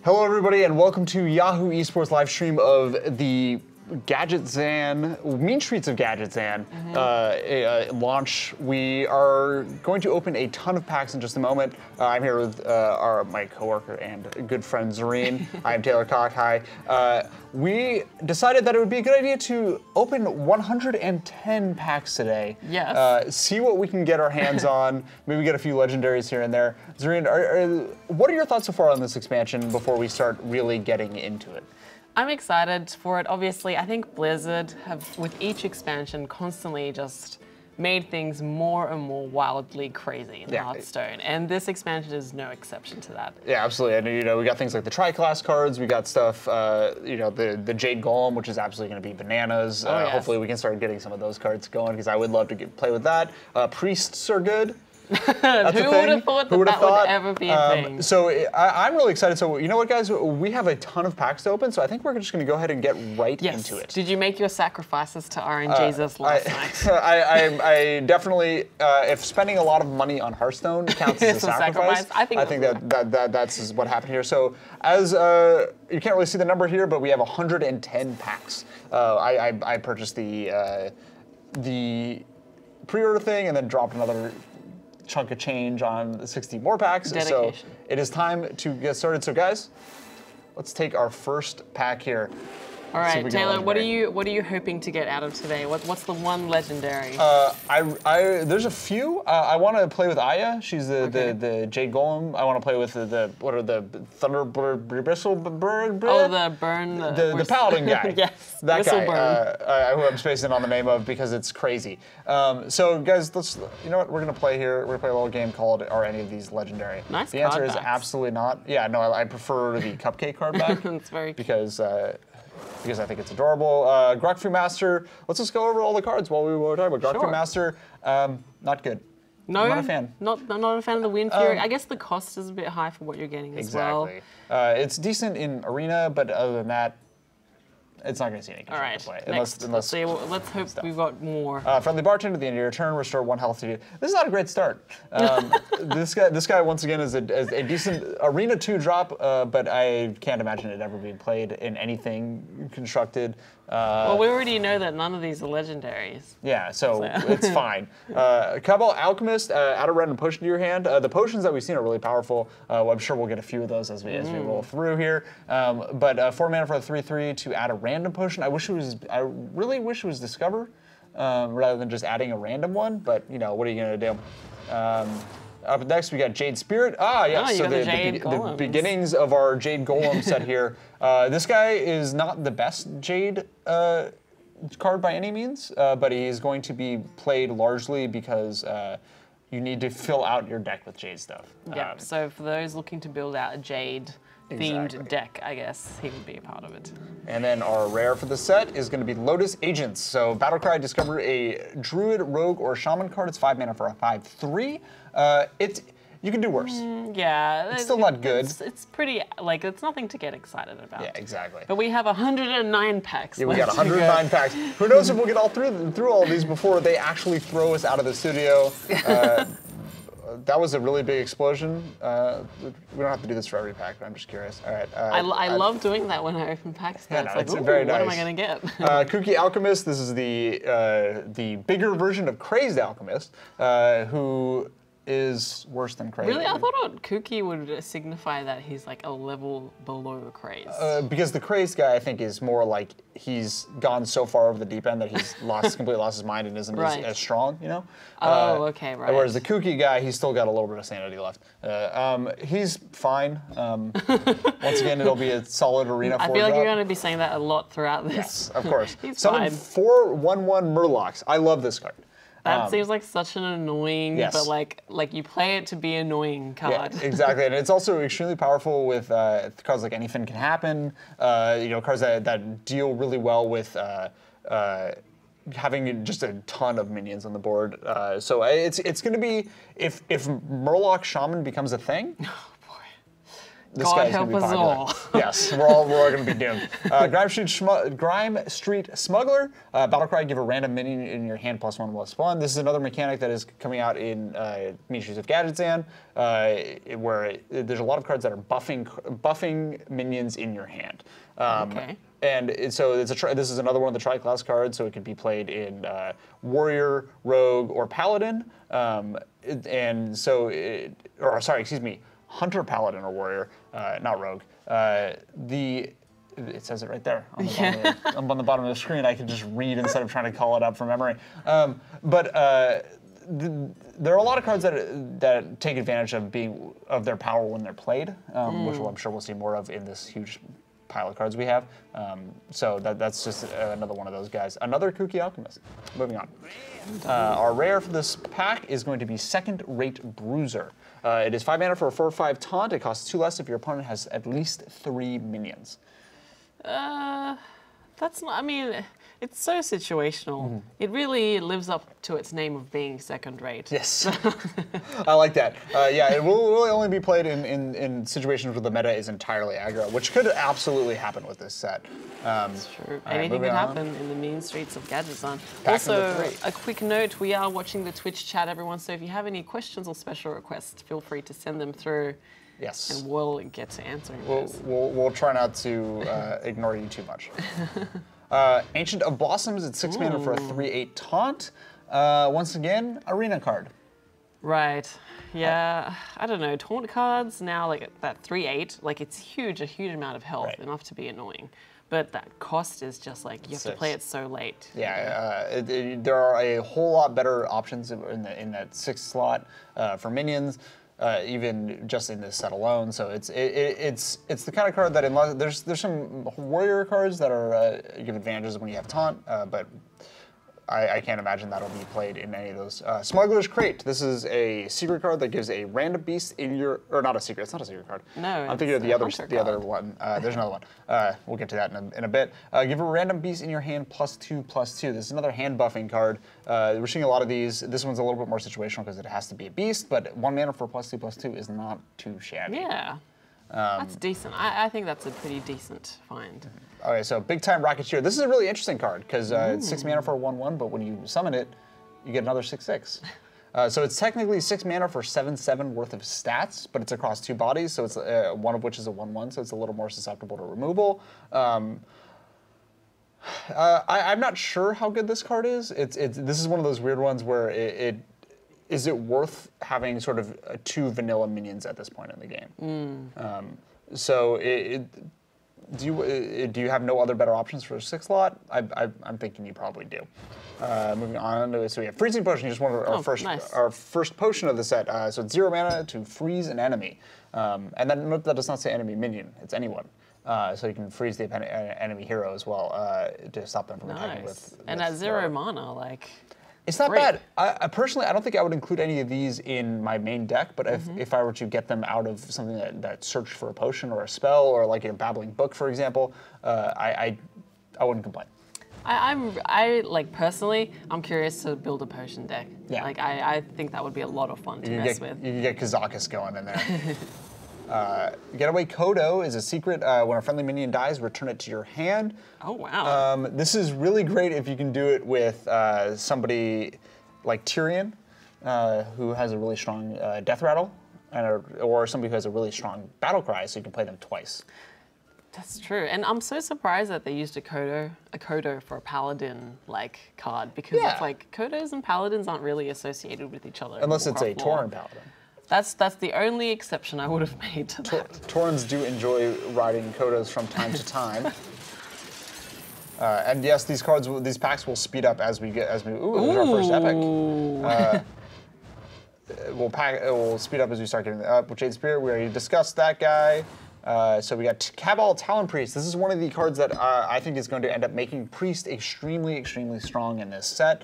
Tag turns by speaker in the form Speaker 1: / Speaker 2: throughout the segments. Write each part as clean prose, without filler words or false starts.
Speaker 1: Hello everybody and welcome to Yahoo Esports live stream of the Gadgetzan, Streets of Gadgetzan launch. We are going to open a ton of packs in just a moment. I'm here with my coworker and good friend Zorine. I'm Taylor Cocke. Hi. We decided that it would be a good idea to open 110 packs today.
Speaker 2: Yes.
Speaker 1: See what we can get our hands on. Maybe get a few legendaries here and there. Zorine, what are your thoughts so far on this expansion before we start really getting into it?
Speaker 2: I'm excited for it. Obviously, I think Blizzard have, with each expansion, constantly just made things more and more wildly crazy in Hearthstone, and this expansion is no exception to that.
Speaker 1: Yeah, absolutely. And we got things like the tri-class cards. We got stuff, the Jade Golem, which is absolutely going to be bananas.
Speaker 2: Yes.
Speaker 1: Hopefully, we can start getting some of those cards going because I would love to play with that. Priests are good.
Speaker 2: Who would have thought that would ever be a thing?
Speaker 1: So I'm really excited. So you know what, guys? We have a ton of packs to open, so I think we're just going to go ahead and get right into it.
Speaker 2: Did you make your sacrifices to RNGesus last night?
Speaker 1: I definitely, if spending a lot of money on Hearthstone counts as a sacrifice, I think that's what happened here. So as you can't really see the number here, but we have 110 packs. I purchased the pre-order thing and then dropped another chunk of change on 60 more packs.
Speaker 2: Dedication.
Speaker 1: So it is time to get started. So guys, let's take our first pack here.
Speaker 2: All right, Taylor, what are you hoping to get out of today? What's the one legendary?
Speaker 1: There's a few. I want to play with Aya. She's the Jade Golem. I want to play with the Thunderbird Bristlebird.
Speaker 2: Oh, the Burn.
Speaker 1: The Paladin guy.
Speaker 2: Yes.
Speaker 1: That guy. Who I'm spacing on the name of because it's crazy. So guys, you know what? We're gonna play here. We're gonna play a little game called Are Any of These Legendary?
Speaker 2: Nice.
Speaker 1: The answer is
Speaker 2: backs.
Speaker 1: absolutely not. Yeah, no, I prefer the Cupcake card back.
Speaker 2: That's very
Speaker 1: because I think it's adorable. Grokfu Master, let's just go over all the cards while we were talking about Grokfu Master. Not good.
Speaker 2: No,
Speaker 1: not a fan.
Speaker 2: Not a fan of the Wind Fury. I guess the cost is a bit high for what you're getting as well.
Speaker 1: Exactly. It's decent in Arena, but other than that, it's not going to see any control play.
Speaker 2: Let's hope we've got more.
Speaker 1: Friendly Bartender, at the end of your turn, restore 1 health to you. This is not a great start. This guy once again is a decent Arena 2 drop, but I can't imagine it ever being played in anything constructed.
Speaker 2: Well, we already know that none of these are legendaries.
Speaker 1: Yeah, so it's fine. Cabal Alchemist, add a random potion to your hand. The potions that we've seen are really powerful. I'm sure we'll get a few of those as we roll through here. But 4 mana for a 3/3 to add a random potion. I really wish it was Discover rather than just adding a random one. But what are you gonna do? Up next, we got Jade Spirit. So the beginnings of our Jade Golem set here. This guy is not the best Jade card by any means, but he is going to be played largely because you need to fill out your deck with Jade stuff.
Speaker 2: Yeah, so for those looking to build out a Jade-themed deck, I guess he would be a part of it.
Speaker 1: And then our rare for the set is going to be Lotus Agents. So Battlecry, discover a Druid, Rogue, or Shaman card. It's 5 mana for a 5/3. You can do worse.
Speaker 2: Yeah.
Speaker 1: It's still not good.
Speaker 2: It's pretty, it's nothing to get excited about.
Speaker 1: Yeah, exactly.
Speaker 2: But we have 109 packs.
Speaker 1: Yeah, we got 109 packs. Who knows if we'll get all through all these before they actually throw us out of the studio. That was a really big explosion. We don't have to do this for every pack, but I'm just curious. All right.
Speaker 2: I love doing that when I open packs.
Speaker 1: Yeah, no,
Speaker 2: it's
Speaker 1: very nice.
Speaker 2: What am I going to get?
Speaker 1: Cookie Alchemist, this is the bigger version of Crazed Alchemist, who is worse than Crazed.
Speaker 2: Really? I thought Cookie would signify that he's like a level below Crazed.
Speaker 1: Because the Crazed guy, I think, is more like he's gone so far over the deep end that he's completely lost his mind and isn't as strong,
Speaker 2: Oh, okay, right.
Speaker 1: Whereas the Kooky guy, he's still got a little bit of sanity left. He's fine. Once again, it'll be a solid Arena 4
Speaker 2: I feel like
Speaker 1: drop.
Speaker 2: you're going to be saying that a lot throughout this.
Speaker 1: Yes, of course.
Speaker 2: He's
Speaker 1: Summon
Speaker 2: fine.
Speaker 1: 4/1/1 Murlocs. I love this card.
Speaker 2: That seems like such an annoying, but like you play it to be annoying card.
Speaker 1: Yeah, exactly, and it's also extremely powerful with cards like Anything Can Happen. Cards that deal really well with having just a ton of minions on the board. So it's going to be if Murloc Shaman becomes a thing. this
Speaker 2: God
Speaker 1: guy's going
Speaker 2: help
Speaker 1: to be
Speaker 2: us
Speaker 1: popular.
Speaker 2: all.
Speaker 1: Yes, we're all going to be doomed. Grime Street Smuggler. Battlecry, give a random minion in your hand +1/+1. This is another mechanic that is coming out in Streets of Gadgetzan, where there's a lot of cards that are buffing minions in your hand.
Speaker 2: Okay.
Speaker 1: And so this is another one of the tri-class cards, so it could be played in Warrior, Rogue, or Paladin. Hunter, Paladin, or Warrior, not Rogue. It says it right there on the bottom of the screen. I can just read instead of trying to call it up from memory. There are a lot of cards that take advantage of their power when they're played, which I'm sure we'll see more of in this huge pile of cards we have. So that's just another one of those guys. Another Cocke Alchemist. Moving on. Our rare for this pack is going to be Second Rate Bruiser. It is 5 mana for a 4/5 taunt. It costs 2 less if your opponent has at least 3 minions.
Speaker 2: That's not, I mean, it's so situational. It really lives up to its name of being second rate.
Speaker 1: Yes. I like that. Yeah, it will really only be played in situations where the meta is entirely aggro, which could absolutely happen with this set.
Speaker 2: That's true. Anything could happen in the mean streets of Gadgetzan. Also, a quick note, we are watching the Twitch chat, everyone, so if you have any questions or special requests, feel free to send them through.
Speaker 1: Yes.
Speaker 2: And we'll get to answering those.
Speaker 1: We'll try not to ignore you too much. Ancient of Blossoms, it's 6 mana for a 3/8 taunt. Once again, arena card.
Speaker 2: Right. Yeah, I don't know. Taunt cards now, like that 3/8, like it's a huge amount of health, enough to be annoying. But that cost is just like, you have to play it so late.
Speaker 1: Yeah, there are a whole lot better options in that 6 slot for minions. Even just in this set alone, so it's the kind of card that there's some warrior cards that are give advantages when you have taunt, but I can't imagine that'll be played in any of those. Smuggler's Crate. This is a secret card that gives a random beast in your, or not a secret. It's not a secret card.
Speaker 2: No,
Speaker 1: I'm thinking of the other one. There's another one. We'll get to that in a bit. Give a random beast in your hand +2/+2. This is another hand buffing card. We're seeing a lot of these. This one's a little bit more situational because it has to be a beast, but 1 mana for +2/+2 is not too shabby.
Speaker 2: Yeah. That's decent. I think that's a pretty decent find.
Speaker 1: Okay, so Big Time Racketeer. This is a really interesting card because it's 6 mana for a 1/1, but when you summon it, you get another 6/6. So it's technically 6 mana for 7/7 worth of stats, but it's across 2 bodies, so it's one of which is a 1/1, so it's a little more susceptible to removal. I'm not sure how good this card is. This is one of those weird ones where is it worth having sort of 2 vanilla minions at this point in the game? So do you have no other better options for a 6 slot? I'm thinking you probably do. Moving on, so we have Freezing Potion. Just one of our first potion of the set. So it's 0 mana to freeze an enemy, and then note that does not say enemy minion. It's anyone. So you can freeze the enemy hero as well to stop them from attacking with.
Speaker 2: And at 0 mana, like.
Speaker 1: It's not bad. I personally, I don't think I would include any of these in my main deck, but if I were to get them out of something that searched for a potion or a spell or like a babbling book, for example, I wouldn't complain.
Speaker 2: I like personally, I'm curious to build a potion deck.
Speaker 1: Yeah.
Speaker 2: Like I think that would be a lot of fun to mess with.
Speaker 1: You can get Cocke going in there. Getaway Kodo is a secret. When a friendly minion dies, return it to your hand.
Speaker 2: Oh, wow.
Speaker 1: This is really great if you can do it with somebody like Tyrion, who has a really strong death rattle, or somebody who has a really strong battle cry, so you can play them twice.
Speaker 2: That's true, and I'm so surprised that they used a Kodo for a paladin card, because it's like Kodos and paladins aren't really associated with each other.
Speaker 1: Unless it's a Tauren paladin.
Speaker 2: That's the only exception I would have made to that.
Speaker 1: Taurens do enjoy riding Kodos from time to time. And yes, these packs will speed up as we ooh, there's our first epic. It will speed up as we start getting up with Jade Spirit. We already discussed that guy. So we got Cabal Talon Priest. This is one of the cards that I think is going to end up making Priest extremely, extremely strong in this set.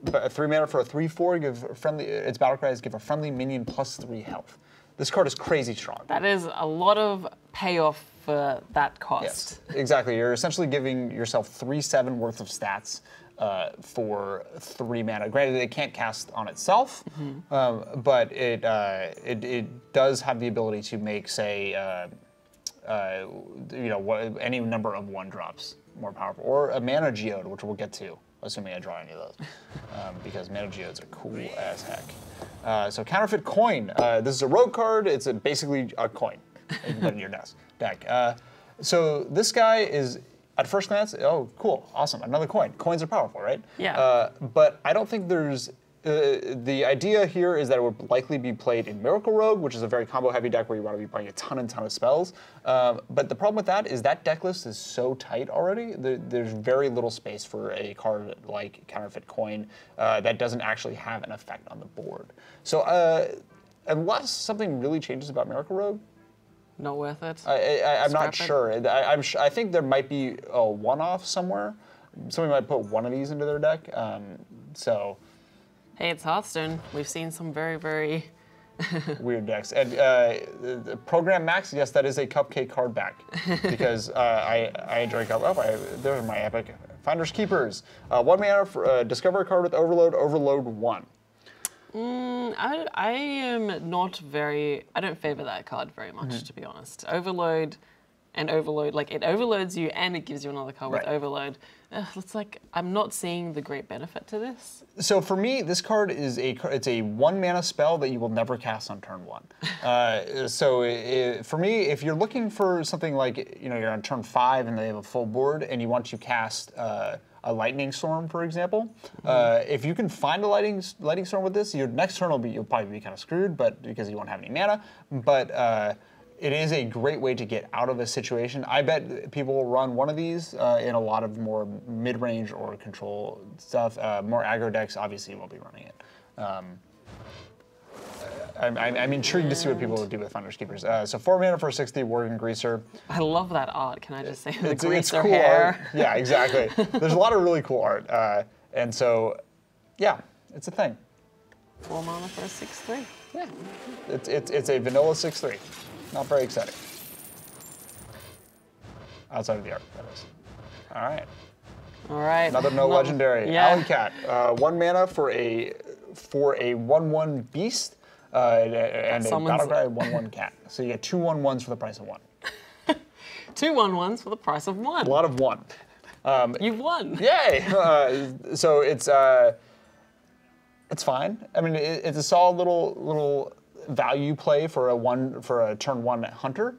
Speaker 1: But 3 mana for a 3/4, its battle cry is give a friendly minion +3 health. This card is crazy strong.
Speaker 2: That is a lot of payoff for that cost.
Speaker 1: Yes, exactly. You're essentially giving yourself 3/7 worth of stats for 3 mana. Granted, it can't cast on itself, but it does have the ability to make, say, any number of 1-drops more powerful, or a mana geode, which we'll get to, assuming I draw any of those, because mana geodes are cool as heck. So counterfeit coin. This is a rogue card. It's basically a coin you can put in your deck. So this guy is, at first glance, oh, cool, awesome, another coin. Coins are powerful, right?
Speaker 2: Yeah.
Speaker 1: But I don't think there's, the idea here is that it would likely be played in Miracle Rogue, which is a very combo-heavy deck where you want to be playing a ton of spells. But the problem with that is that deck list is so tight already. There's very little space for a card like Counterfeit Coin that doesn't actually have an effect on the board. So unless something really changes about Miracle Rogue,
Speaker 2: not worth it.
Speaker 1: I'm not sure. I think there might be a one-off somewhere. Somebody might put one of these into their deck. So.
Speaker 2: Hey, it's Hearthstone. We've seen some very, very
Speaker 1: weird decks. And Program Max, yes, that is a Cupcake card back because I enjoy Cupcake. Oh, those are my epic Finders Keepers. 1 mana for discover a card with Overload. Overload 1.
Speaker 2: I am not very. I don't favor that card very much, to be honest. Overload. And Overload, like, it overloads you and it gives you another card with Overload. It's like, I'm not seeing the great benefit to this.
Speaker 1: So for me, this card is it's a 1 mana spell that you will never cast on turn 1. For me, if you're looking for something like, you're on turn 5 and they have a full board and you want to cast a Lightning Storm, for example, if you can find a Lightning Storm with this, your next turn you'll probably be kind of screwed, but because you won't have any mana. But it is a great way to get out of a situation. I bet people will run one of these in a lot of more mid-range or control stuff. More aggro decks, obviously, won't be running it. I'm intrigued to see what people will do with Finders Keepers. So 4 mana for a 6/3 Worgen Greaser.
Speaker 2: I love that art. Can I just say the
Speaker 1: it's
Speaker 2: greaser
Speaker 1: cool
Speaker 2: hair?
Speaker 1: Art. Yeah, exactly. There's a lot of really cool art, and so yeah, it's a thing.
Speaker 2: 4 mana for a 6/3.
Speaker 1: Yeah, it's a vanilla 6/3. Not very exciting. Outside of the art, that is. All right.
Speaker 2: All right.
Speaker 1: Another legendary.
Speaker 2: Yeah.
Speaker 1: Alley Cat. 1 mana for a 1/1 beast and a battle cry 1/1 cat. So you get 2 1/1s for the price of 1.
Speaker 2: 2 1/1s for the price of 1.
Speaker 1: A lot of 1.
Speaker 2: You've won.
Speaker 1: Yay! So it's fine. I mean, it's a solid little value play for a turn 1 hunter,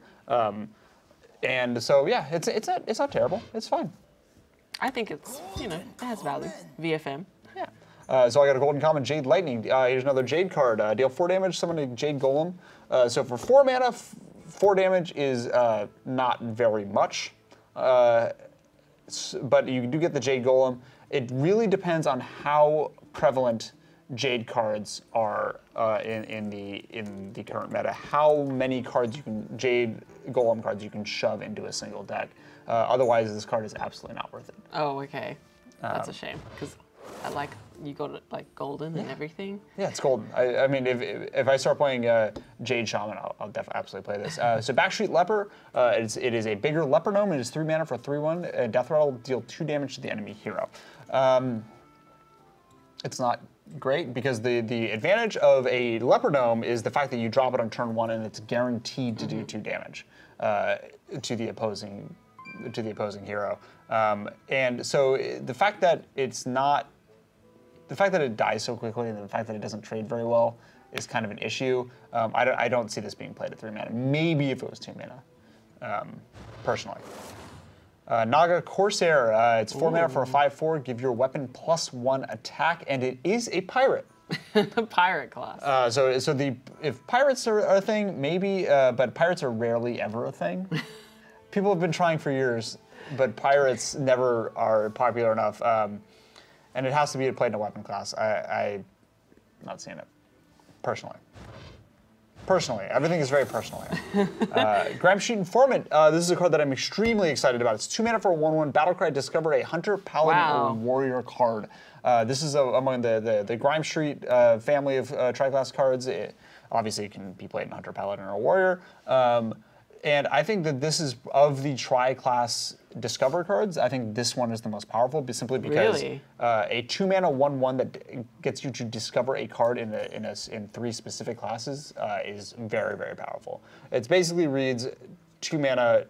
Speaker 1: and so yeah, it's not terrible. It's fine.
Speaker 2: I think it's it has value. VFM.
Speaker 1: Yeah. So I got a golden common Jade Lightning. Here's another Jade card. Deal 4 damage. Summon a Jade Golem. So for 4 mana, 4 damage is not very much, but you do get the Jade Golem. It really depends on how prevalent Jade cards are in the current meta. How many cards Jade Golem cards you can shove into a single deck. Otherwise, this card is absolutely not worth it.
Speaker 2: Oh, okay. That's a shame because I like you got it like golden and everything.
Speaker 1: Yeah, it's golden. I mean, if I start playing Jade Shaman, I'll definitely absolutely play this. So Backstreet Leper, it is a bigger Leper Gnome. It is 3 mana for a 3/1. Death Rattle, deal 2 damage to the enemy hero. It's not great because the advantage of a Leper Gnome is the fact that you drop it on turn 1 and it's guaranteed to do 2 damage to the opposing hero. And so the fact that it dies so quickly and the fact that it doesn't trade very well is kind of an issue. I don't see this being played at 3 mana. Maybe if it was 2 mana, personally. Naga Corsair, it's 4 mana for a 5/4. Give your weapon +1 attack, and it is a pirate.
Speaker 2: Pirate class.
Speaker 1: So if pirates are a thing, maybe, but pirates are rarely ever a thing. People have been trying for years, but pirates never are popular enough, and it has to be played in a weapon class. I'm not seeing it, personally. Everything is very personal here. Gramsheet Informant. This is a card that I'm extremely excited about. It's 2 mana for a 1/1 battlecry. Discover a hunter, paladin, or warrior card. This is among the Grime Street family of tri-class cards. Obviously, it can be played in hunter, paladin, or warrior. And I think that this is, of the Tri-class Discover cards, I think this one is the most powerful, simply because a 2-mana 1/1 that gets you to discover a card in 3 specific classes is very, very powerful. It basically reads 2 mana.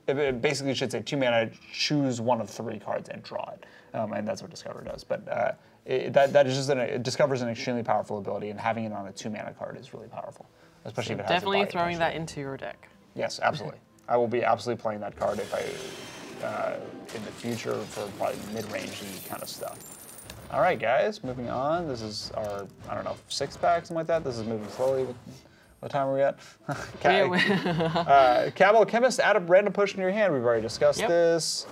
Speaker 1: It basically should say 2 mana, choose one of 3 cards and draw it, and that's what Discover does. But that is just Discover is an extremely powerful ability, and having it on a 2 mana card is really powerful, especially if it has
Speaker 2: definitely throwing that into your deck.
Speaker 1: Yes, absolutely. I will be absolutely playing that card if in the future for probably mid-rangey kind of stuff. All right, guys, moving on. This is our, I don't know, 6-pack, something like that. This is moving slowly. What time are we at? Cabal Chemist, add a random potion in your hand. We've already discussed this.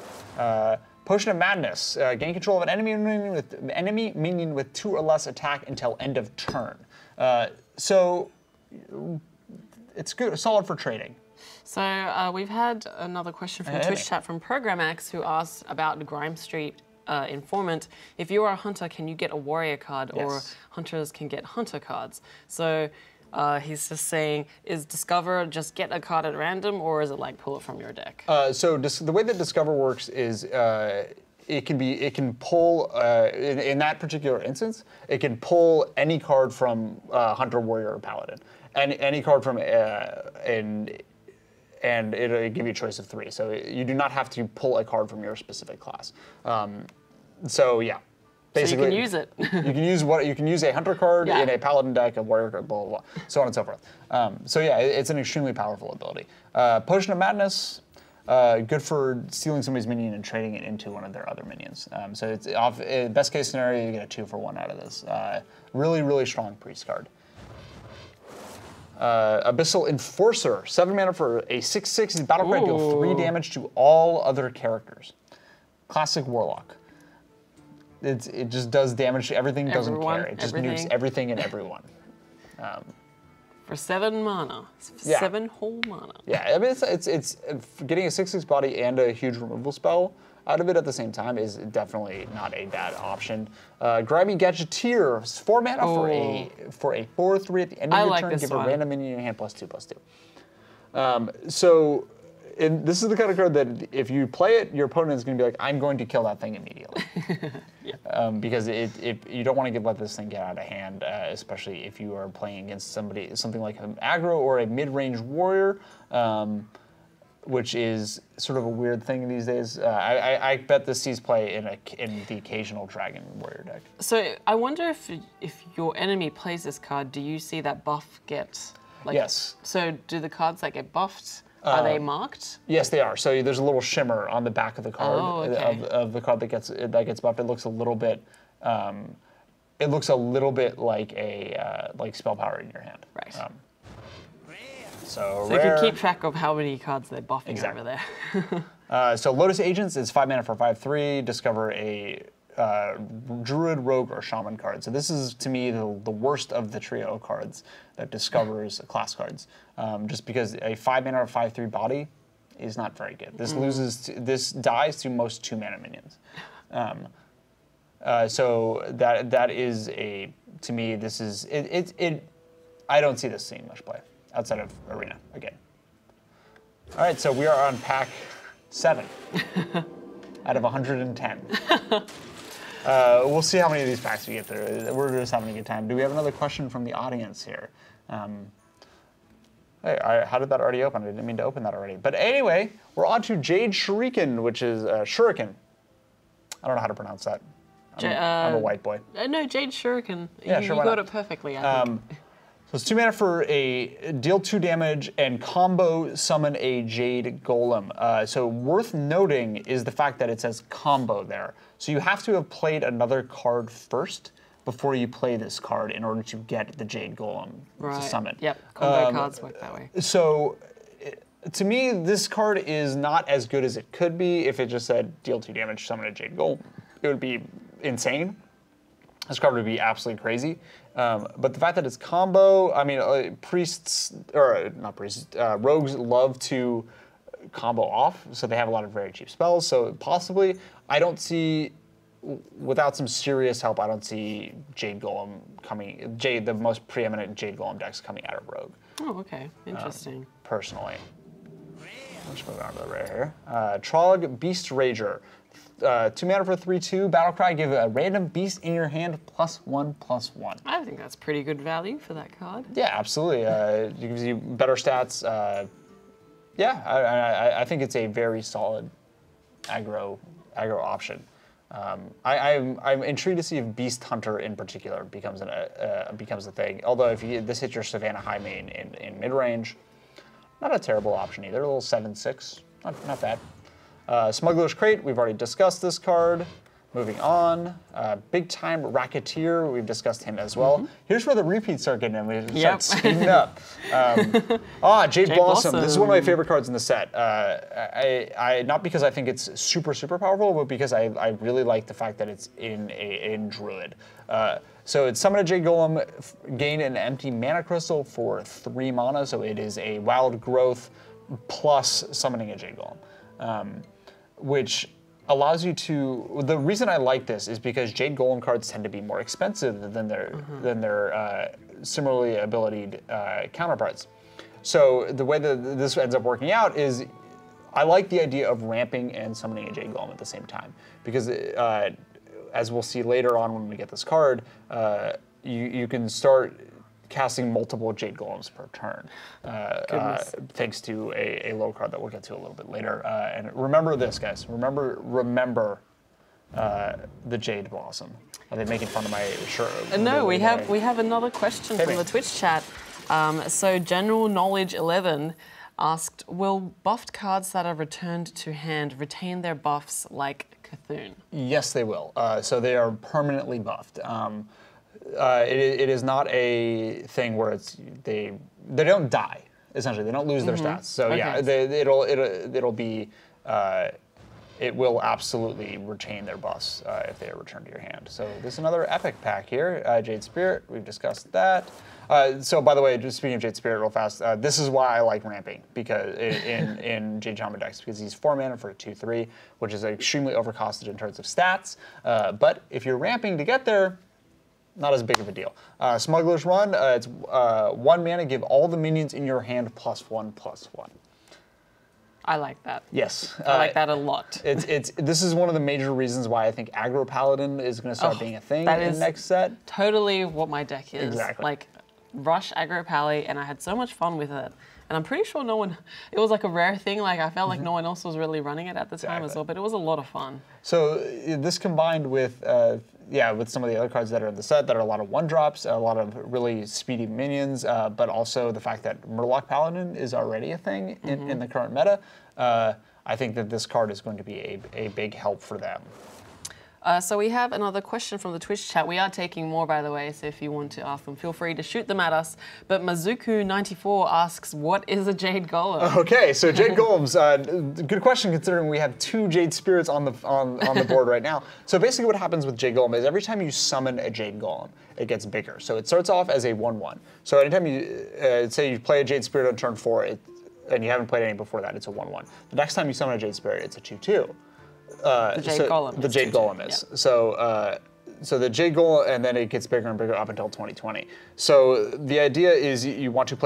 Speaker 1: Potion of Madness. Gain control of an enemy minion with 2 or less attack until end of turn. So it's good, solid for trading.
Speaker 2: So we've had another question from Twitch chat from ProgramX, who asked about Grime Street Informant. If you are a hunter, can you get a warrior card, or hunters can get hunter cards? So he's just saying, is Discover just get a card at random, or is it like pull it from your deck?
Speaker 1: So the way that Discover works is it can pull in that particular instance, it can pull any card from Hunter, Warrior, or Paladin, and any card from and it'll give you a choice of 3. So you do not have to pull a card from your specific class. So yeah. Basically,
Speaker 2: so you can use it.
Speaker 1: You can use a hunter card in a paladin deck, a warrior card, blah blah blah, so on and so forth. So yeah, it's an extremely powerful ability. Potion of Madness, good for stealing somebody's minion and trading it into one of their other minions. So it's best case scenario, you get a 2-for-1 out of this. Really, really strong priest card. Abyssal Enforcer, 7 mana for a 6/6 battle cry, deal 3 damage to all other characters. Classic Warlock. It just does damage to everything, doesn't care. It just nukes everything and everyone.
Speaker 2: For 7 mana. 7 whole mana.
Speaker 1: Yeah, I mean, it's getting a 6/6 body and a huge removal spell out of it at the same time is definitely not a bad option. Grimy Gadgeteer, 4 mana for a 4/3 at the end of your turn. Give a random minion in your hand +2/+2. This is the kind of card that if you play it, your opponent is going to be like, I'm going to kill that thing immediately. Because you don't want to let this thing get out of hand, especially if you are playing against something like an aggro or a mid-range warrior, which is sort of a weird thing these days. I bet this sees play in the occasional dragon warrior deck.
Speaker 2: So I wonder if your enemy plays this card, do you see that buff get?
Speaker 1: Yes.
Speaker 2: So do the cards that get buffed? Are they marked?
Speaker 1: Yes, they are. So there's a little shimmer on the back of the card of the card that gets buffed. It looks a little bit. It looks a little bit like like spell power in your hand.
Speaker 2: Right.
Speaker 1: So
Speaker 2: you can keep track of how many cards they're buffing over there.
Speaker 1: So Lotus Agents is 5 mana for 5/3. Discover a Druid, Rogue, or Shaman card. So this is, to me, the worst of the trio of cards that discovers class cards. Just because a 5 mana or 5/3 body is not very good. This dies to most 2 mana minions. So that is to me, this is I don't see this seeing much play outside of Arena again. All right, so we are on pack 7 out of 110. We'll see how many of these packs we get through. We're just having a good time. Do we have another question from the audience here? Hey, how did that already open? I didn't mean to open that already. But anyway, we're on to Jade Shuriken, which is Shuriken. I don't know how to pronounce that. I'm a white boy.
Speaker 2: No, Jade Shuriken.
Speaker 1: Yeah,
Speaker 2: you got it perfectly, I think.
Speaker 1: So it's 2 mana for a deal 2 damage and combo summon a Jade Golem. So worth noting is the fact that it says combo there. So you have to have played another card first before you play this card in order to get the Jade Golem to summon.
Speaker 2: Yep, combo cards work that way.
Speaker 1: So to me, this card is not as good as it could be if it just said deal 2 damage, summon a Jade Golem. It would be insane. This card would be absolutely crazy. But the fact that it's combo, I mean, rogues love to combo off, so they have a lot of very cheap spells. So possibly, I don't see without some serious help, I don't see Jade Golem coming. The most preeminent Jade Golem decks coming out of Rogue.
Speaker 2: Oh, okay, interesting.
Speaker 1: Personally, let's move on to the rare here. Trog Beast Rager, 2 mana for 3/2. Battlecry, give a random beast in your hand +1/+1.
Speaker 2: I think that's pretty good value for that card.
Speaker 1: Yeah, absolutely. It gives you better stats. Yeah, I think it's a very solid aggro option. I'm intrigued to see if Beast Hunter in particular becomes a thing. Although if this hits your Savannah High main in mid range, not a terrible option either. A little 7/6, not bad. Smuggler's Crate, we've already discussed this card. Moving on, Big Time Racketeer, we've discussed him as well. Here's where the repeats start getting in. We start speeding up. Jade Blossom. This is one of my favorite cards in the set. Not because I think it's super powerful, but because I really like the fact that it's in Druid. So it's summon a Jade Golem, gain an empty mana crystal for 3 mana. So it is a wild growth plus summoning a Jade Golem, which allows you to. The reason I like this is because Jade Golem cards tend to be more expensive than their similarly abilitied counterparts. So the way that this ends up working out is, I like the idea of ramping and summoning a Jade Golem at the same time, because as we'll see later on when we get this card, you can start casting multiple Jade Golems per turn, thanks to a low card that we'll get to a little bit later. And remember this, guys. Remember the Jade Blossom. Are they making fun of my shirt?
Speaker 2: No, we have another question from the Twitch chat. So General Knowledge 11 asked, will buffed cards that are returned to hand retain their buffs like Cthulhu?
Speaker 1: Yes, they will. So they are permanently buffed. It is not a thing where they don't die. Essentially, they don't lose their stats. So okay. Yeah, it will absolutely retain their buffs if they are returned to your hand. So there's another epic pack here. Jade Spirit, we've discussed that. So by the way, just speaking of Jade Spirit real fast, this is why I like ramping because in Jade Shaman decks, because he's 4 mana for a 2/3, which is extremely overcosted in terms of stats. But if you're ramping to get there, not as big of a deal. Smuggler's Run, it's 1 mana, give all the minions in your hand +1/+1.
Speaker 2: I like that.
Speaker 1: Yes.
Speaker 2: I like that a lot.
Speaker 1: This is one of the major reasons why I think Aggro Paladin is going to start being a thing in the next set.
Speaker 2: Totally what my deck is.
Speaker 1: Exactly.
Speaker 2: Like, Rush Aggro Pally, and I had so much fun with it. And I'm pretty sure it was like a rare thing. Like, I felt like no one else was really running it at the time as well, but it was a lot of fun. So
Speaker 1: this combined with, with some of the other cards that are in the set that are a lot of 1-drops, a lot of really speedy minions, but also the fact that Murloc Paladin is already a thing in the current meta, I think that this card is going to be a big help for them.
Speaker 2: So we have another question from the Twitch chat. We are taking more, by the way, so if you want to ask them, feel free to shoot them at us. But Mazuku94 asks, what is a Jade Golem?
Speaker 1: Okay, so Jade Golems, good question considering we have 2 Jade Spirits on the board right now. So basically what happens with Jade Golem is every time you summon a Jade Golem, it gets bigger. So it starts off as a 1/1. So anytime you, say you play a Jade Spirit on turn 4, and you haven't played any before that, it's a 1/1. The next time you summon a Jade Spirit, it's a 2/2.
Speaker 2: The Jade Golem.
Speaker 1: The Jade Golem is. Yeah. So the Jade Golem, and then it gets bigger and bigger up until 2020. So the idea is you want to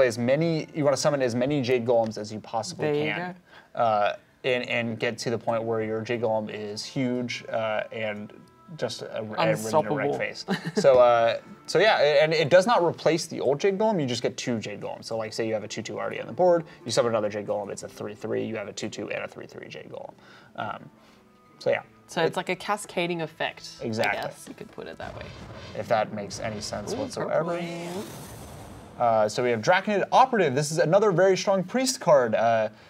Speaker 1: summon as many Jade Golems as you possibly can. And get to the point where your Jade Golem is huge and just a wreck face. So yeah, and it does not replace the old Jade Golem, you just get 2 Jade Golems. So like say you have a 2/2 already on the board, you summon another Jade Golem, it's a 3/3, you have a 2/2 and a 3/3 Jade Golem. So yeah.
Speaker 2: So it's like a cascading effect.
Speaker 1: Exactly.
Speaker 2: I guess you could put it that way.
Speaker 1: If that makes any sense whatsoever. So we have Draconid Operative. This is another very strong priest card.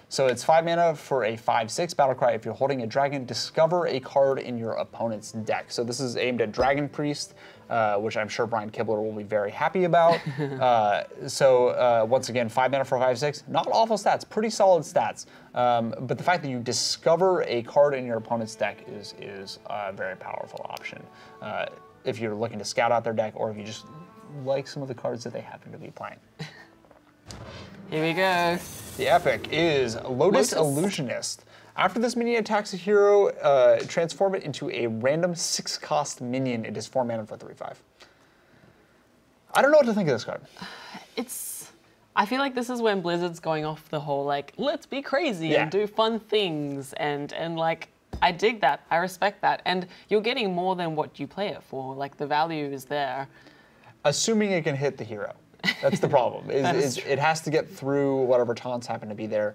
Speaker 1: So it's 5 mana for a 5/6 battlecry. If you're holding a dragon, discover a card in your opponent's deck. So this is aimed at Dragon Priest, which I'm sure Brian Kibler will be very happy about. Once again, 5 mana for a 5/6. Not awful stats, pretty solid stats. But the fact that you discover a card in your opponent's deck is a very powerful option. If you're looking to scout out their deck, or if you just like some of the cards that they happen to be playing.
Speaker 2: Here we go.
Speaker 1: The epic is Lotus Illusionist. After this minion attacks a hero, transform it into a random 6-cost minion. It is 4 mana for 3/5. I don't know what to think of this card.
Speaker 2: I feel like this is when Blizzard's going off the whole like, let's be crazy and do fun things, and like, I dig that, I respect that, and you're getting more than what you play it for. Like, the value is there.
Speaker 1: Assuming it can hit the hero. That's the problem. It has to get through whatever taunts happen to be there.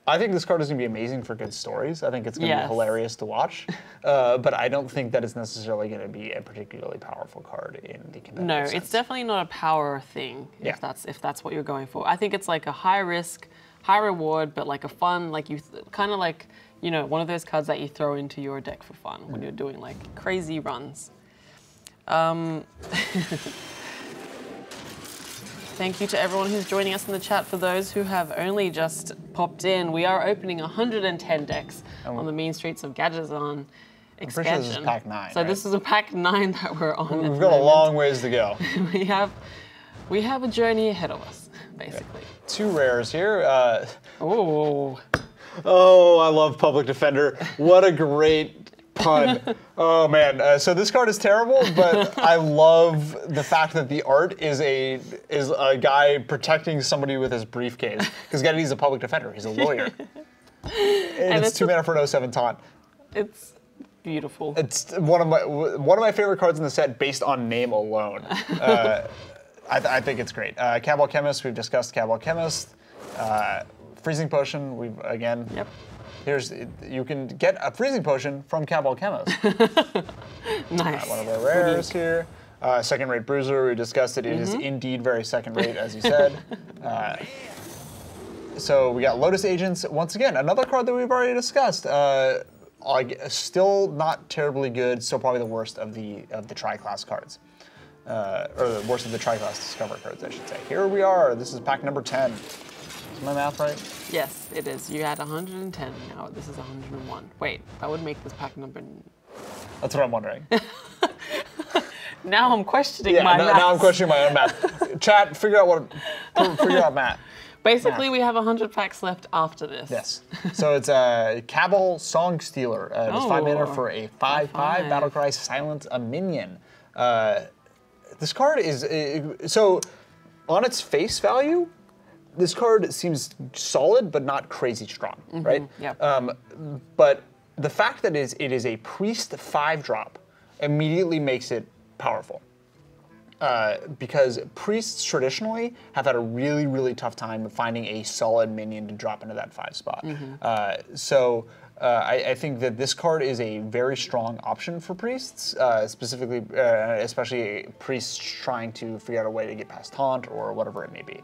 Speaker 1: I think this card is going to be amazing for good stories. I think it's going to be hilarious to watch. But I don't think that it's necessarily going to be a particularly powerful card in the competitive sense.
Speaker 2: It's definitely not a power thing, if that's what you're going for. I think it's like a high risk, high reward, but like a fun, like you kind of like, you know, one of those cards that you throw into your deck for fun when you're doing like crazy runs. Thank you to everyone who's joining us in the chat. For those who have only just popped in, we are opening 110 decks on the Mean Streets of Gadgetzan expansion.
Speaker 1: This is pack 9,
Speaker 2: so this is a pack 9 that we're on.
Speaker 1: We've got a long ways to go.
Speaker 2: we have a journey ahead of us, basically.
Speaker 1: 2 rares here.
Speaker 2: Oh,
Speaker 1: I love Public Defender. What a great pun. Oh man, so this card is terrible, but I love the fact that the art is a guy protecting somebody with his briefcase. Because again, he's a public defender. He's a lawyer. and it's 2 mana for an 0/7 taunt.
Speaker 2: It's beautiful.
Speaker 1: It's one of my favorite cards in the set based on name alone. I think it's great. Cab Alchemist, we've discussed Cab Alchemist. Freezing Potion, we've again.
Speaker 2: Yep.
Speaker 1: You can get a freezing potion from Cab Alchemist.
Speaker 2: Nice.
Speaker 1: One of our rares here. Second-rate Bruiser, we discussed it. It is indeed very second-rate, as you said. So we got Lotus Agents. Once again, another card that we've already discussed. Still not terribly good. Still probably the worst of the tri-class cards, or the worst of the tri-class Discover cards, I should say. Here we are. This is pack number 10. Is my math right?
Speaker 2: Yes, it is. You had 110. Now this is 101. Wait, that would make this pack number.
Speaker 1: That's what I'm wondering.
Speaker 2: Now I'm questioning my math.
Speaker 1: Now I'm questioning my own math. Chat, figure out math.
Speaker 2: Basically, we have 100 packs left after this.
Speaker 1: Yes. So it's a Cabal Song Stealer. It's 5 mana for a 5/5 Battlecry Silence a minion. This card is so on its face value. This card seems solid, but not crazy strong, right?
Speaker 2: Yeah.
Speaker 1: But the fact that it is a Priest 5-drop immediately makes it powerful. Because Priests traditionally have had a really, really tough time finding a solid minion to drop into that 5 spot. I think that this card is a very strong option for Priests, specifically, especially Priests trying to figure out a way to get past Taunt or whatever it may be.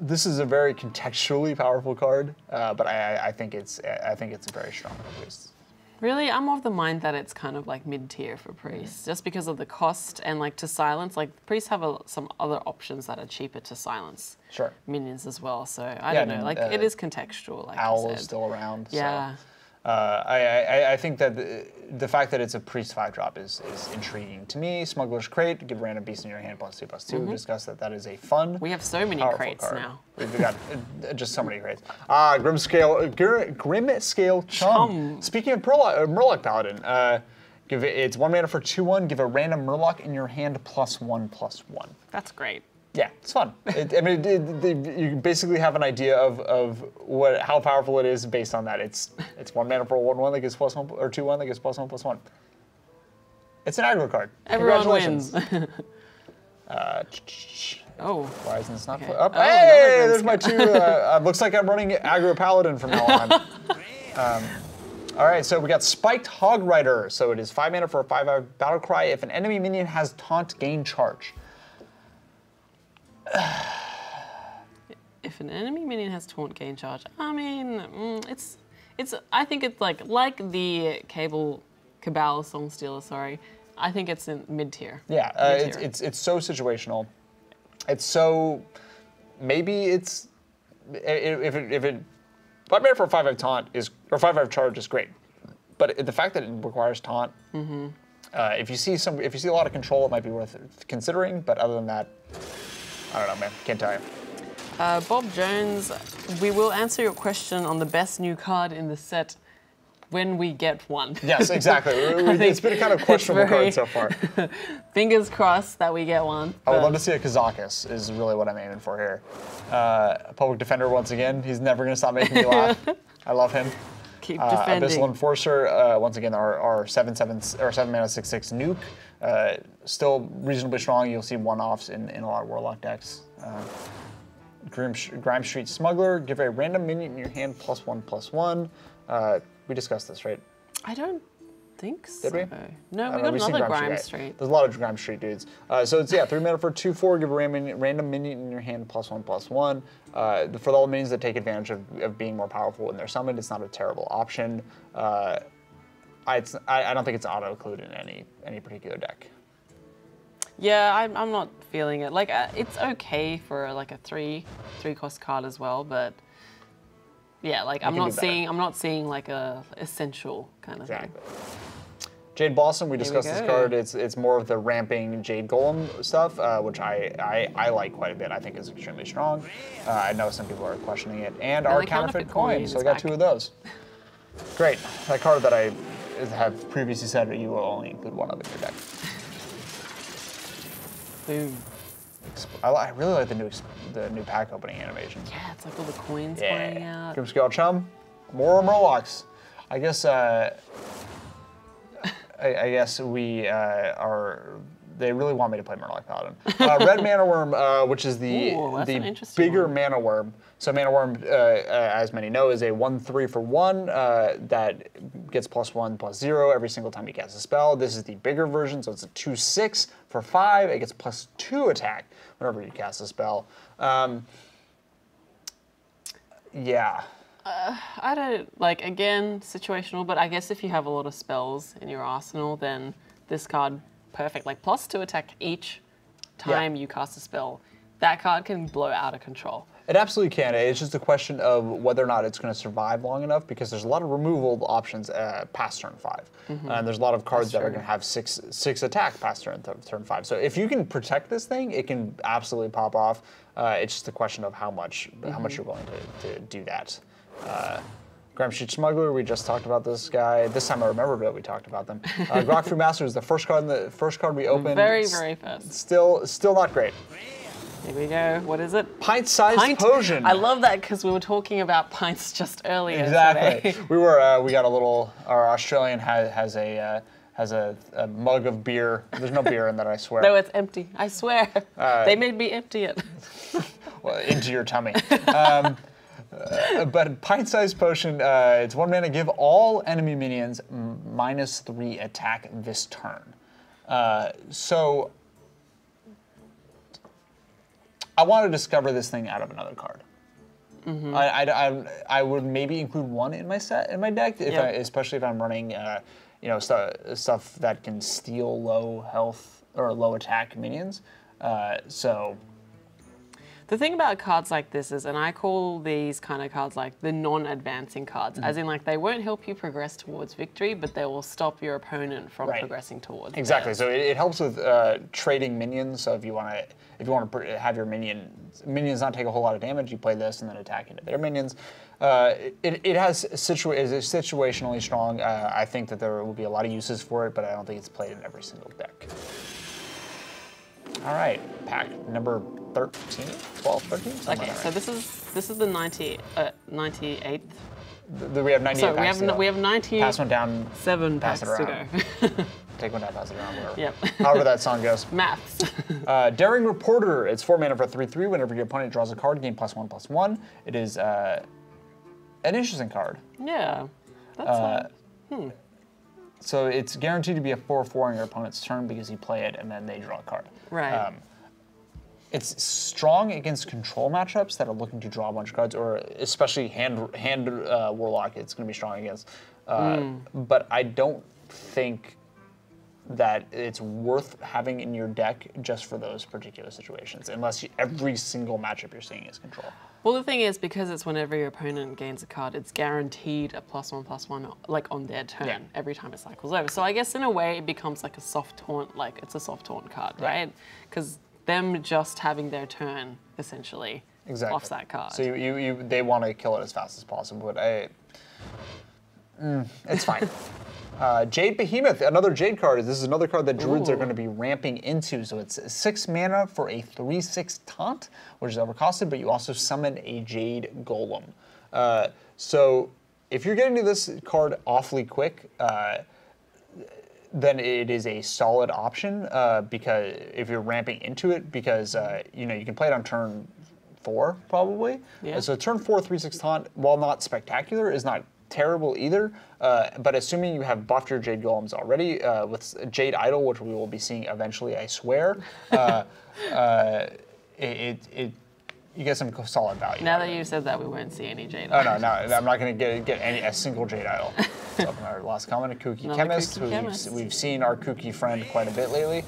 Speaker 1: This is a very contextually powerful card, but I think it's very strong for Priests.
Speaker 2: Really, I'm of the mind that it's kind of like mid-tier for Priests, just because of the cost and like to silence. Like Priests have some other options that are cheaper to silence minions as well. So I don't know. Like it is contextual. Like
Speaker 1: Owl is still around.
Speaker 2: Yeah.
Speaker 1: So. I think that the fact that it's a Priest 5-drop is intriguing to me. Smuggler's Crate, give random beast in your hand +2/+2. We discussed that is a fun.
Speaker 2: We have so many crates
Speaker 1: card.
Speaker 2: now.
Speaker 1: We've got just so many crates. Grimscale Chum. Speaking of Murloc Paladin, it's 1 mana for 2/1. Give a random Murloc in your hand +1/+1.
Speaker 2: That's great.
Speaker 1: Yeah, it's fun. You basically have an idea of how powerful it is based on that. It's 1 mana for 1/1 that gives +1, or 2/1 that gives +1/+1. It's an aggro card.
Speaker 2: Everyone wins.
Speaker 1: Oh. Why isn't this not
Speaker 2: okay.
Speaker 1: up? Hey, there's my 2. Looks like I'm running aggro Paladin from now on. All right, so we got Spiked Hog Rider. So it is 5 mana for a 5/5 Battlecry. If an enemy minion has Taunt, gain charge.
Speaker 2: If an enemy minion has Taunt, gain charge. I mean, I think it's like the Cabal Song Stealer. Sorry, I think it's in mid-tier.
Speaker 1: Yeah, it's so situational. It's so maybe if it 5 mana for a 5/5 taunt or 5/5 charge is great, but the fact that it requires taunt. If you see a lot of control, it might be worth considering. But other than that, I don't know, man. Can't tell you.
Speaker 2: Bob Jones, we will answer your question on the best new card in the set when we get one.
Speaker 1: Yes, exactly. It's been a kind of questionable card so far.
Speaker 2: Fingers crossed that we get one.
Speaker 1: I would love to see a Kazakus is really what I'm aiming for here. Public Defender once again. He's never going to stop making me laugh. I love him.
Speaker 2: Keep defending.
Speaker 1: Abyssal Enforcer, once again, our 7 mana 6/6 nuke. Still reasonably strong. You'll see one-offs in a lot of Warlock decks. Grime Street Smuggler, give a random minion in your hand +1/+1. We discussed this, right?
Speaker 2: I don't think so.
Speaker 1: Did we?
Speaker 2: No, we got another Grime Street.
Speaker 1: There's a lot of Grime Street dudes. So it's, 3 mana for 2/4, give a random minion in your hand +1/+1. For all the minions that take advantage of being more powerful in their summon, it's not a terrible option. I don't think it's auto-included in any particular deck.
Speaker 2: Yeah, I'm not feeling it. Like, it's okay for like a 3-cost card as well, but yeah, like I'm not seeing like a essential kind of thing.
Speaker 1: Jade Blossom, we discussed this card. It's more of the ramping Jade Golem stuff, which I like quite a bit. I think is extremely strong. I know some people are questioning it. And our counterfeit coin, so I got 2 of those. Great. That card that I have previously said that you will only include 1 of in your deck.
Speaker 2: Boom.
Speaker 1: I really like the new pack opening animation.
Speaker 2: Yeah, it's like all the coins flying out.
Speaker 1: Grimscale Chum, more Murlocs. I guess we are. They really want me to play Murloc Paladin. Red Mana Worm, which is the bigger Mana Worm. So Mana Worm, as many know, is a 1/3 for 1 that gets +1/+0 every single time you cast a spell. This is the bigger version, so it's a 2/6 for 5. It gets +2 attack whenever you cast a spell. Yeah.
Speaker 2: I don't, like, again, situational, but I guess if you have a lot of spells in your arsenal, then this card, perfect. Like, +2 attack each time you cast a spell. That card can blow out of control.
Speaker 1: It absolutely can. It's just a question of whether or not it's going to survive long enough, because there's a lot of removal options past turn 5. And there's a lot of cards that are going to have 6 attack past turn 5. So if you can protect this thing, it can absolutely pop off. It's just a question of how much you're willing to do that. Grime Street Smuggler, we just talked about this guy. This time I remembered that we talked about them. Grokfu Master is the first card we opened.
Speaker 2: Very first.
Speaker 1: Still not great.
Speaker 2: Here we go. What is it?
Speaker 1: Pint-sized potion.
Speaker 2: I love that because we were talking about pints just earlier.
Speaker 1: Exactly.
Speaker 2: Today.
Speaker 1: We got a little. Our Australian has a mug of beer. There's no beer in that, I swear.
Speaker 2: No, it's empty. I swear. They made me empty it.
Speaker 1: Well, into your tummy. But pint-sized potion. It's 1 mana. Give all enemy minions -3 attack this turn. So. I want to discover this thing out of another card. I would maybe include 1 in my deck, especially if I'm running, stuff that can steal low health or low attack minions.
Speaker 2: The thing about cards like this is, and I call these kind of cards like the non-advancing cards, as in like they won't help you progress towards victory, but they will stop your opponent from progressing towards.
Speaker 1: Exactly.
Speaker 2: theirs.
Speaker 1: So it helps with trading minions. So if you want to have your minions not take a whole lot of damage, you play this and then attack into their minions. It is situationally strong. I think that there will be a lot of uses for it, but I don't think it's played in every single deck. All right, pack number 13, 12, 13.
Speaker 2: Okay, so this is the 98th.
Speaker 1: We have 98 packs to go.
Speaker 2: We have 90.
Speaker 1: Pass one down.
Speaker 2: 7 packs to go.
Speaker 1: Take one down, pass it around, whatever.
Speaker 2: Yep.
Speaker 1: However that song goes.
Speaker 2: Maths.
Speaker 1: Daring Reporter. It's 4 mana for 3/3. Whenever your opponent draws a card, gain +1/+1. It is an interesting card.
Speaker 2: Yeah. That's
Speaker 1: So it's guaranteed to be a 4/4 on your opponent's turn because you play it and then they draw a card.
Speaker 2: Right.
Speaker 1: It's strong against control matchups that are looking to draw a bunch of cards, or especially hand Warlock. It's going to be strong against. But I don't think that it's worth having in your deck just for those particular situations, unless every single matchup you're seeing is control.
Speaker 2: Well, the thing is, because it's whenever your opponent gains a card, it's guaranteed a +1/+1, like on their turn, every time it cycles over. So I guess in a way it becomes like a soft taunt, like it's a soft taunt card, right? Because them just having their turn, essentially,
Speaker 1: exactly.
Speaker 2: off that card.
Speaker 1: So they want to kill it as fast as possible, but it's fine. Jade Behemoth, another Jade card. This is another card that Druids are going to be ramping into. So it's 6 mana for a 3/6 taunt, which is overcosted, but you also summon a Jade Golem. So if you're getting to this card awfully quick, then it is a solid option because if you're ramping into it, because you can play it on turn 4 probably.
Speaker 2: Yeah.
Speaker 1: So turn 4 3/6 taunt, while not spectacular, is not terrible either. But assuming you have buffed your Jade Golems already with Jade Idol, which we will be seeing eventually, I swear, you get some solid value.
Speaker 2: Now that you said that, we won't see any Jade.
Speaker 1: Oh no, I'm not going to get a single Jade Idol. Let's open our last comment, Cocke Chemist, who we've seen our Cocke friend quite a bit lately.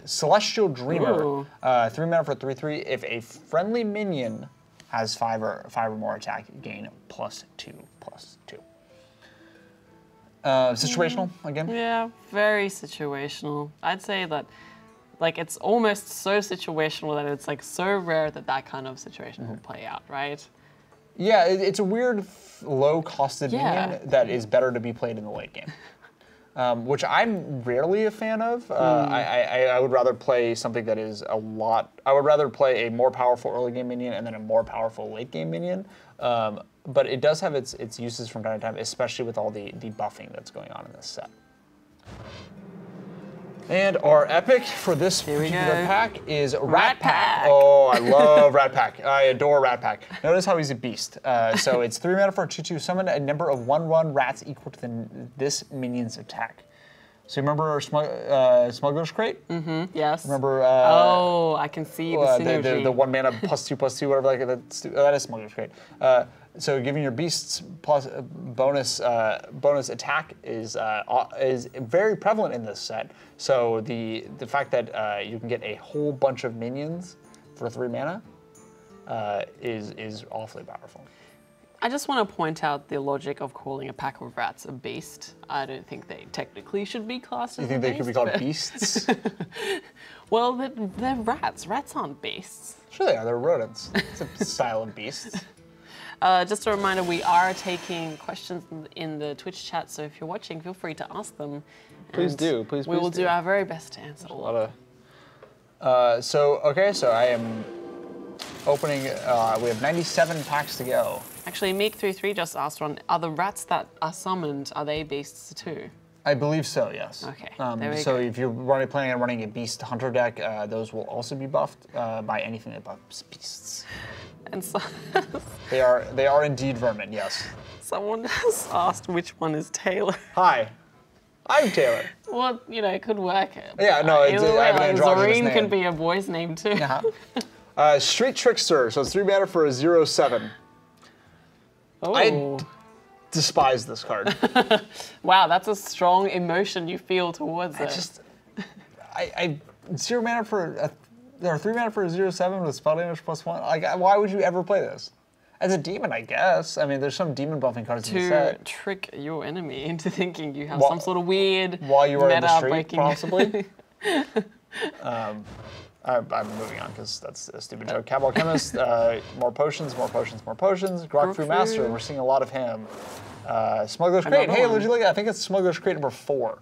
Speaker 1: Celestial Dreamer, 3 mana for 3/3. If a friendly minion has 5 or more attack, gain +2/+2. Situational again.
Speaker 2: Yeah, very situational. I'd say that, like, it's almost so situational that it's like so rare that kind of situation will play out, right?
Speaker 1: Yeah, it's a weird low-costed minion that is better to be played in the late game. Which I'm rarely a fan of. I would rather play something that is I would rather play a more powerful early game minion and then a more powerful late game minion. But it does have its uses from time to time, especially with all the buffing that's going on in this set. And our epic for this particular pack is Rat Pack. Oh, I love Rat Pack. I adore Rat Pack. Notice how he's a beast. So it's 3 mana for a 2/2. Summon a number of 1/1 rats equal to this minion's attack. So you remember Smuggler's Crate?
Speaker 2: Mm-hmm. Yes.
Speaker 1: Remember?
Speaker 2: I can see the synergy.
Speaker 1: The 1 mana +2/+2, whatever like that. That is Smuggler's Crate. So giving your beasts plus bonus attack is very prevalent in this set. So the fact that you can get a whole bunch of minions for 3 mana is awfully powerful.
Speaker 2: I just want to point out the logic of calling a pack of rats a beast. I don't think they technically should be classed as a beast.
Speaker 1: You think they could be called beasts?
Speaker 2: Well, they're rats. Rats aren't beasts.
Speaker 1: Sure they are. They're rodents. It's a style of beasts.
Speaker 2: Just a reminder, we are taking questions in the Twitch chat, so if you're watching, feel free to ask them.
Speaker 1: Please do. Please
Speaker 2: we will do our very best to answer all of them.
Speaker 1: So I am opening, we have 97 packs to go.
Speaker 2: Actually, Meek33 just asked one, are the rats that are summoned, are they beasts too?
Speaker 1: I believe so, yes.
Speaker 2: Okay,
Speaker 1: so if you're planning on running a Beast Hunter deck, those will also be buffed by anything that buffs beasts.
Speaker 2: And so
Speaker 1: they are indeed vermin, yes.
Speaker 2: Someone has asked which one is Taylor.
Speaker 1: Hi, I'm Taylor.
Speaker 2: Well, it could work.
Speaker 1: Yeah, no, I have an androgynous
Speaker 2: Zorine
Speaker 1: name.
Speaker 2: can be a boy's name too.
Speaker 1: Yeah. Street Trickster, so it's 3 mana for a 0/7.
Speaker 2: Oh.
Speaker 1: I despise this card.
Speaker 2: Wow, that's a strong emotion you feel towards it.
Speaker 1: I 0 mana for a, or 3 mana for a 0/7 with spell damage +1. Like, why would you ever play this? As a demon, I guess. I mean, there's some demon buffing cards in the set.
Speaker 2: To trick your enemy into thinking you have some sort of weird
Speaker 1: while you are in the street,
Speaker 2: breaking
Speaker 1: possibly. I'm moving on because that's a stupid joke. Cabal Chemist, more potions. Grokfru Master, we're seeing a lot of him. Smuggler's Crate, hey, would you look at? I think it's Smuggler's Crate number 4.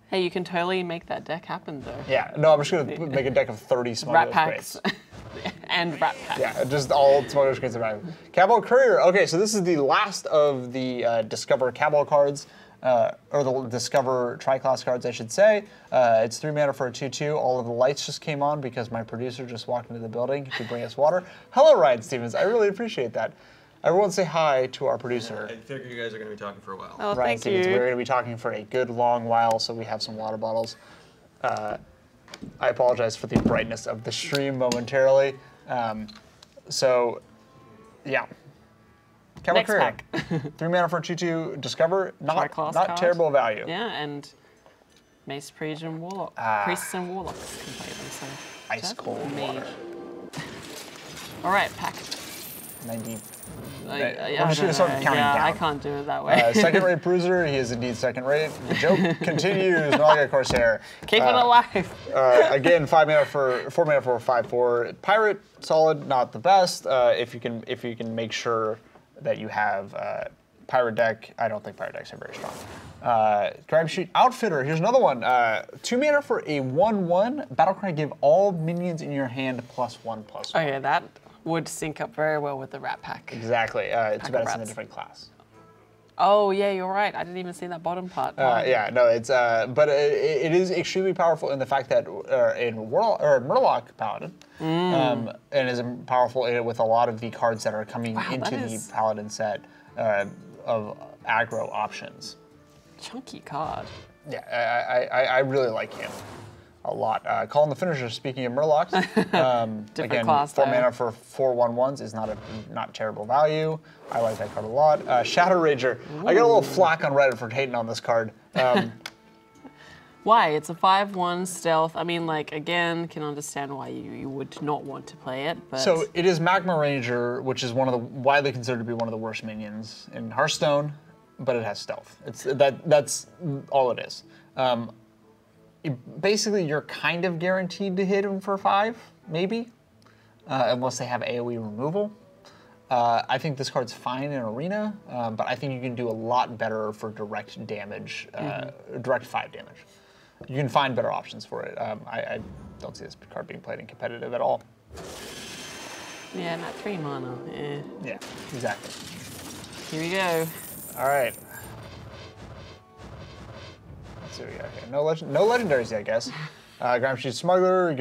Speaker 2: Hey, you can totally make that deck happen though.
Speaker 1: Yeah, no, I'm just gonna make a deck of 30 Smuggler's Crates.
Speaker 2: And Rat Packs.
Speaker 1: Yeah, just all Smuggler's Crates around. Cabal Courier, okay, so this is the last of the Discover Cabal cards. Or the Discover Tri-Class cards, I should say. It's 3 mana for a 2/2. All of the lights just came on because my producer just walked into the building to bring us water. Hello, Ryan Stevens. I really appreciate that. Everyone say hi to our producer.
Speaker 3: I figure you guys are going to be talking for a while.
Speaker 2: Oh,
Speaker 1: Ryan
Speaker 2: thank
Speaker 1: Stevens.
Speaker 2: you.
Speaker 1: We're going to be talking for a good long while, so we have some water bottles. I apologize for the brightness of the stream momentarily. So, yeah. Cabal
Speaker 2: Next
Speaker 1: Courier.
Speaker 2: pack.
Speaker 1: 3 mana for a 2/2. Discover, not
Speaker 2: card.
Speaker 1: terrible value.
Speaker 2: Yeah, and Mace, Priest, and Warlock. Priests and Warlocks can play them. So
Speaker 1: Ice cold water.
Speaker 2: All right, pack.
Speaker 1: 90.
Speaker 2: I
Speaker 1: should start counting down.
Speaker 2: I can't do it that way.
Speaker 1: Second-rate bruiser, he is indeed second-rate. The joke continues. Malaga Corsair.
Speaker 2: Keep it alive.
Speaker 1: Again, 4 mana for a 5/4. Pirate, solid, not the best. If you can make sure that you have pirate deck. I don't think pirate decks are very strong. Crime Sheet Outfitter. Here's another one. 2 mana for a 1/1. Battlecry. Give all minions in your hand +1/+1.
Speaker 2: Okay, that would sync up very well with the Rat Pack.
Speaker 1: Exactly. Too bad it's in a different class.
Speaker 2: Oh yeah, you're right. I didn't even see that bottom part.
Speaker 1: Yeah, no, it's but it is extremely powerful in the fact that in Murloc Paladin, and is powerful with a lot of the cards that are coming into the Paladin set of aggro options.
Speaker 2: Chunky card.
Speaker 1: Yeah, I really like him a lot. Calling the Finisher, speaking of Murlocs, again,
Speaker 2: class,
Speaker 1: 4 mana for 4/1/1s is not terrible value. I like that card a lot. Shadow Rager. I got a little flack on Reddit for hating on this card.
Speaker 2: Why? It's a 5/1 stealth. I mean, like, again, can understand why you would not want to play it, but...
Speaker 1: So it is Magma Ranger, which is widely considered to be one of the worst minions in Hearthstone, but it has stealth. That's all it is. Basically, you're kind of guaranteed to hit him for 5, maybe, unless they have AoE removal. I think this card's fine in Arena, but I think you can do a lot better for direct damage, direct 5 damage. You can find better options for it. I don't see this card being played in competitive at all.
Speaker 2: Yeah, not 3 mana.
Speaker 1: Yeah, exactly.
Speaker 2: Here we go.
Speaker 1: All right. Let's see what we got here. No legendaries yet, I guess. Grime Sheet Smuggler,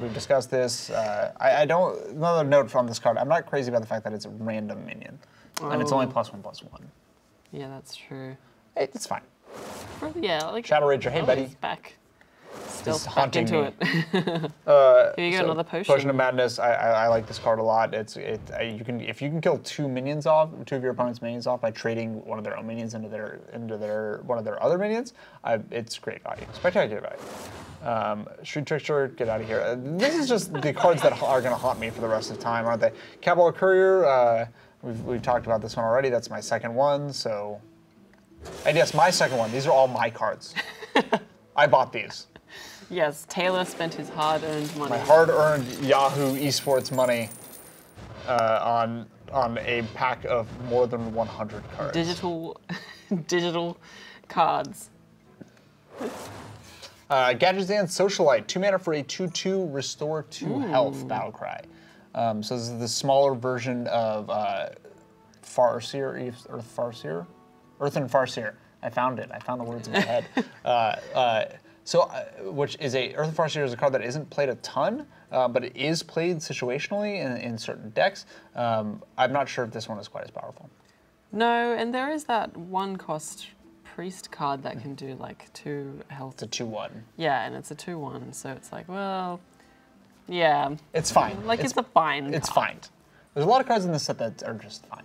Speaker 1: we've discussed this. Another note from this card, I'm not crazy about the fact that it's a random minion. And it's only +1/+1.
Speaker 2: Yeah, that's true.
Speaker 1: It's fine.
Speaker 2: Yeah, like...
Speaker 1: Shadow Ranger, hey buddy.
Speaker 2: Back. Still
Speaker 1: back
Speaker 2: into
Speaker 1: me.
Speaker 2: it. Here you go, another potion.
Speaker 1: Potion of Madness, I like this card a lot. If you can kill 2 minions off, 2 of your opponent's minions off by trading one of their own minions into one of their other minions, it's great value, spectacular value. Street Trickster, get out of here. This is just the cards that are going to haunt me for the rest of the time, aren't they? Cabal Courier, we've talked about this one already. That's my second one, so... And yes, my second one. These are all my cards. I bought these.
Speaker 2: Yes, Taylor spent his hard-earned money.
Speaker 1: My hard-earned Yahoo Esports money on a pack of more than 100 cards.
Speaker 2: Digital cards.
Speaker 1: Gadgetzan Socialite, 2 mana for a 2/2, restore 2 health Battlecry. So this is the smaller version of Farseer, Earth and Farseer. I found it. I found the words in my head. Which is Earth and Farseer is a card that isn't played a ton, but it is played situationally in certain decks. I'm not sure if this one is quite as powerful.
Speaker 2: No, and there is that 1-cost priest card that can do like 2 health.
Speaker 1: It's a 2/1.
Speaker 2: Yeah, and it's a 2/1, so it's like, well, yeah.
Speaker 1: It's fine.
Speaker 2: Like it's a fine
Speaker 1: It's
Speaker 2: card.
Speaker 1: fine. There's a lot of cards in this set that are just fine.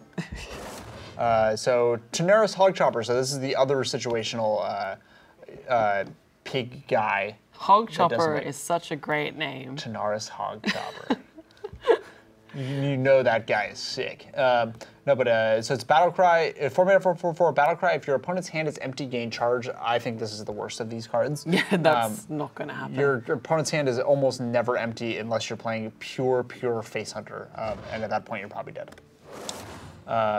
Speaker 1: So Tenaris Hog Chopper. So this is the other situational pig guy.
Speaker 2: Hog Chopper is such a great name.
Speaker 1: Tenaris Hog Chopper. You know that guy is sick. So it's Battlecry, 4 mana 4/4 Battlecry. If your opponent's hand is empty, gain charge. I think this is the worst of these cards.
Speaker 2: Yeah, that's not gonna happen.
Speaker 1: Your opponent's hand is almost never empty unless you're playing pure Face Hunter, and at that point you're probably dead.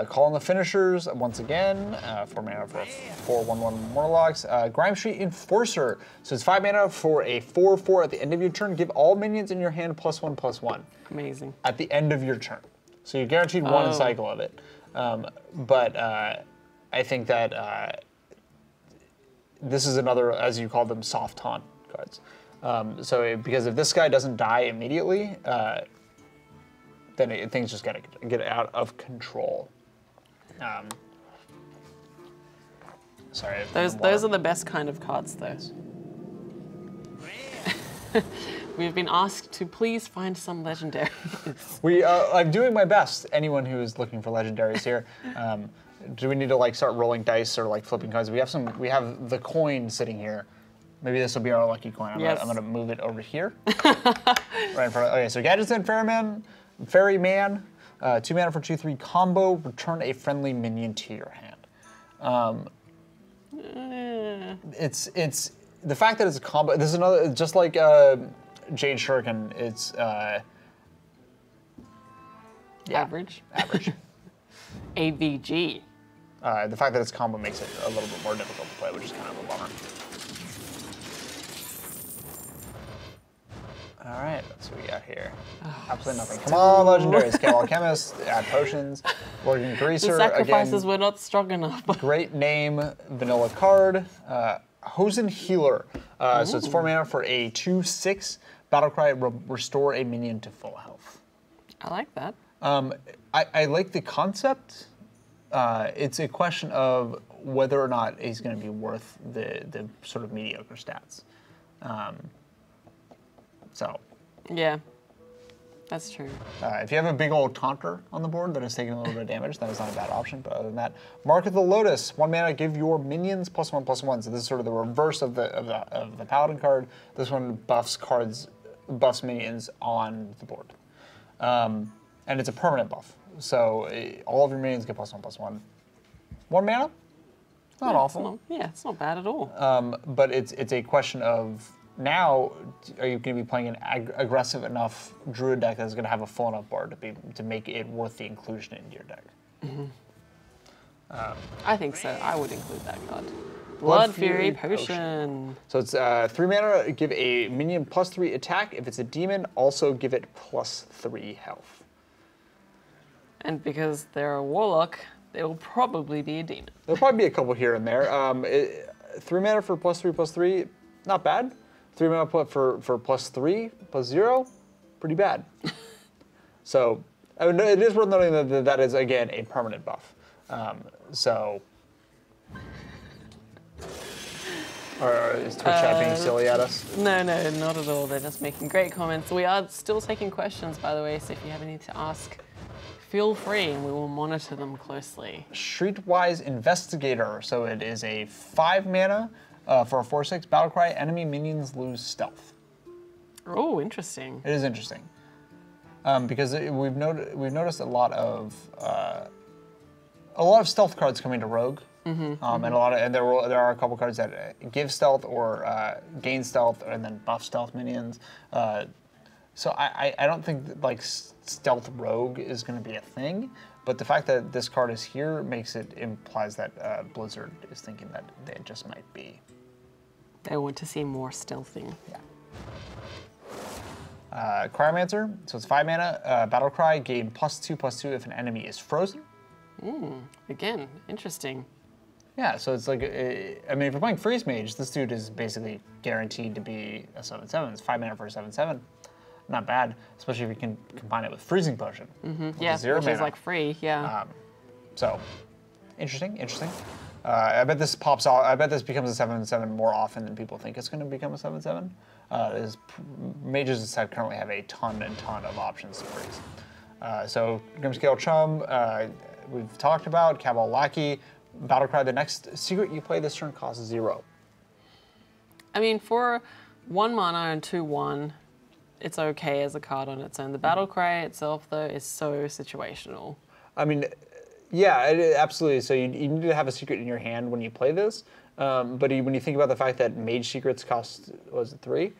Speaker 1: Calling the Finishers once again. 4 mana for 4/1/1 Murlocs. Grime Street Enforcer. So it's 5 mana for a 4/4 at the end of your turn. Give all minions in your hand +1/+1.
Speaker 2: Amazing.
Speaker 1: At the end of your turn. So you're guaranteed one cycle of it. But I think that this is another, as you call them, soft taunt cards. Because if this guy doesn't die immediately, then things just get out of control. Sorry.
Speaker 2: Those are the best kind of cards, though. We've been asked to please find some legendaries.
Speaker 1: I'm doing my best. Anyone who is looking for legendaries here. Do we need to like start rolling dice or like flipping cards? We have the coin sitting here. Maybe this will be our lucky coin. I'm gonna move it over here. Right in front of, okay, so Gadgetzan Ferryman. 2 mana for 2/3 combo. Return a friendly minion to your hand. It's the fact that it's a combo. This is another, just like Jade Shuriken. It's
Speaker 2: Average.
Speaker 1: Average.
Speaker 2: AVG.
Speaker 1: The fact that it's combo makes it a little bit more difficult to play, which is kind of a bummer. All right, let's see what we got here. Absolutely nothing. Come on, legendaries. Scale Alchemist, add potions, Working Greaser.
Speaker 2: The sacrifices
Speaker 1: again,
Speaker 2: were not strong enough.
Speaker 1: great name, vanilla card. Hosen Healer. So it's 4 mana for a 2/6. Battlecry, restore a minion to full health.
Speaker 2: I like that.
Speaker 1: I like the concept. It's a question of whether or not he's going to be worth the sort of mediocre stats. So.
Speaker 2: Yeah, that's true.
Speaker 1: If you have a big old taunter on the board that is taking a little bit of damage, that is not a bad option. But other than that, Mark of the Lotus, 1 mana, give your minions +1/+1. So this is sort of the reverse of the Paladin card. This one buffs minions on the board, and it's a permanent buff. So all of your minions get +1/+1. 1 mana, not awful.
Speaker 2: It's not bad at all.
Speaker 1: But it's a question of, now, are you going to be playing an aggressive enough Druid deck that's going to have a full enough board to make it worth the inclusion into your deck?
Speaker 2: I think so. I would include that card. Blood Fury Potion.
Speaker 1: So it's 3 mana, give a minion +3 attack. If it's a demon, also give it +3 health.
Speaker 2: And because they're a warlock, there will probably be a demon.
Speaker 1: There'll probably be a couple here and there. 3 mana for +3/+3, not bad. 3 mana for +3/+0, pretty bad. So I mean, it is worth noting that that is, again, a permanent buff. Or is Twitch chat being silly at us?
Speaker 2: No, not at all. They're just making great comments. We are still taking questions, by the way, so if you have any to ask, feel free, and we will monitor them closely.
Speaker 1: Streetwise Investigator. So it is a 5 mana for a 4/6 Battlecry. Enemy minions lose stealth.
Speaker 2: Oh, interesting.
Speaker 1: It is interesting because we've noticed a lot of stealth cards coming to Rogue, and there are a couple cards that give stealth or gain stealth and then buff stealth minions. So I don't think that, like, stealth Rogue is going to be a thing, but the fact that this card is here implies that Blizzard is thinking that they just might be.
Speaker 2: They want to see more stealthing.
Speaker 1: Yeah. Cryomancer, so it's 5 mana. Battlecry, gain +2/+2 if an enemy is frozen.
Speaker 2: Again, interesting.
Speaker 1: Yeah, so it's like, I mean, if you're playing Freeze Mage, this dude is basically guaranteed to be a 7/7. It's 5 mana for a 7/7. Not bad, especially if you can combine it with Freezing Potion.
Speaker 2: Yeah, which is like free,
Speaker 1: So, interesting. I bet this pops out. I bet this becomes a 7/7 more often than people think it's going to become a 7/7. Mages currently have a ton of options to freeze. So Grimscale Chum, we've talked about. Cabal Lackey, Battlecry. The next secret you play this turn costs 0.
Speaker 2: I mean, for 1 mana and 2/1, it's okay as a card on its own. The Battlecry itself, though, is so situational.
Speaker 1: I mean, yeah, absolutely. So you need to have a secret in your hand when you play this. But when you think about the fact that Mage Secrets cost, what was it, 3?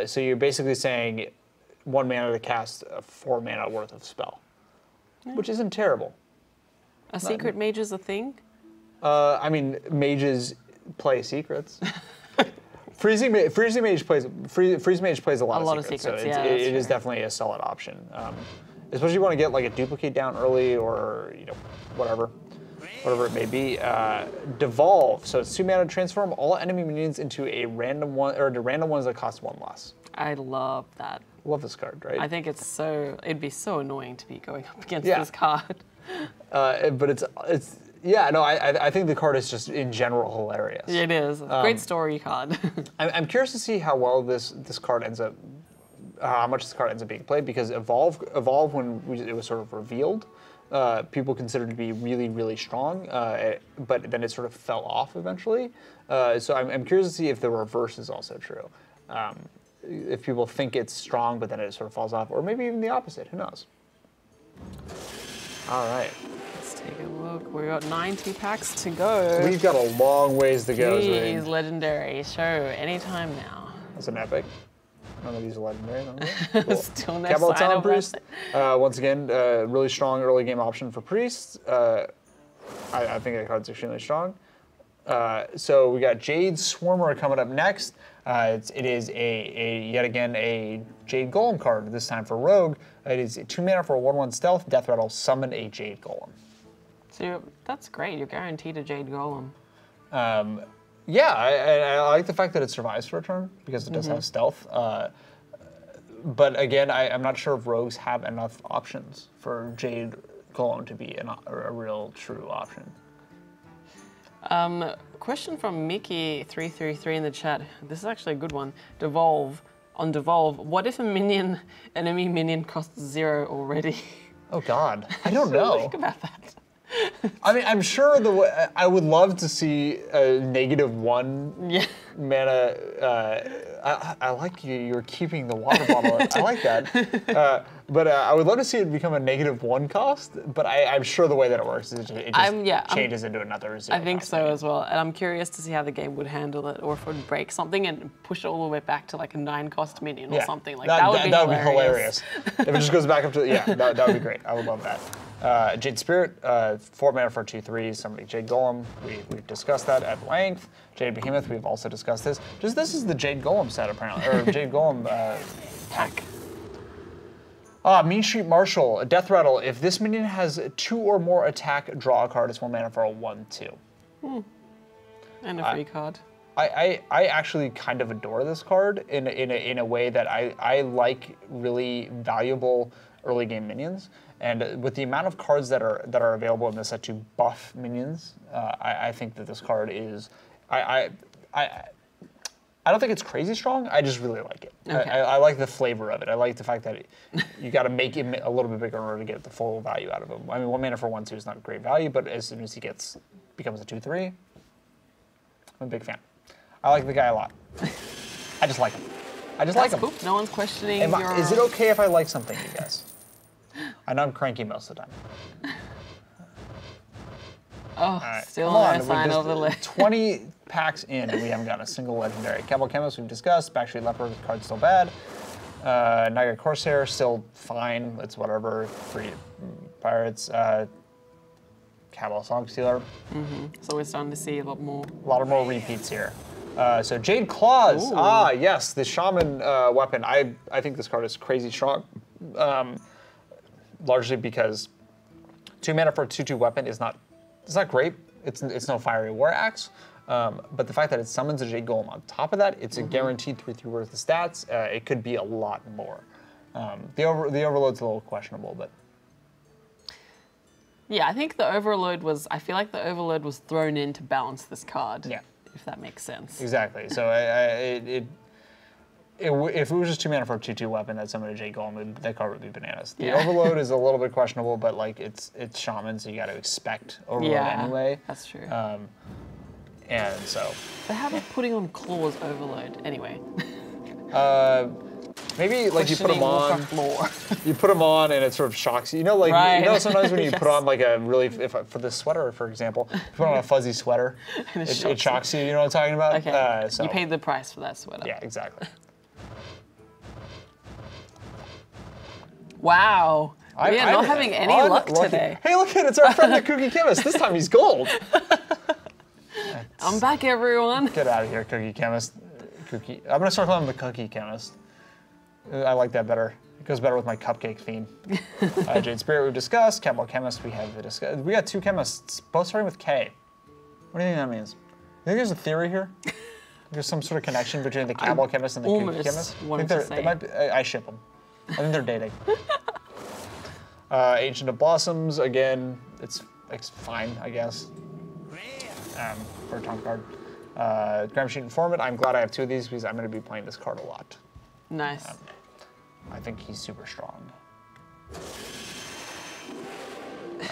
Speaker 1: So you're basically saying 1 mana to cast a 4 mana worth of spell, which isn't terrible.
Speaker 2: A secret mage is a thing?
Speaker 1: I mean, mages play secrets. Freeze Mage plays a lot of secrets. So it is definitely a solid option. Especially if you want to get like a duplicate down early, or whatever it may be. Devolve. So it's 2 mana to transform all enemy minions into a random one, or to random ones that cost 1 less.
Speaker 2: I love that.
Speaker 1: Love this card, right?
Speaker 2: I think it'd be so annoying to be going up against this card.
Speaker 1: But I think the card is just in general hilarious.
Speaker 2: It is. Great story card.
Speaker 1: I'm curious to see how well this card ends up, how much this card ends up being played, because Evolve when it was sort of revealed, people considered to be really, really strong, but then it sort of fell off eventually. So I'm curious to see if the reverse is also true. If people think it's strong, but then it sort of falls off, or maybe even the opposite, who knows? All right.
Speaker 2: Let's take a look. We got 90 packs to go.
Speaker 1: We've got a long ways to go.
Speaker 2: Jeez, legendary. Show anytime now.
Speaker 1: That's an epic. None of these are legendary.
Speaker 2: Cool. Still no
Speaker 1: Gadgetzan
Speaker 2: sign of
Speaker 1: Priest. Once again, really strong early game option for Priests. I think that card's extremely strong. So we got Jade Swarmer coming up next. It is yet again a Jade Golem card, this time for Rogue. It is 2 mana for a 1/1 stealth, death rattle, summon a Jade Golem.
Speaker 2: So that's great, you're guaranteed a Jade Golem.
Speaker 1: Yeah, I like the fact that it survives for a turn, because it does have stealth. But again, I'm not sure if Rogues have enough options for Jade Golem to be a real, true option.
Speaker 2: Question from Mickey333 in the chat. This is actually a good one. Devolve. On Devolve, what if a enemy minion costs 0 already?
Speaker 1: Oh God, I don't know.
Speaker 2: Think about that.
Speaker 1: I mean, I'm sure I would love to see a -1 mana. I like you're keeping the water bottle. I like that. But I would love to see it become a -1 cost. But I'm sure the way that it works is it just changes into another 0
Speaker 2: I think
Speaker 1: cost
Speaker 2: so
Speaker 1: minion.
Speaker 2: as well. And I'm curious to see how the game would handle it, or if it would break something and push it all the way back to like a 9-cost minion or something. Like that would be hilarious.
Speaker 1: If it just goes back up to that would be great. I would love that. Jade Spirit, 4 mana for 2/3, somebody Jade Golem. We've discussed that at length. Jade Behemoth, we've also discussed this. This is the Jade Golem set apparently, or Jade Golem pack. Mean Street Marshal, a death rattle. If this minion has 2 or more attack, draw a card. It's 1 mana for a 1/2.
Speaker 2: And a free card.
Speaker 1: I actually kind of adore this card in a way that I like really valuable early game minions. And with the amount of cards that are available in this set to buff minions, I think that this card is I don't think it's crazy strong. I just really like it.
Speaker 2: Okay.
Speaker 1: I like the flavor of it. I like the fact that you got to make him a little bit bigger in order to get the full value out of him. I mean, 1 mana for 1/2 is not great value, but as soon as he becomes a 2/3, I'm a big fan. I like the guy a lot. I just like him. I just like him.
Speaker 2: Cool. No one's questioning
Speaker 1: Is it okay if I like something, you guys? I know I'm cranky most of the time.
Speaker 2: Oh,
Speaker 1: Right,
Speaker 2: still
Speaker 1: come
Speaker 2: no
Speaker 1: on,
Speaker 2: sign of the list.
Speaker 1: 20 packs in, and we haven't gotten a single legendary. Cabal Chemist, we've discussed. Backstreet Leopard, card's still bad. Niagara Corsair, still fine. It's whatever. Free Pirates. Cabal Song Stealer.
Speaker 2: So we're starting to see a lot more.
Speaker 1: A lot more repeats here. So Jade Claws.
Speaker 2: Ooh.
Speaker 1: Yes, the Shaman weapon. I think this card is crazy strong. Largely because 2 mana for a 2/2 weapon is not great. It's no Fiery War Axe. But the fact that it summons a Jade Golem on top of that, it's a guaranteed 3/3 worth of stats. It could be a lot more. The Overload's a little questionable, but.
Speaker 2: Yeah, I think the Overload I feel like the Overload was thrown in to balance this card.
Speaker 1: Yeah.
Speaker 2: If that makes sense.
Speaker 1: Exactly. So if it was just 2 mana for a 2/2 weapon that summoned a Jade Golem, that card would be bananas. The Overload is a little bit questionable, but like it's Shaman, so you got to expect Overload anyway.
Speaker 2: That's true.
Speaker 1: And so.
Speaker 2: They have a putting on claws Overload anyway.
Speaker 1: Maybe like you put them on. You put them on and it sort of shocks you. You know, like
Speaker 2: Right.
Speaker 1: you know sometimes when you put on like a really for this sweater, for example, you put on a fuzzy sweater, it shocks you. You know what I'm talking about?
Speaker 2: Okay.
Speaker 1: So.
Speaker 2: You paid the price for that sweater.
Speaker 1: Yeah, exactly.
Speaker 2: Wow. We are not having any luck today.
Speaker 1: Hey, look at it. It's our friend the Cookie Chemist. This time he's gold.
Speaker 2: I'm back, everyone.
Speaker 1: Get out of here, Cookie Chemist. I'm going to start calling him the Cookie Chemist. I like that better. It goes better with my cupcake theme. Jade Spirit we've discussed. Cabal Chemist we have discussed. We got 2 chemists, both starting with K. What do you think that means? You think there's a theory here? There's some sort of connection between the Cabal Chemist and the Cookie Chemist? I ship them. I think they're dating. Ancient of Blossoms, again, it's fine, I guess. For a taunt card. Gram Sheet Informant, I'm glad I have 2 of these because I'm going to be playing this card a lot.
Speaker 2: Nice.
Speaker 1: I think he's super strong.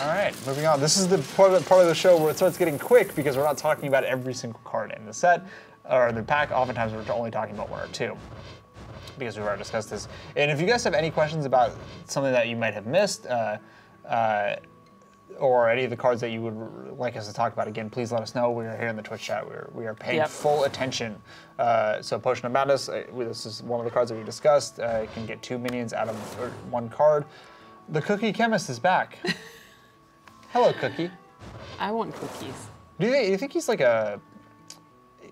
Speaker 1: All right, moving on. This is the part of the show where it starts getting quick because we're not talking about every single card in the set or the pack. Oftentimes we're only talking about 1 or 2. because we've already discussed this. And if you guys have any questions about something that you might have missed, or any of the cards that you would like us to talk about, again, please let us know. We are here in the Twitch chat. We are paying full attention. So Potion of Madness, this is one of the cards that we discussed. You can get 2 minions out of 1 card. The Cookie Chemist is back. Hello, Cookie.
Speaker 2: I want cookies.
Speaker 1: Do you think he's like a...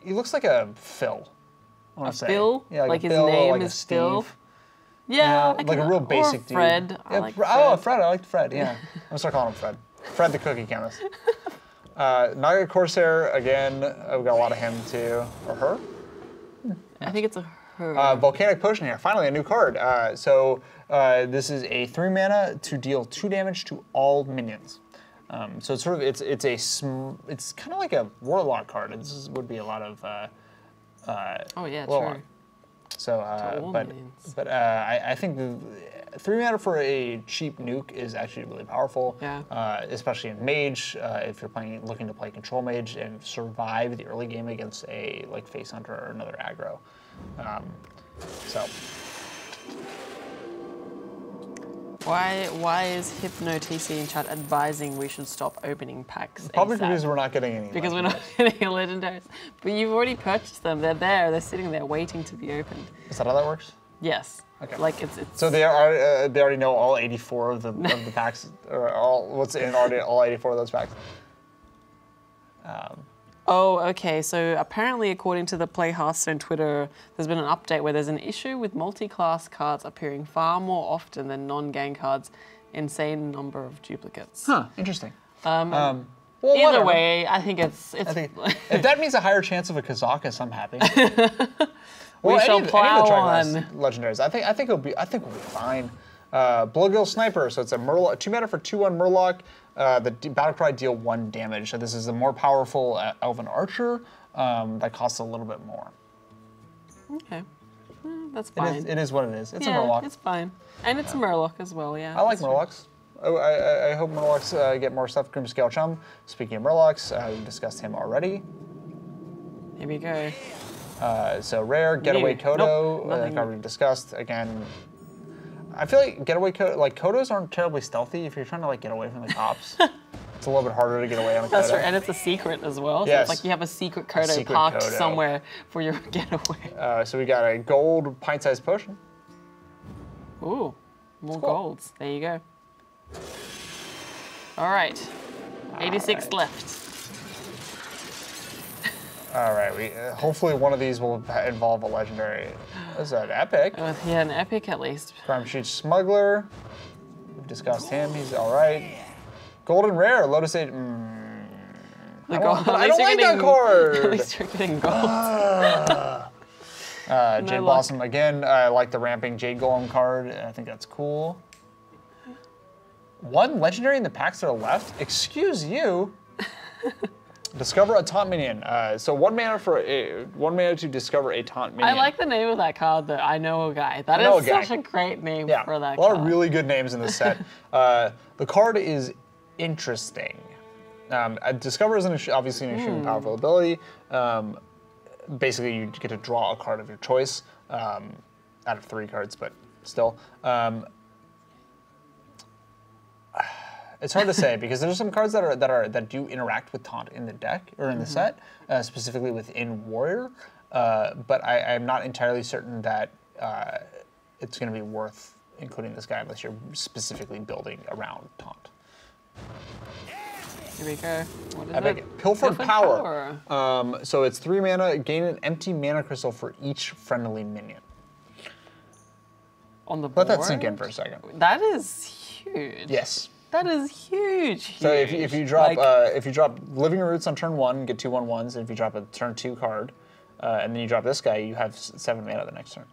Speaker 1: He looks like a Phil.
Speaker 2: A Phil?
Speaker 1: Yeah,
Speaker 2: like his
Speaker 1: Phil,
Speaker 2: name
Speaker 1: like
Speaker 2: is
Speaker 1: Steve.
Speaker 2: Phil? Yeah.
Speaker 1: Like a real basic
Speaker 2: or Fred.
Speaker 1: dude.
Speaker 2: I like
Speaker 1: Fred. Oh, Fred. I like Fred, yeah. I'm gonna start calling him Fred. Fred the Cookie Chemist. Naga Corsair, again, we got a lot of him too. Or her?
Speaker 2: I think it's a her.
Speaker 1: Volcanic Potion here, finally a new card. This is a 3 mana to deal 2 damage to all minions. So it's sort of, it's kind of like a Warlock card. This would be a lot of
Speaker 2: oh yeah,
Speaker 1: Warlock.
Speaker 2: true.
Speaker 1: So, but I think the 3 mana for a cheap nuke is actually really powerful.
Speaker 2: Yeah.
Speaker 1: Especially in Mage, if you're looking to play Control Mage and survive the early game against a like Face Hunter or another aggro.
Speaker 2: Why is HypnoTC in chat advising we should stop opening packs?
Speaker 1: Probably
Speaker 2: ASAP?
Speaker 1: because we're not getting any.
Speaker 2: Because we're not getting legendaries. But you've already purchased them. They're there. They're sitting there waiting to be opened.
Speaker 1: Is that how that works?
Speaker 2: Yes.
Speaker 1: Okay.
Speaker 2: Like it's.
Speaker 1: So they already know all 84 of the packs, or what's in all 84 of those packs.
Speaker 2: Oh, okay. So apparently, according to the Play Hearthstone Twitter, there's been an update where there's an issue with multi-class cards appearing far more often than non-gang cards. Insane number of duplicates.
Speaker 1: Huh. Interesting.
Speaker 2: Well, either
Speaker 1: whatever.
Speaker 2: way, I think it's.
Speaker 1: I think if that means a higher chance of a Kazakus, I'm happy.
Speaker 2: We shall plow on.
Speaker 1: Legendaries. I think we'll be fine. Blowgill Sniper. So it's a Murloc, 2 mana for 2/1 Murloc. The Battlecry deal 1 damage. So this is a more powerful Elven Archer that costs a little bit more.
Speaker 2: Okay, that's fine.
Speaker 1: It is what it is. It's a Murloc.
Speaker 2: It's fine, and it's a Murloc as well. Yeah.
Speaker 1: I like Murlocs. I hope Murlocs get more stuff. Grimscale Chum. Speaking of Murlocs, we discussed him already.
Speaker 2: Here we go.
Speaker 1: So rare Getaway Kodo. Like already discussed. Again, I feel like Kodos aren't terribly stealthy if you're trying to like get away from the cops. It's a little bit harder to get away on a Kodo.
Speaker 2: That's right, and it's a secret as well. So
Speaker 1: Yes.
Speaker 2: it's like you have a secret Kodo
Speaker 1: secret
Speaker 2: parked
Speaker 1: Kodo.
Speaker 2: somewhere for your getaway.
Speaker 1: So we got a gold pint-sized potion.
Speaker 2: Ooh, more
Speaker 1: cool.
Speaker 2: golds. There you go. All right, 86 left.
Speaker 1: All right, hopefully one of these will involve a legendary. Is that epic?
Speaker 2: Yeah, an epic at least.
Speaker 1: Crime Sheet Smuggler. We've discussed him. He's all right. Golden Rare, Lotus Age. I don't like that card.
Speaker 2: At least you're getting gold.
Speaker 1: Jade Blossom again. I like the ramping Jade Golem card. I think that's cool. 1 legendary in the packs that are left. Excuse you. Discover a taunt minion. So 1 mana to discover a taunt minion.
Speaker 2: I like the name of that card though. I know a guy. That is such a great name for that card.
Speaker 1: A lot of really good names in this set. The card is interesting. Discover is obviously an extremely powerful ability. Basically, you get to draw a card of your choice out of 3 cards, but still. It's hard to say because there's some cards that do interact with taunt in the deck or in the set, specifically within Warrior. But I'm not entirely certain that it's going to be worth including this guy unless you're specifically building around taunt.
Speaker 2: Here we go. What is it?
Speaker 1: Pilfered Power. So it's 3 mana. Gain an empty mana crystal for each friendly minion.
Speaker 2: On the board?
Speaker 1: Let that sink in for a second.
Speaker 2: That is huge.
Speaker 1: Yes.
Speaker 2: That is huge.
Speaker 1: So if you drop Living Roots on turn 1, get 2 1/1s, and if you drop a turn 2 card, and then you drop this guy, you have 7 mana the next turn.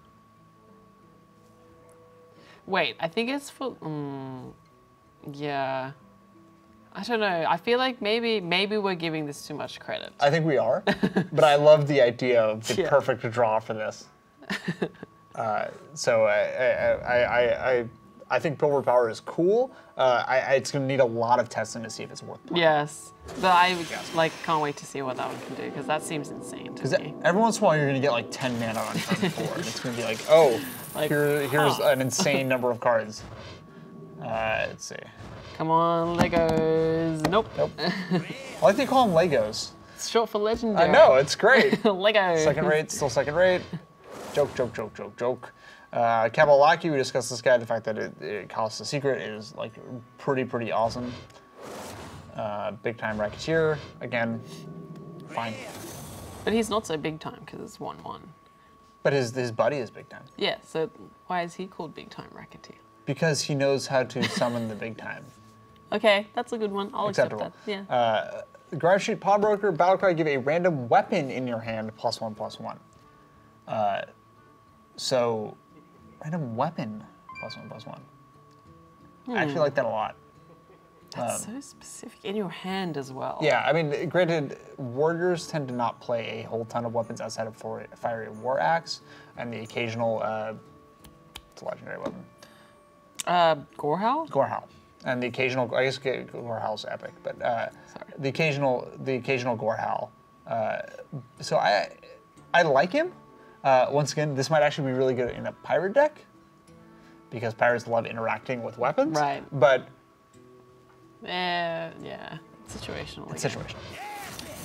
Speaker 2: Wait, I think it's for. Yeah. I don't know. I feel like maybe we're giving this too much credit.
Speaker 1: I think we are, but I love the idea of the perfect draw for this. So I think Pillar Power is cool. It's going to need a lot of testing to see if it's worth playing.
Speaker 2: Yes, but I like can't wait to see what that one can do because that seems insane to
Speaker 1: Because
Speaker 2: me.
Speaker 1: every once in a while you're going to get like 10 mana on turn 4. And it's going to be like, oh,
Speaker 2: Like,
Speaker 1: here's an insane number of cards. Let's see.
Speaker 2: Come on, Legos. Nope.
Speaker 1: Nope. I like they call them Legos.
Speaker 2: It's short for legendary.
Speaker 1: I know, it's great.
Speaker 2: Legos.
Speaker 1: Second rate, still second rate. Joke, joke, joke, joke, joke. Kabalaki, we discussed this guy. The fact that it costs a secret is like pretty awesome. Big time Racketeer, again, fine.
Speaker 2: But he's not so big time because it's 1/1.
Speaker 1: But his buddy is big time.
Speaker 2: Yeah, so why is he called big time Racketeer?
Speaker 1: Because he knows how to summon the big time.
Speaker 2: Okay, that's a good one. I'll accept that. Yeah.
Speaker 1: Grime Sheet Pawnbroker, Battlecry, give a random weapon in your hand +1/+1. So, random weapon +1/+1. I actually like that a lot.
Speaker 2: That's so specific. In your hand as well.
Speaker 1: Yeah, I mean, granted, warriors tend to not play a whole ton of weapons outside of Fiery War Axe and the occasional, it's a legendary weapon.
Speaker 2: Gorehowl?
Speaker 1: Gorehowl. And the occasional, I guess Gorehowl's epic, but the occasional Gorehowl. So I like him. Once again, this might actually be really good in a pirate deck because pirates love interacting with weapons.
Speaker 2: Right.
Speaker 1: But
Speaker 2: yeah, situational.
Speaker 1: it's situational.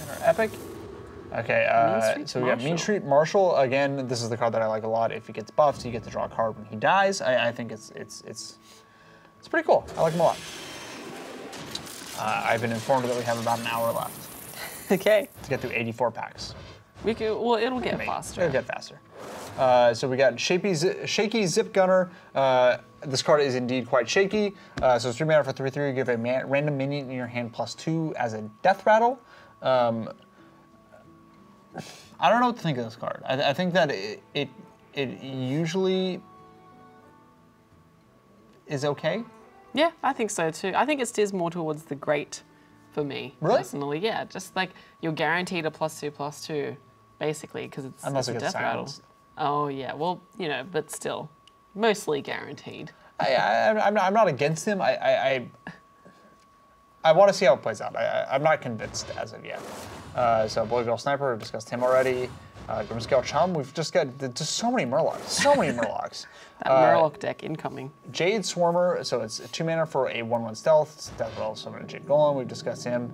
Speaker 1: And our epic. Okay, so we got Mean Street Marshal. Again, this is the card that I like a lot. If he gets buffed, you get to draw a card when he dies. I think it's pretty cool. I like him a lot. I've been informed that we have about an hour left
Speaker 2: Okay.
Speaker 1: to get through 84 packs.
Speaker 2: We could. Well, it'll get faster.
Speaker 1: It'll get faster. So we got Shaky Zip Gunner. This card is indeed quite shaky. So it's 3 mana for 3/3. You give a random minion in your hand +2 as a death rattle. I don't know what to think of this card. I think that it usually is okay.
Speaker 2: Yeah, I think so too. I think it steers more towards the great for me
Speaker 1: Really?
Speaker 2: personally. Yeah, just like you're guaranteed a +2/+2, basically, because it's
Speaker 1: Unless
Speaker 2: a
Speaker 1: it gets
Speaker 2: death rattle.
Speaker 1: silenced.
Speaker 2: Oh yeah, well but still, mostly guaranteed.
Speaker 1: I'm not against him. I want to see how it plays out. I'm not convinced as of yet. So Boy Girl Sniper, we've discussed him already. Grimscale Chum, we've just got just so many Murlocs. So many Murlocs.
Speaker 2: That Murloc deck incoming.
Speaker 1: Jade Swarmer, so it's 2 mana for a 1/1 stealth. It's Death Rattle Summon Jade Golem. We've discussed him.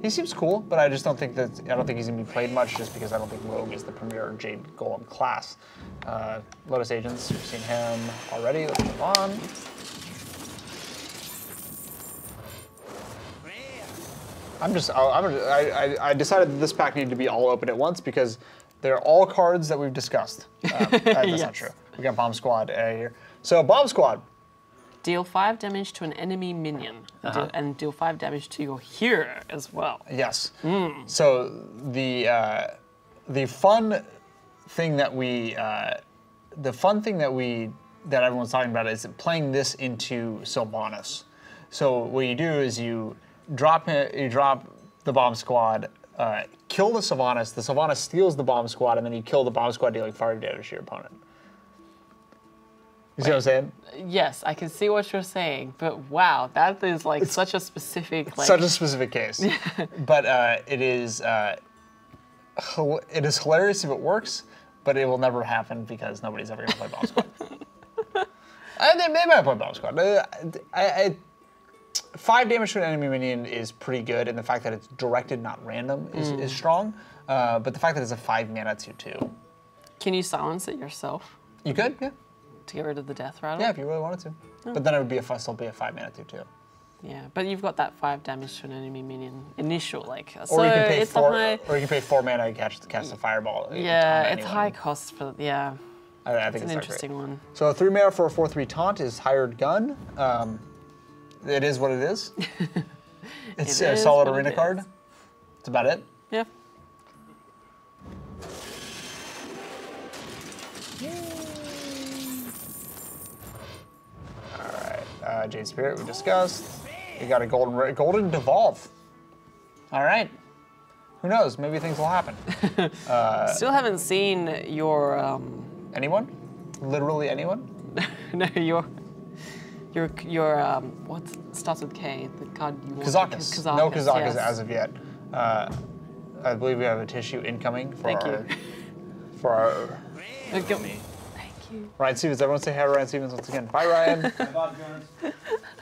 Speaker 1: He seems cool, but I just don't think he's gonna be played much just because I don't think Rogue is the premier Jade Golem class. Lotus Agents, we've seen him already. Let's move on. I decided that this pack needed to be all open at once because they're all cards that we've discussed. That's not true. We got Bomb Squad here. So Bomb Squad.
Speaker 2: Deal 5 damage to an enemy minion, and deal 5 damage to your hero as well.
Speaker 1: Yes. So the fun thing that that everyone's talking about is playing this into Sylvanas. So what you do is you drop the Bomb Squad, kill the Sylvanas. The Sylvanas steals the Bomb Squad, and then you kill the Bomb Squad, dealing fire damage to your opponent. You see what I'm saying?
Speaker 2: Yes, I can see what you're saying, but wow, that is like such a specific
Speaker 1: such a specific case. But it is hilarious if it works, but it will never happen because nobody's ever going to play Bomb Squad. They might play Bomb Squad. 5 damage to an enemy minion is pretty good, and the fact that it's directed, not random, is strong. But the fact that it's a 5 mana 2/2.
Speaker 2: Can you silence it yourself?
Speaker 1: You could, yeah.
Speaker 2: To get rid of the death rattle?
Speaker 1: Yeah, if you really wanted to. But then it would still be a 5 mana 2/2.
Speaker 2: Yeah, but you've got that 5 damage to an enemy minion initial, like.
Speaker 1: Or
Speaker 2: so
Speaker 1: you can pay
Speaker 2: it's
Speaker 1: 4.
Speaker 2: High,
Speaker 1: or you can pay 4 mana and cast a fireball.
Speaker 2: yeah, it's high cost for
Speaker 1: I think
Speaker 2: it's an
Speaker 1: not
Speaker 2: interesting
Speaker 1: great.
Speaker 2: one.
Speaker 1: So 3 mana for a 4/3 taunt is Hired Gun. It is what it is. It's a solid arena card. That's about it.
Speaker 2: Yeah.
Speaker 1: Jade Spirit we discussed. We got a golden Devolve. All right. Who knows? Maybe things will happen.
Speaker 2: Still haven't seen your.
Speaker 1: Anyone? Literally anyone?
Speaker 2: No, what starts with K? The card you want.
Speaker 1: Kazakus. No Kazakus
Speaker 2: yes.
Speaker 1: as of yet. I believe we have a tissue incoming for
Speaker 2: Thank
Speaker 1: our.
Speaker 2: you.
Speaker 1: For our.
Speaker 2: Thank you.
Speaker 1: Ryan Stevens. Everyone say hi to Ryan Stevens once again. Bye, Ryan.
Speaker 3: Hi, Bob Jones.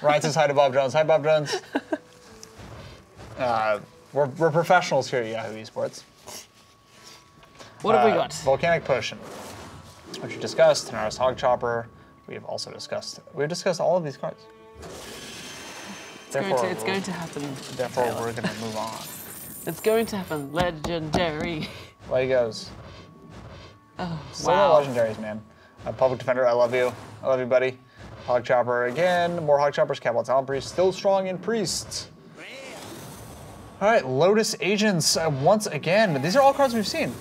Speaker 1: Ryan says hi to Bob Jones. Hi, Bob Jones. We're professionals here at Yahoo Esports.
Speaker 2: What have we got?
Speaker 1: Volcanic Potion, which we discussed. Tanaris Hog Chopper. We've discussed all of these cards.
Speaker 2: It's going to happen.
Speaker 1: Therefore, we're going to move on.
Speaker 2: It's going to happen. Legendary.
Speaker 1: Legos.
Speaker 2: Oh,
Speaker 1: Still
Speaker 2: wow.
Speaker 1: the legendaries, man. Public Defender, I love you. I love you, buddy. Hog Chopper again. More Hog Choppers. Cabal Talent Priest. Still strong in Priests. All right, Lotus Agents once again. These are all cards we've seen.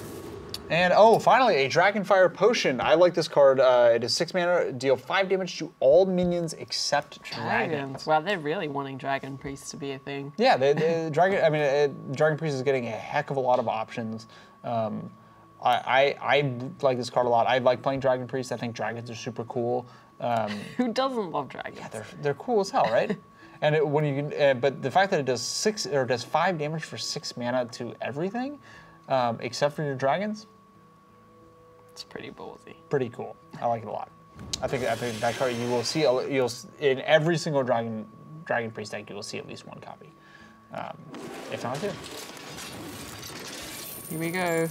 Speaker 1: And oh, finally, a Dragonfire Potion. I like this card. It is 6 mana, deal 5 damage to all minions except dragons.
Speaker 2: Wow, they're really wanting Dragon Priest to be a thing.
Speaker 1: Yeah, Dragon Priest is getting a heck of a lot of options. I like this card a lot. I like playing Dragon Priest. I think dragons are super cool.
Speaker 2: Who doesn't love dragons?
Speaker 1: Yeah, they're cool as hell, right? And but the fact that it does 5 damage for 6 mana to everything, except for your dragons.
Speaker 2: It's pretty ballsy.
Speaker 1: Pretty cool. I like it a lot. I think that card you will see in every single Dragon Priest deck. You will see at least one copy, if not two.
Speaker 2: Here we go.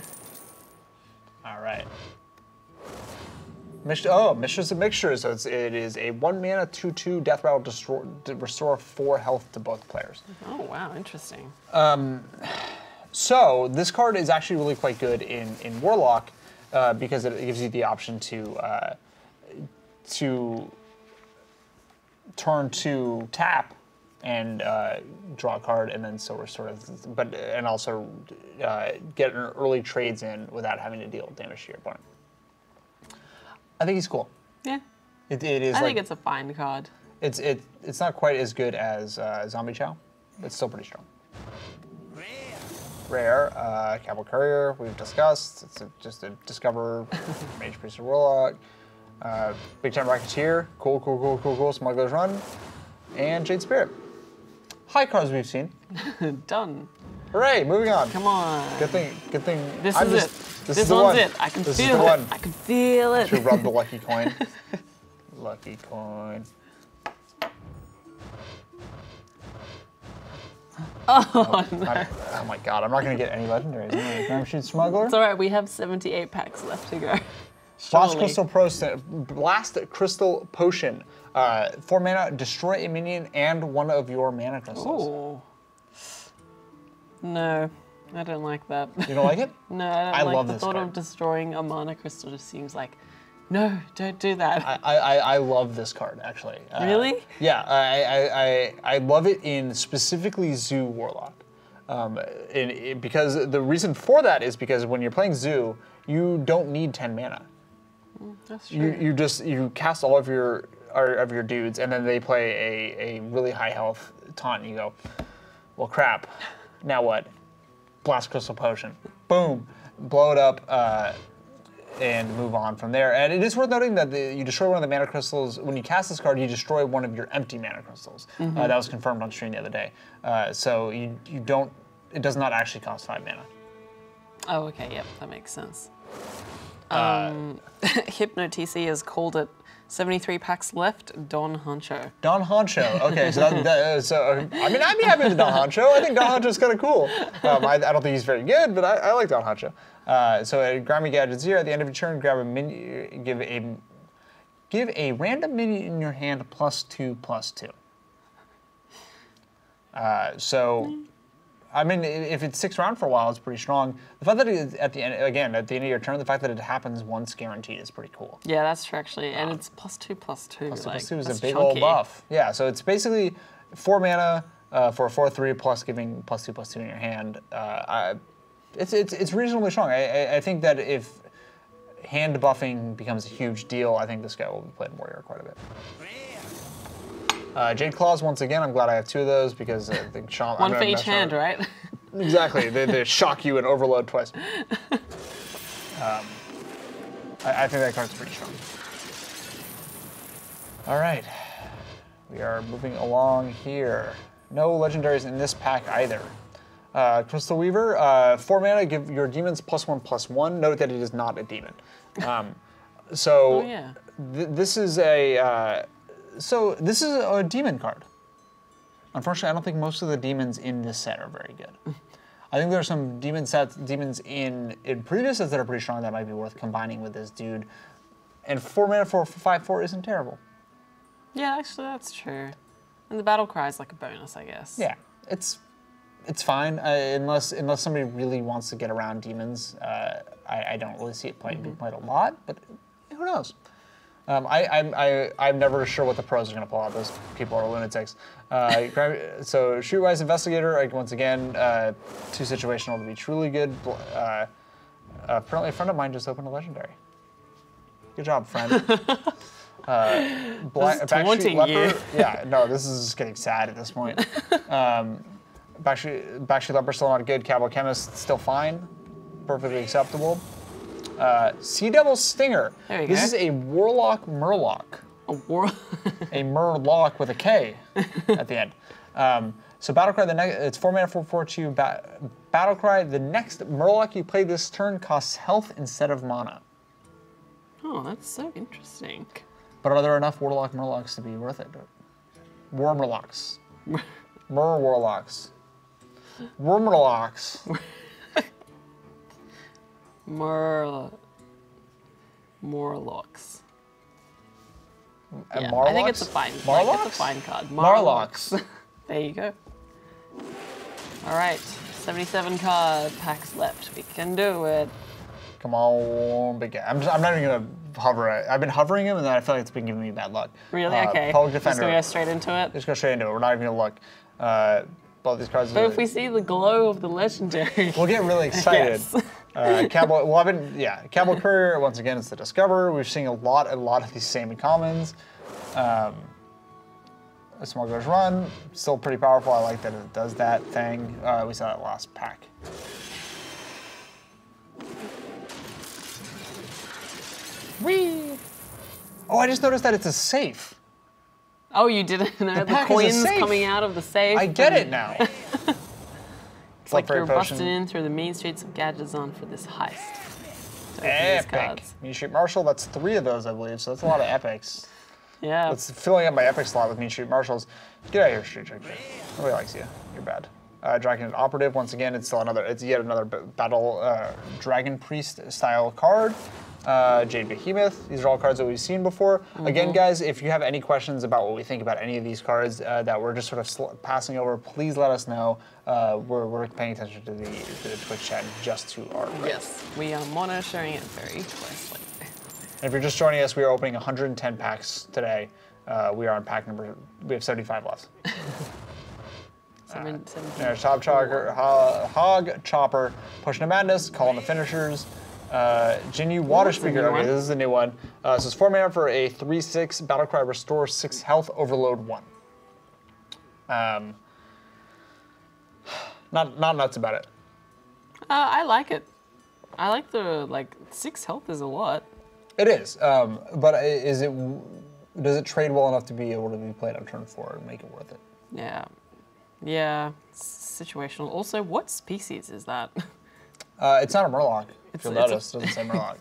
Speaker 1: All right. Mishra's a Mixture. So it is a 1 mana 2/2 Death Rattle restore 4 health to both players.
Speaker 2: Oh wow, interesting.
Speaker 1: So this card is actually really quite good in Warlock because it gives you the option to turn to tap and draw a card, and then also get an early trades in without having to deal damage to your opponent. I think he's cool.
Speaker 2: Yeah.
Speaker 1: It is.
Speaker 2: I think it's a fine card.
Speaker 1: It's not quite as good as Zombie Chow. It's still pretty strong. Rare, Cabal Courier, we've discussed. It's just a Discover, Mage Priest or Warlock. Big Time Racketeer, cool. Smuggler's Run, and Jade Spirit. High cards we've seen.
Speaker 2: Done.
Speaker 1: Hooray, moving on.
Speaker 2: Come on.
Speaker 1: Good thing.
Speaker 2: This is it.
Speaker 1: This
Speaker 2: one's it. I can feel it. I can feel it.
Speaker 1: To rub the lucky coin. Lucky coin.
Speaker 2: Oh, no.
Speaker 1: Oh my god, I'm not going to get any legendaries. Grim Shoot Smuggler.
Speaker 2: It's alright, we have 78 packs left to go.
Speaker 1: Blast Crystal Potion. 4 mana, destroy a minion and one of your mana crystals.
Speaker 2: Ooh. No, I don't like that.
Speaker 1: You don't like it?
Speaker 2: No, I don't like the thought of destroying a mana crystal. Just seems like, no, don't do that.
Speaker 1: I love this card, actually.
Speaker 2: Really?
Speaker 1: Yeah, I love it in specifically Zoo Warlock. Because the reason for that is because when you're playing Zoo, you don't need 10 mana.
Speaker 2: That's true.
Speaker 1: You cast all of your dudes, and then they play a really high health taunt, and you go, well, crap. Now what? Blast Crystal Potion. Boom. Blow it up and move on from there. And it is worth noting that you destroy one of the mana crystals. When you cast this card, you destroy one of your empty mana crystals.
Speaker 2: Mm-hmm.
Speaker 1: That was confirmed on stream the other day. So you don't. It does not actually cost 5 mana.
Speaker 2: Oh, okay. Yep, that makes sense. Hypno TC has called it 73 packs left, Don Honcho.
Speaker 1: Don Honcho. Okay, so I mean, I'd be happy with Don Honcho. I think Don Honcho's kind of cool. I don't think he's very good, but I like Don Honcho. So at Grimy Gadget 0, at the end of your turn, grab a minion, give a random minion in your hand +2/+2. I mean, if it sticks around for a while, it's pretty strong. The fact that it, at the end of your turn, the fact that it happens once guaranteed is pretty cool.
Speaker 2: Yeah, that's true, actually. And it's +2/+2.
Speaker 1: +2/+2 is a big old buff. Yeah, so it's basically 4 mana for a 4/3 plus giving +2/+2 in your hand. It's reasonably strong. I think that if hand buffing becomes a huge deal, I think this guy will be played in Warrior quite a bit. Jade Claws, once again, I'm glad I have 2 of those because I think Sean...
Speaker 2: One for each hand, right?
Speaker 1: Exactly. They shock you and overload twice. I think that card's pretty strong. All right. We are moving along here. No legendaries in this pack either. Crystal Weaver, 4 mana, give your demons +1/+1. Note that it is not a demon. So this is a demon card. Unfortunately, I don't think most of the demons in this set are very good. I think there are some demons in previous sets that are pretty strong that might be worth combining with this dude. And 4 mana for 5/4 isn't terrible.
Speaker 2: Yeah, actually, that's true. And the battle cry is like a bonus, I guess.
Speaker 1: Yeah, it's fine unless somebody really wants to get around demons. I don't really see it being played a lot, but who knows? I'm never sure what the pros are going to pull out. Those people are lunatics. So Streetwise Investigator, once again, too situational to be truly good. Apparently a friend of mine just opened a legendary. Good job, friend.
Speaker 2: Taunting you.
Speaker 1: Yeah, no, this is just getting sad at this point. Backstreet Leper still not good. Cowboy Chemist still fine. Perfectly acceptable. Sea Devil Stinger.
Speaker 2: There you
Speaker 1: this
Speaker 2: go.
Speaker 1: is a Warlock Murloc.
Speaker 2: A
Speaker 1: Murloc with a K at the end. So Battlecry, it's 4 mana, 4/4/2. Battlecry, the next Murloc you play this turn costs health instead of mana.
Speaker 2: Oh, that's so interesting.
Speaker 1: But are there enough Warlock Murlocs to be worth it? War Murlocs. Warlocks. War Murlocs.
Speaker 2: Morlocks.
Speaker 1: And
Speaker 2: Yeah,
Speaker 1: Marlocks?
Speaker 2: I think it's a fine.
Speaker 1: Marlocks?
Speaker 2: Like, it's a fine card.
Speaker 1: Marlocks.
Speaker 2: There you go. All right, 77 card packs left. We can do it.
Speaker 1: Come on, big guy. I'm not even gonna hover it. I've been hovering him, and then I feel like it's been giving me bad luck.
Speaker 2: Really? Okay.
Speaker 1: Public
Speaker 2: Just
Speaker 1: Defender.
Speaker 2: gonna go straight into it.
Speaker 1: Just go straight into it. We're not even gonna look. Both these cards.
Speaker 2: But if we see the glow of the legendary,
Speaker 1: we'll get really excited.
Speaker 2: Yes.
Speaker 1: Cowboy. Well, Cowboy Courier. Once again, it's the Discoverer. We're seeing a lot of these same commons. A Smuggler's Run, still pretty powerful. I like that it does that thing. We saw that last pack. Whee! Oh, I just noticed that it's a safe.
Speaker 2: oh, you didn't know the
Speaker 1: pack is a
Speaker 2: coins
Speaker 1: safe.
Speaker 2: coming out of the safe.
Speaker 1: I get it now.
Speaker 2: It's like you're busting in through the mean streets of Gadgetzan for this heist. To open these
Speaker 1: Epic.
Speaker 2: cards.
Speaker 1: Mean Street Marshal, that's 3 of those, I believe, so that's a lot of epics.
Speaker 2: Yeah.
Speaker 1: It's filling up my epic slot with Mean Street Marshals. Get out of here, Street Tricker. Nobody likes you. You're bad. Dragon Operative, once again, it's yet another battle Dragon Priest style card. Jade Behemoth, these are all cards that we've seen before. Again, guys, if you have any questions about what we think about any of these cards that we're just sort of passing over, please let us know. We're paying attention to the Twitch chat just to our right.
Speaker 2: Yes, we are monitoring it very closely.
Speaker 1: And if you're just joining us, we are opening 110 packs today. We are on pack number, we have 75 left. There's Hog Chopper, Pushing to Madness, Calling the Finishers, Jinyu Water Speaker. Okay, this is a new one. So it's 4 mana for a 3/6 Battlecry, restore 6 health, overload 1. Not nuts about it.
Speaker 2: I like it. I like the 6 health is a lot.
Speaker 1: It is, but does it trade well enough to be able to be played on turn 4 and make it worth it?
Speaker 2: Yeah. Yeah, it's situational. Also, what species is that?
Speaker 1: It's not a Murloc. If you'll notice, it doesn't say Murloc.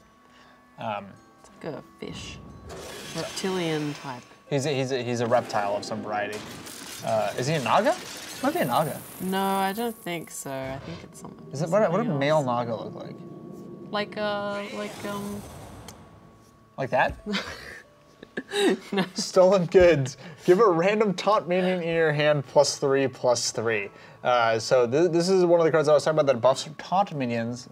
Speaker 2: It's like a fish. Reptilian type.
Speaker 1: He's a reptile of some variety. Is he a Naga? Might be a Naga.
Speaker 2: No, I don't think so. I think it's something.
Speaker 1: Is it what a male Naga look like? Like that?
Speaker 2: No.
Speaker 1: Stolen goods. Give a random taunt minion in your hand +3/+3. So this is one of the cards I was talking about that buffs taunt minions.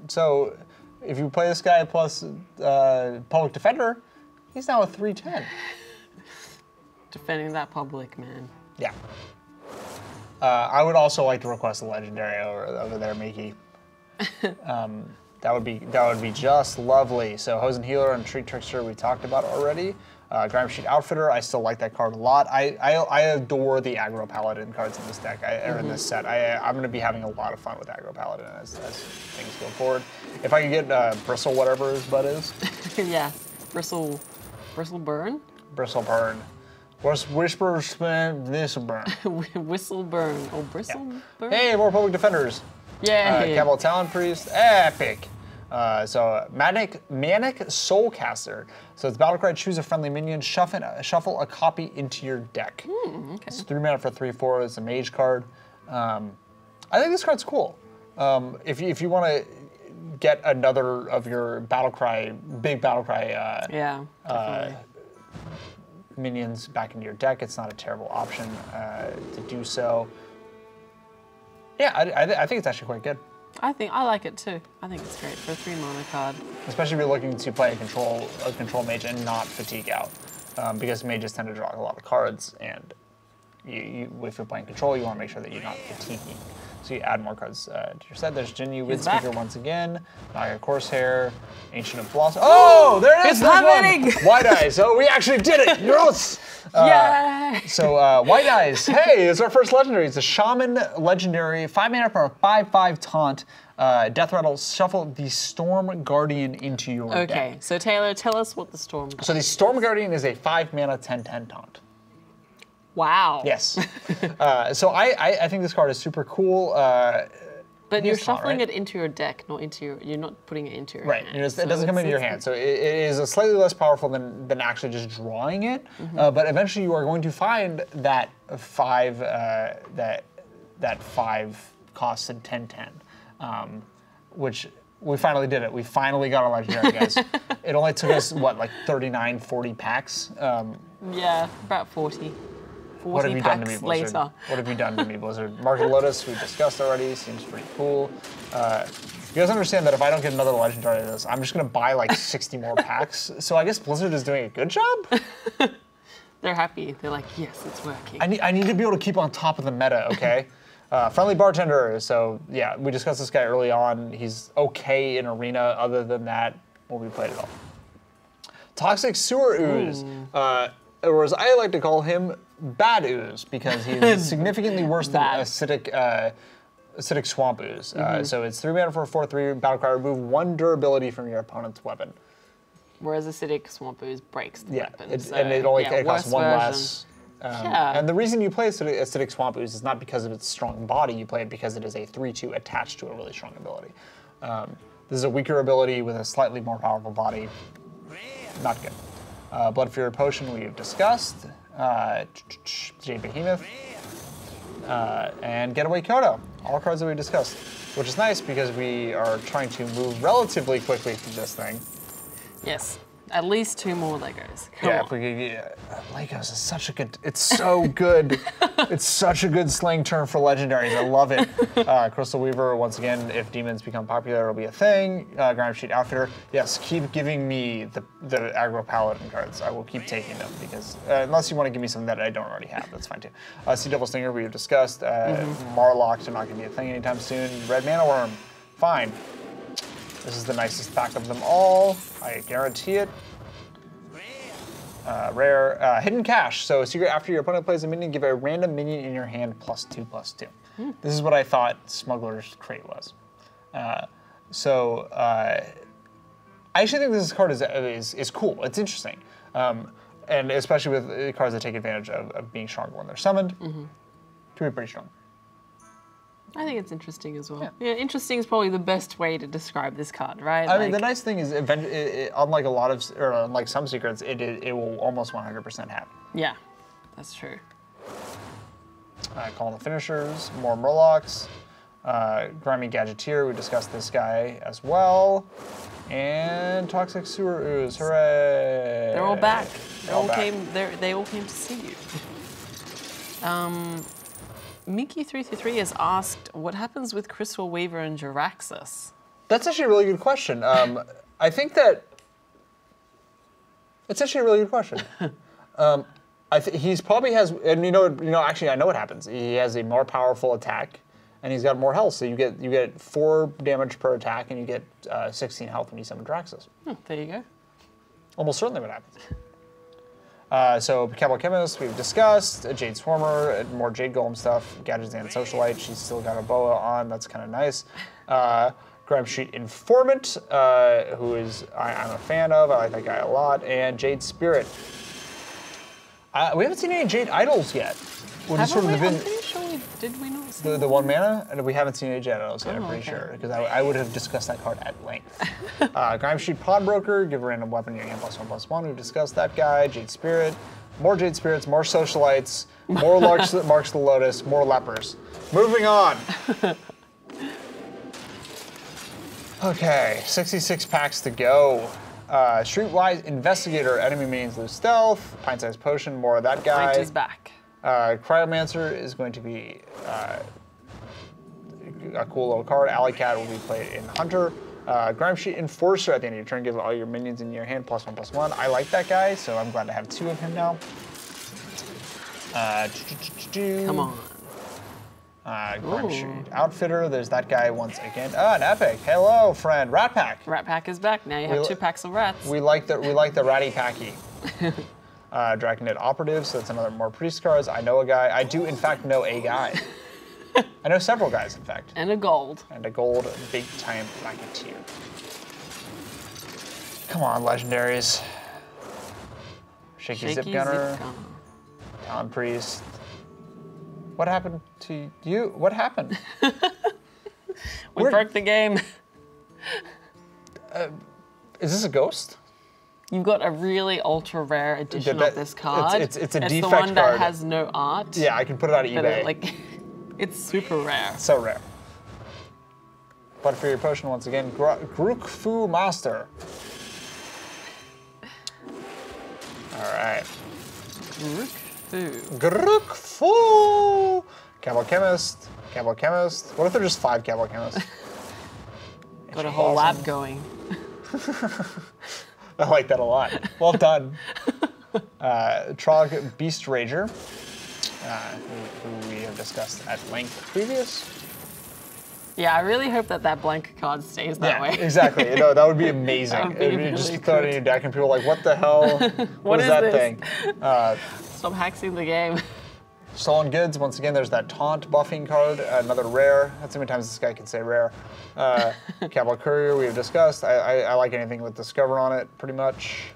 Speaker 1: So if you play this guy plus Public Defender, he's now a 3/10.
Speaker 2: Defending that public, man.
Speaker 1: Yeah. I would also like to request a legendary over there, Miki. That would be just lovely. So Hosen Healer and Treat Trickster we talked about already. Grime Sheet Outfitter, I still like that card a lot. I adore the aggro paladin cards in this deck, or in this set. I'm going to be having a lot of fun with aggro paladin as things go forward. If I could get Bristle, whatever his butt is.
Speaker 2: Yeah, Bristle Burn.
Speaker 1: Bristle Burn. Whisper, spin, this'll burn.
Speaker 2: Whistle burn. Or bristle burn?
Speaker 1: Hey, more public defenders.
Speaker 2: Yay.
Speaker 1: Cabal Talon Priest, epic. So Manic Soulcaster. So it's Battlecry, choose a friendly minion, shuffle a copy into your deck.
Speaker 2: Okay.
Speaker 1: It's 3 mana for 3/4. It's a mage card. I think this card's cool. If you want to get another of your big Battlecry
Speaker 2: Definitely.
Speaker 1: minions back into your deck, it's not a terrible option to do so. Yeah, I think it's actually quite good.
Speaker 2: I like it too. I think it's great for a 3 mana card.
Speaker 1: Especially if you're looking to play a control mage and not fatigue out, because mages tend to draw a lot of cards, and if you're playing control, you want to make sure that you're not fatiguing. So you add more cards to your set. There's Jinyu, Windspeaker once again, Naga Corsair, Ancient of Blossom. Oh, there it is!
Speaker 2: It's happening!
Speaker 1: White Eyes. Oh, we actually did it! Yes!
Speaker 2: Yay!
Speaker 1: So White Eyes. Hey, it's our first legendary. It's a Shaman legendary, 5 mana for a 5/5 taunt. Death Rattle, shuffle the Storm Guardian into your deck.
Speaker 2: Okay, so Taylor, tell us what the Storm Guardian.
Speaker 1: So the Storm Guardian is a 5 mana 10/10 taunt.
Speaker 2: Wow.
Speaker 1: Yes. So I think this card is super cool.
Speaker 2: But you're
Speaker 1: It's taunt,
Speaker 2: shuffling
Speaker 1: right?
Speaker 2: it into your deck, not into your. You're not putting it into your
Speaker 1: Right.
Speaker 2: hand.
Speaker 1: It doesn't come into your hand. So it is slightly less powerful than actually just drawing it. But eventually you are going to find that 5 that 5 costed 10/10, which we finally did it. We finally got a legendary, guys. It only took us what, like 39, 40 packs.
Speaker 2: Yeah, about 40.
Speaker 1: What have you done to me,
Speaker 2: packs
Speaker 1: Blizzard?
Speaker 2: later.
Speaker 1: What have you done to me, Blizzard? Market Lotus, we discussed already, seems pretty cool. You guys understand that if I don't get another legendary of this, I'm just gonna buy like 60 more packs. So I guess Blizzard is doing a good job?
Speaker 2: They're happy. They're like, yes, it's working.
Speaker 1: I need to be able to keep on top of the meta, okay? Friendly Bartender, so yeah, we discussed this guy early on. He's okay in Arena, other than that, won't be played at all. Toxic Sewer Ooze, or as I like to call him, Bad Ooze, because he is significantly worse than Acidic Swamp Ooze. So it's 3 mana for a 4/3 battlecry. Remove 1 durability from your opponent's weapon.
Speaker 2: Whereas Acidic Swamp Ooze breaks the weapon.
Speaker 1: And it only costs 1 less.
Speaker 2: Yeah.
Speaker 1: And the reason you play Acidic Swamp Ooze is not because of its strong body. You play it because it is a 3/2 attached to a really strong ability. This is a weaker ability with a slightly more powerful body. Not good. Blood Fury Potion we've discussed. Jade Behemoth. And Getaway Kodo. All cards that we discussed. Which is nice because we are trying to move relatively quickly through this thing.
Speaker 2: Yes. At least 2 more Legos. Come
Speaker 1: Yeah,
Speaker 2: on.
Speaker 1: Legos is such a good, it's so good. It's such a good slang term for legendaries. I love it. Crystal Weaver, once again, if demons become popular, it'll be a thing. Ground Sheet Outfitter. Yes, keep giving me the aggro paladin cards. I will keep taking them because, unless you want to give me something that I don't already have, that's fine too. Sea Devil Stinger, we've discussed. Marlocks are not going to be a thing anytime soon. Red Mana Worm, fine. This is the nicest pack of them all. I guarantee it. Rare. Hidden Cache. So secret, after your opponent plays a minion, give a random minion in your hand +2/+2. This is what I thought Smuggler's Crate was. I actually think this card is cool. It's interesting. And especially with cards that take advantage of being stronger when they're summoned. Can be pretty strong.
Speaker 2: I think it's interesting as well. Yeah, interesting is probably the best way to describe this card, right?
Speaker 1: I mean, the nice thing is, unlike unlike some secrets, it will almost 100% happen.
Speaker 2: Yeah, that's true.
Speaker 1: Calling the Finishers, more Murlocs, Grimy Gadgeteer, we discussed this guy as well, and Toxic Sewer Ooze, hooray!
Speaker 2: They're all back. They all
Speaker 1: back.
Speaker 2: came to see you. Mickey333 has asked, what happens with Crystal Weaver and Jaraxxus?
Speaker 1: That's actually a really good question. I think that it's actually a really good question. He's probably has, and actually I know what happens. He has a more powerful attack, and he's got more health. So you get 4 damage per attack, and you get 16 health when you summon Jaraxxus.
Speaker 2: There you go.
Speaker 1: Almost certainly what happens. So Cabal Chemist, we've discussed. Jade Swarmer, more Jade Golem stuff. Gadgetzan Socialite, she's still got a boa on. That's kind of nice. Grime Street Informant, who is I'm a fan of. I like that guy a lot. And Jade Spirit. We haven't seen any Jade Idols yet. Which is
Speaker 2: Haven't
Speaker 1: sort of
Speaker 2: we?
Speaker 1: the
Speaker 2: I'm pretty sure did we not see
Speaker 1: the 1 mana, and we haven't seen any Jade Idols yet, I'm
Speaker 2: Oh,
Speaker 1: pretty
Speaker 2: okay.
Speaker 1: sure, because I would have discussed that card at length. Grime Sheet Pawnbroker, give a random weapon in your hand +1/+1. We've discussed that guy. Jade Spirit, more Jade Spirits, more Socialites, more Marks of the Lotus, more Lepers. Moving on. Okay, 66 packs to go. Streetwise Investigator, enemy means lose stealth. Pint-sized Potion, more of that guy.
Speaker 2: Pint is back.
Speaker 1: Cryomancer is going to be a cool little card. Alley Cat will be played in Hunter. Grime Sheet Enforcer, at the end of your turn, give all your minions in your hand +1/+1. I like that guy, so I'm glad to have 2 of him now.
Speaker 2: Come on.
Speaker 1: Grime Sheet Outfitter, there's that guy once again. An epic. Hello, friend. Rat Pack.
Speaker 2: Rat Pack is back. Now you have 2 packs of rats.
Speaker 1: We like the Ratty Packy. Dragonid Operative, so that's another more priest cards. I know a guy. I do, in fact, know a guy. I know several guys, in fact.
Speaker 2: And a gold.
Speaker 1: And a gold big-time racketeer. Come on, legendaries. Shaky Zip Gunner. Talon Priest. What happened to you? What happened?
Speaker 2: We broke the game.
Speaker 1: Is this a ghost?
Speaker 2: You've got a really ultra rare edition of this card.
Speaker 1: It's a defect
Speaker 2: the one that
Speaker 1: card.
Speaker 2: has no art.
Speaker 1: Yeah, I can put it on
Speaker 2: But
Speaker 1: eBay.
Speaker 2: it's super rare.
Speaker 1: So rare. Butterfree Potion once again. Grookfu Master. All right. Grookfu. Cowboy Chemist. Cowboy Chemist. What if they're just 5 Cowboy Chemists?
Speaker 2: Got a whole lab going.
Speaker 1: I like that a lot. Well done. Trog Beast Rager, who we have discussed at length previous.
Speaker 2: Yeah, I really hope that blank card stays that way.
Speaker 1: Exactly. You know, that would be amazing.
Speaker 2: That would be
Speaker 1: If you just
Speaker 2: really
Speaker 1: throw it in your deck and people are like, what the hell? what is that
Speaker 2: this?
Speaker 1: thing?
Speaker 2: Stop hacking the game.
Speaker 1: Stolen Goods, once again, there's that Taunt buffing card, another rare. That's how many times this guy can say rare. Cowboy Courier, we have discussed. I like anything with Discover on it, pretty much.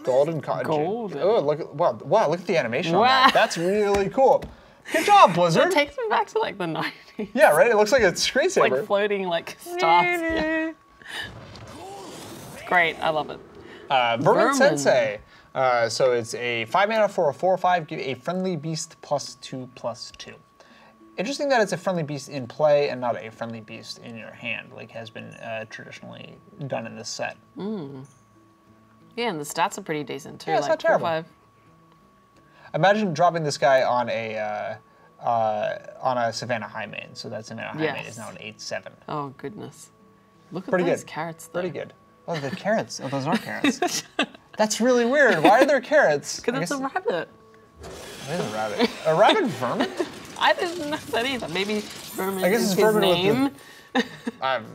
Speaker 1: Golden. Oh, wow, look at the animation on that. That's really cool. Good job, Blizzard.
Speaker 2: It takes me back to like the 90s.
Speaker 1: Yeah, right? It looks like a screensaver.
Speaker 2: Like floating like stars. Yeah. It's great, I love it.
Speaker 1: Vermin Sensei. So it's a 5 mana for a 4/5, give a friendly beast +2/+2. Interesting that it's a friendly beast in play and not a friendly beast in your hand, like has been traditionally done in this set.
Speaker 2: Yeah, and the stats are pretty decent too.
Speaker 1: Yeah, it's
Speaker 2: like
Speaker 1: not terrible.
Speaker 2: 4/5.
Speaker 1: Imagine dropping this guy on a Savannah High main. So that Savannah High main is
Speaker 2: Yes.
Speaker 1: now an 8/7.
Speaker 2: Oh goodness. Look at
Speaker 1: Pretty
Speaker 2: those
Speaker 1: good.
Speaker 2: carrots though.
Speaker 1: Pretty good. Oh, the carrots. Oh, those aren't carrots. That's really weird. Why are there carrots?
Speaker 2: Because it's a rabbit.
Speaker 1: It is a rabbit. A rabbit vermin?
Speaker 2: I didn't know that either. Maybe Vermin
Speaker 1: I guess
Speaker 2: is
Speaker 1: it's
Speaker 2: his
Speaker 1: Vermin with
Speaker 2: name.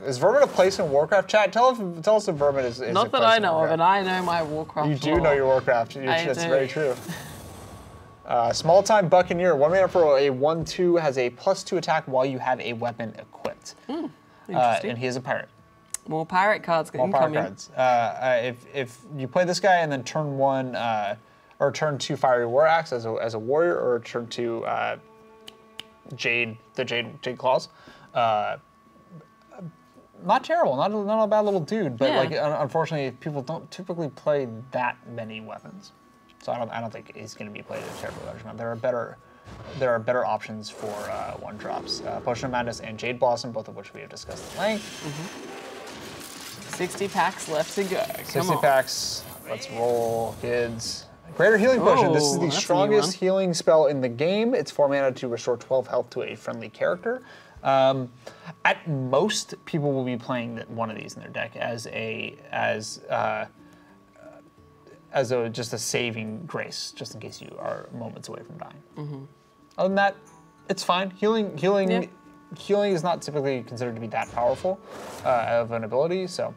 Speaker 1: Is Vermin a place in Warcraft? Chat, tell us if Vermin is
Speaker 2: Not
Speaker 1: a
Speaker 2: that
Speaker 1: place
Speaker 2: I
Speaker 1: in
Speaker 2: know of,
Speaker 1: Warcraft.
Speaker 2: and I know my Warcraft
Speaker 1: You do
Speaker 2: lore.
Speaker 1: know your Warcraft. That's
Speaker 2: do.
Speaker 1: very true. Small Time Buccaneer, 1 mana for a 1/2, has a +2 attack while you have a weapon equipped.
Speaker 2: Interesting.
Speaker 1: And he is a pirate.
Speaker 2: More pirate cards
Speaker 1: All
Speaker 2: incoming.
Speaker 1: pirate cards. If you play this guy and then turn 1 or turn 2 Fiery War Axe as a warrior, or turn 2 Jade Claws. Not terrible, not a bad little dude, but
Speaker 2: Yeah.
Speaker 1: like unfortunately people don't typically play that many weapons, so I don't think he's going to be played at a terribly large amount. There are better options for 1-drops. Potion of Madness and Jade Blossom, both of which we have discussed at length.
Speaker 2: 60 packs left to go.
Speaker 1: 60 packs. Let's roll, kids. Greater Healing Potion. This is the
Speaker 2: that's a new
Speaker 1: strongest
Speaker 2: one.
Speaker 1: healing spell in the game. It's 4 mana to restore 12 health to a friendly character. At most, people will be playing one of these in their deck as just a saving grace, just in case you are moments away from dying. Other than that, it's fine. Healing is not typically considered to be that powerful of an ability. So,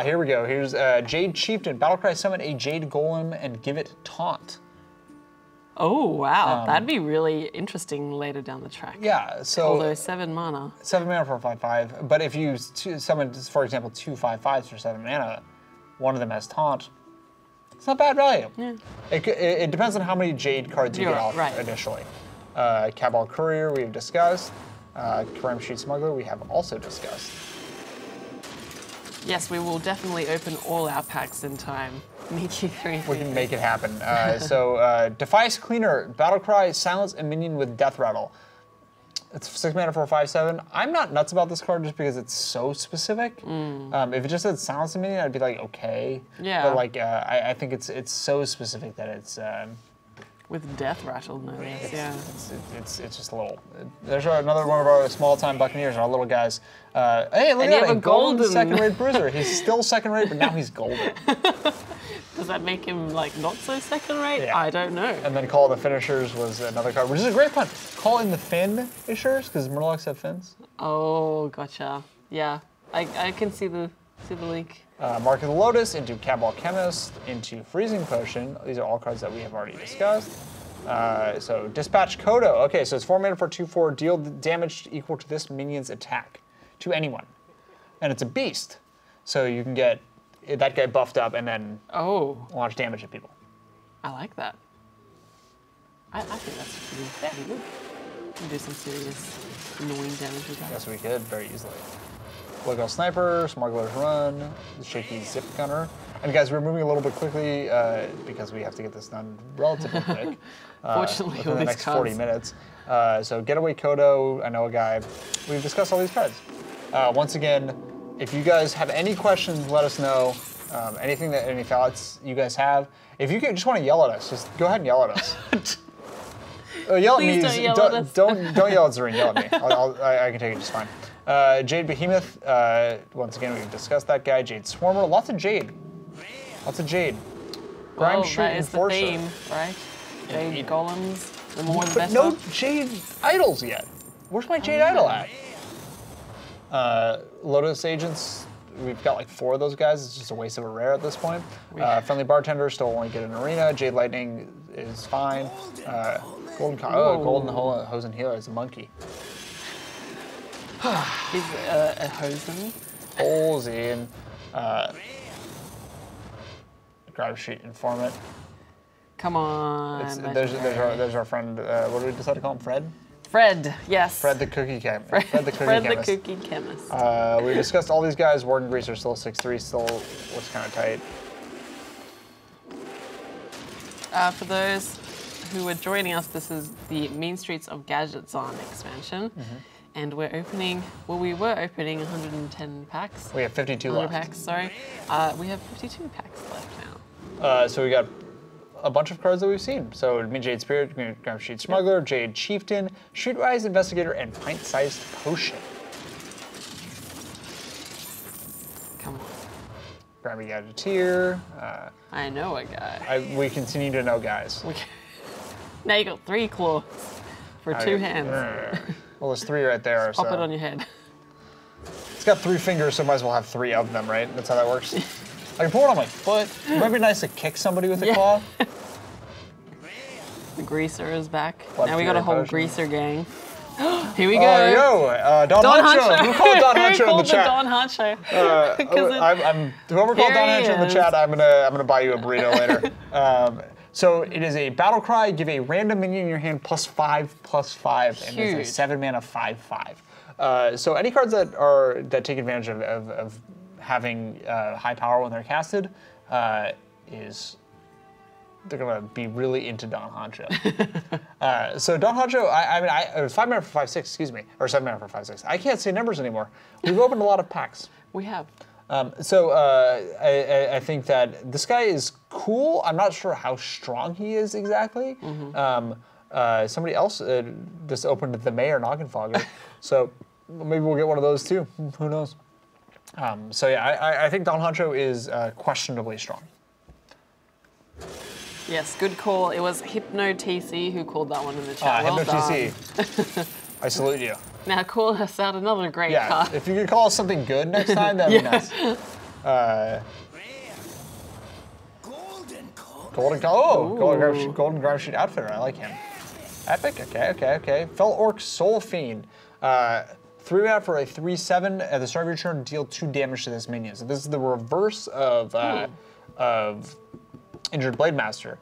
Speaker 1: here we go. Here's Jade Chieftain. Battlecry, summon a Jade Golem and give it Taunt.
Speaker 2: Oh, wow. That'd be really interesting later down the track.
Speaker 1: Yeah, so
Speaker 2: Although 7 mana.
Speaker 1: 7 mana for a 5/5. But if you summon, for example, 2 5/5s for 7 mana, one of them has Taunt. It's not bad value.
Speaker 2: Yeah.
Speaker 1: It depends on how many Jade cards you get off initially. Cabal Courier we've discussed. Crime Sheet Smuggler we have also discussed.
Speaker 2: Yes, we will definitely open all our packs in time. Mickey 3.
Speaker 1: We can make it happen. Defice Cleaner, Battlecry, Silence a minion with Death Rattle. It's 6 mana for a 5/7. I'm not nuts about this card just because it's so specific. If it just said Silence a minion, I'd be like, okay.
Speaker 2: Yeah.
Speaker 1: But like, I think it's so specific that it's.
Speaker 2: With Death Rattle, no less, yeah.
Speaker 1: It's just a little. There's another one of our small-time Buccaneers, our little guys. Hey, look
Speaker 2: And
Speaker 1: at
Speaker 2: you
Speaker 1: that,
Speaker 2: have
Speaker 1: a
Speaker 2: a
Speaker 1: golden
Speaker 2: golden.
Speaker 1: second-rate bruiser. He's still second-rate, but now he's golden.
Speaker 2: Does that make him like not so second rate?
Speaker 1: Yeah.
Speaker 2: I don't know.
Speaker 1: And then Call of the Finishers was another card, which is a great one. Call in the Finishers, because Murlocs have fins.
Speaker 2: Oh, gotcha. Yeah, I can see the link.
Speaker 1: Mark of the Lotus into Cabal Chemist, into Freezing Potion. These are all cards that we have already discussed. So Dispatch Kodo. Okay, so it's 4 mana for 2/4. Deal damage equal to this minion's attack to anyone, and it's a beast, so you can get that guy buffed up and then launch damage at people.
Speaker 2: I like that. I think that's pretty good. We can do some serious annoying damage with that.
Speaker 1: Yes, we could very easily. Local Sniper, Smuggler's Run, Shaky Zip Gunner. And guys, we're moving a little bit quickly because we have to get this done relatively quick.
Speaker 2: Fortunately,
Speaker 1: within
Speaker 2: all
Speaker 1: the
Speaker 2: these
Speaker 1: next
Speaker 2: cards.
Speaker 1: 40 minutes. So Getaway Kodo, I know a guy. We've discussed all these cards. Once again, if you guys have any questions, let us know. Any thoughts you guys have. If you just want to yell at us, just go ahead and yell at us. Yell
Speaker 2: Please
Speaker 1: at me.
Speaker 2: don't yell at us.
Speaker 1: Don't yell at Zorine. Yell at me. I can take it just fine. Jade Behemoth. Once again, we've discussed that guy. Jade Swarmer. Lots of Jade. Lots of Jade. Grime Street
Speaker 2: that is the
Speaker 1: Enforcer.
Speaker 2: theme, right? Jade Golems. The more the
Speaker 1: But
Speaker 2: better.
Speaker 1: no Jade Idols yet. Where's my Jade Idol at? Lotus Agents. We've got like 4 of those guys. It's just a waste of a rare at this point. Friendly Bartender still only get an arena. Jade Lightning is fine. Golden Hosen Healer is a monkey.
Speaker 2: He's a Hosen.
Speaker 1: Hosen. Grab Sheet Informant.
Speaker 2: Come on.
Speaker 1: There's our friend. What do we decide to call him?
Speaker 2: Fred, yes.
Speaker 1: Fred the Cookie Chemist.
Speaker 2: Fred the Cookie Chemist.
Speaker 1: We discussed all these guys. Warden Greaser still 6/3, still looks kind of tight.
Speaker 2: For those who are joining us, this is the Mean Streets of Gadgetzan expansion. And we're opening, we were opening 110 packs.
Speaker 1: We have 52
Speaker 2: 100
Speaker 1: left.
Speaker 2: packs, sorry. We have 52 packs left now.
Speaker 1: So we got a bunch of cards that we've seen. So Jade Spirit, Grime Sheet Smuggler, Jade Chieftain, Streetwise Investigator, and Pint-Sized Potion.
Speaker 2: Come on.
Speaker 1: Grimy Gadgeteer.
Speaker 2: I know a guy.
Speaker 1: We continue to know guys.
Speaker 2: Now you got 3 claws for 2 hands.
Speaker 1: Well, there's 3 right there.
Speaker 2: Pop it on your head.
Speaker 1: It's got 3 fingers, so might as well have 3 of them, right? That's how that works. I can pull it on my foot. It might be nice to kick somebody with a claw.
Speaker 2: The Greaser is back.
Speaker 1: Left
Speaker 2: now we got a
Speaker 1: Fury
Speaker 2: whole
Speaker 1: Potion.
Speaker 2: Greaser gang. Here we go.
Speaker 1: Don Hancho. Who called Don Hancho in the
Speaker 2: called
Speaker 1: chat?
Speaker 2: Don Hancho?
Speaker 1: Whoever called Don
Speaker 2: Here he
Speaker 1: Hancho in the
Speaker 2: is.
Speaker 1: chat, I'm gonna buy you a burrito later. So it is a battle cry. Give a random minion in your hand +5/+5, and it's a 7 mana 5/5. So any cards that take advantage of having high power when they're casted they're gonna be really into Don Hancho. So Don Hancho, it was 5 mana for 5/6, excuse me, or 7 mana for 5/6. I can't say numbers anymore. We've opened a lot of packs.
Speaker 2: We have.
Speaker 1: I think that this guy is cool. I'm not sure how strong he is exactly. Somebody else just opened the Mayor Noggenfogger, so maybe we'll get one of those too. Who knows? I think Don Hancho is questionably strong.
Speaker 2: Yes, good call. It was Hypno TC who called that one in the chat. Well
Speaker 1: Hypno
Speaker 2: done.
Speaker 1: TC. I salute you.
Speaker 2: Now call us out another great card.
Speaker 1: If you could call us something good next time, that'd be nice. Golden Grime Sheet Outfitter. I like him. Epic. Okay. Fell Orc Soul Fiend. 3 mana for a 3/7. At the start of your turn, deal 2 damage to this minion. So this is the reverse of Injured Blade Master.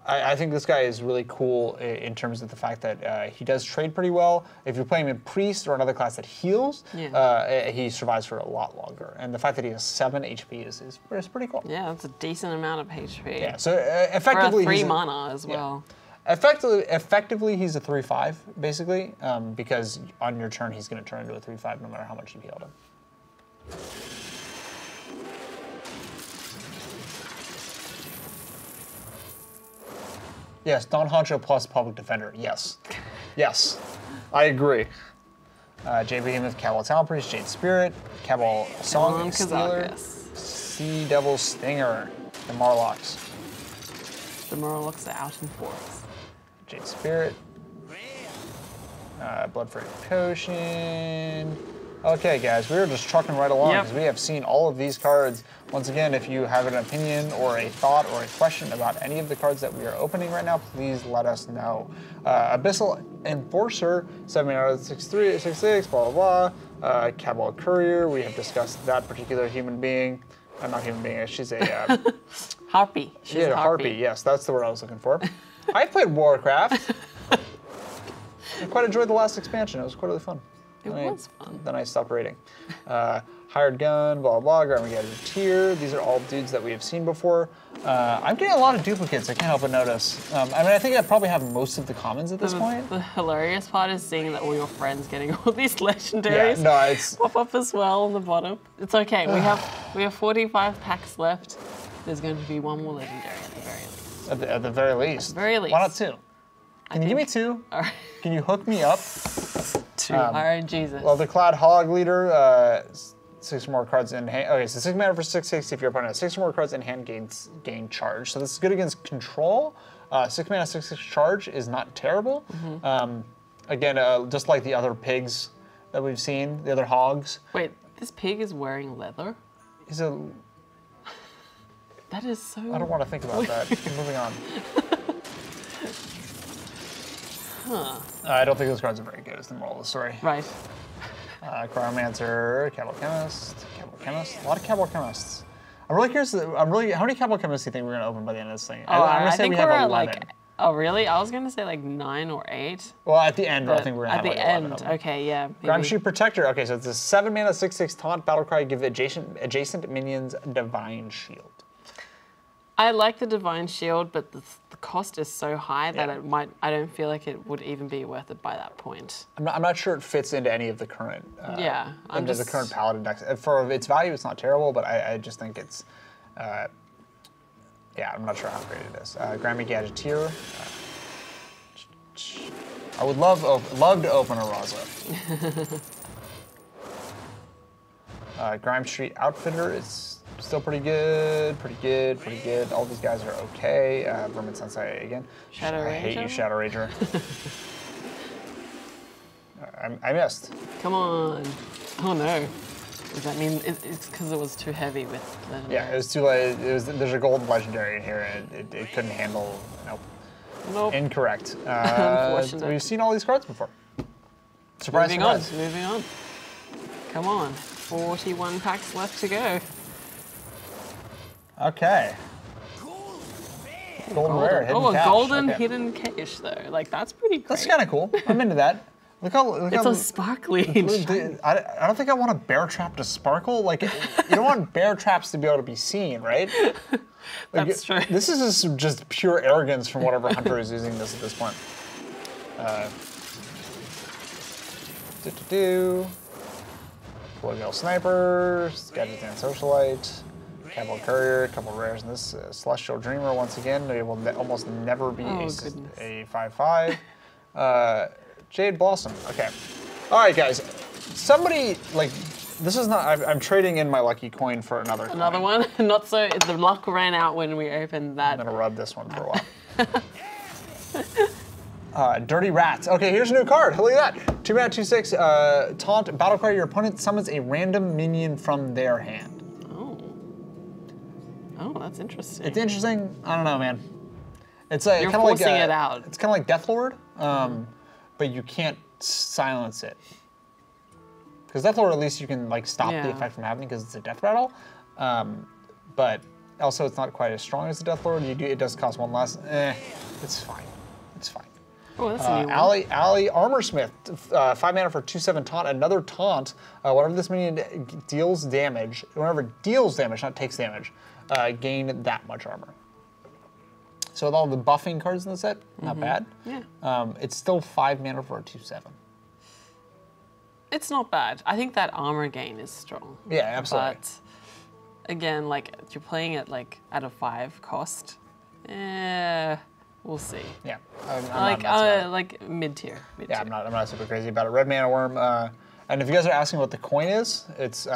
Speaker 1: I think this guy is really cool in terms of the fact that he does trade pretty well. If you're playing him in Priest or another class that heals, he survives for a lot longer. And the fact that he has 7 HP is pretty cool.
Speaker 2: Yeah, that's a decent amount of HP.
Speaker 1: Yeah, so effectively
Speaker 2: for a 3 mana as well.
Speaker 1: Effectively, he's a 3/5, basically, because on your turn, he's going to turn into a 3/5 no matter how much you healed him. Yes, Don Honcho plus Public Defender. Yes. Yes. I agree. Jade Behemoth, Cabal Talon Priest, Jade Spirit, Cabal Song Stealer, Sea Devil Stinger, the Marlocks.
Speaker 2: The Marlocks are out in force.
Speaker 1: Jade Spirit. Blood Freight Potion. Okay, guys, we're just trucking right along because we have seen all of these cards. Once again, if you have an opinion or a thought or a question about any of the cards that we are opening right now, please let us know. Abyssal Enforcer, 7 out of 6/3, 6/6, blah, blah, blah. Cabal Courier, we have discussed that particular human being. Not human being, she's a...
Speaker 2: Harpy.
Speaker 1: She's a harpy, yes, that's the word I was looking for. I played Warcraft. I quite enjoyed the last expansion, it was quite really fun.
Speaker 2: It was fun.
Speaker 1: Then I stopped rating. Hired Gun, blah, blah, Grandma Gadgetzan. These are all dudes that we have seen before. I'm getting a lot of duplicates, I can't help but notice. I mean, I think I probably have most of the commons at this point.
Speaker 2: The hilarious part is seeing that all your friends getting all these legendaries pop up as well on the bottom. It's okay, we have 45 packs left. There's going to be 1 more legendary at the very least.
Speaker 1: At the very least.
Speaker 2: At the very least.
Speaker 1: Why not 2? Can you give me 2?
Speaker 2: All right.
Speaker 1: Can you hook me up?
Speaker 2: 2. All right, Jesus.
Speaker 1: Well, the Clad Hog Leader, 6 more cards in hand. Okay, so 6 mana for 6/6. If your opponent has 6 more cards in hand, gain charge. So this is good against control. 6 mana, 6/6 charge is not terrible. Again, just like the other pigs that we've seen, the other hogs.
Speaker 2: Wait, this pig is wearing leather?
Speaker 1: He's a...
Speaker 2: That is so...
Speaker 1: I don't want to think about that. Moving on. I don't think those cards are very good, is the moral of the story.
Speaker 2: Right.
Speaker 1: Cryomancer, Cabal Chemist, a lot of Cabal Chemists. I'm really curious, how many Cabal Chemists do you think we're going to open by the end of this thing?
Speaker 2: Oh,
Speaker 1: I'm going to say we have 11.
Speaker 2: Like, oh, really? I was going to say like 9 or 8.
Speaker 1: Well, at the end, I think we're going to have
Speaker 2: at
Speaker 1: like 11
Speaker 2: the end, okay, yeah.
Speaker 1: Grimesheet Protector, okay, so it's a 7 mana, 6/6 taunt, battlecry, give adjacent minions Divine Shield.
Speaker 2: I like the Divine Shield, but the cost is so high that I don't feel like it would even be worth it by that point.
Speaker 1: I'm not sure it fits into any of the current the current Paladin decks. For its value, it's not terrible, but I just think it's I'm not sure how great it is. Grandma Gadgetzan. I would love to open a Raza. Grime Street Outfitter is still pretty good. All these guys are okay. Vermin Sensei again.
Speaker 2: Shadow Ranger?
Speaker 1: I hate you, Shadow Ranger. I missed.
Speaker 2: Come on. Oh no. Does that mean it's because it was too heavy with legendary?
Speaker 1: Yeah, it was too late. There's a golden legendary in here, and it couldn't handle. Nope. Incorrect. We've seen all these cards before. Surprise,
Speaker 2: Moving on. Come on. 41 packs left to go.
Speaker 1: Okay. Golden rare, hidden
Speaker 2: a
Speaker 1: cache.
Speaker 2: golden hidden cache though. Like that's pretty great.
Speaker 1: That's kind of cool. I'm into that. Look how
Speaker 2: it's a sparkly.
Speaker 1: I don't think I want a bear trap to sparkle. Like you don't want bear traps to be able to be seen, right? Like,
Speaker 2: that's true.
Speaker 1: This is just pure arrogance from whatever hunter is using this at this point. Bloodgale Sniper, Gadgetzan Socialite, Cabal Courier, a couple rares in this. Celestial Dreamer once again. It will almost never be a 5/5. Jade Blossom. Okay. All right, guys. Somebody this is not. I'm trading in my lucky coin for another.
Speaker 2: Another one. Not so. The luck ran out when we opened that.
Speaker 1: I'm gonna rub this one for a while. Dirty Rats. Okay, here's a new card. Look at that. 2 mana, 2/6. Taunt. Battlecry. Your opponent summons a random minion from their hand.
Speaker 2: Oh, that's interesting.
Speaker 1: It's interesting. I don't know, man. It's kind of
Speaker 2: forcing it out.
Speaker 1: It's kind of like Deathlord, but you can't silence it. Because Deathlord, at least you can stop the effect from happening because it's a death rattle. But Also, it's not quite as strong as the Death Lord. It does cost 1 less. It's fine. It's fine.
Speaker 2: Oh, that's a new one.
Speaker 1: Ally Armorsmith, 5 mana for 2/7 taunt. Another taunt. Whenever this minion deals damage, not takes damage, gain that much armor. So with all the buffing cards in the set, not bad.
Speaker 2: Yeah.
Speaker 1: It's still 5 mana for a 2/7.
Speaker 2: It's not bad. I think that armor gain is strong.
Speaker 1: Yeah, absolutely.
Speaker 2: But again, like you're playing it like at a 5 cost. We'll see.
Speaker 1: Yeah,
Speaker 2: like mid tier.
Speaker 1: Yeah, I'm not super crazy about it. Red Mana Worm, and if you guys are asking what the coin is, it's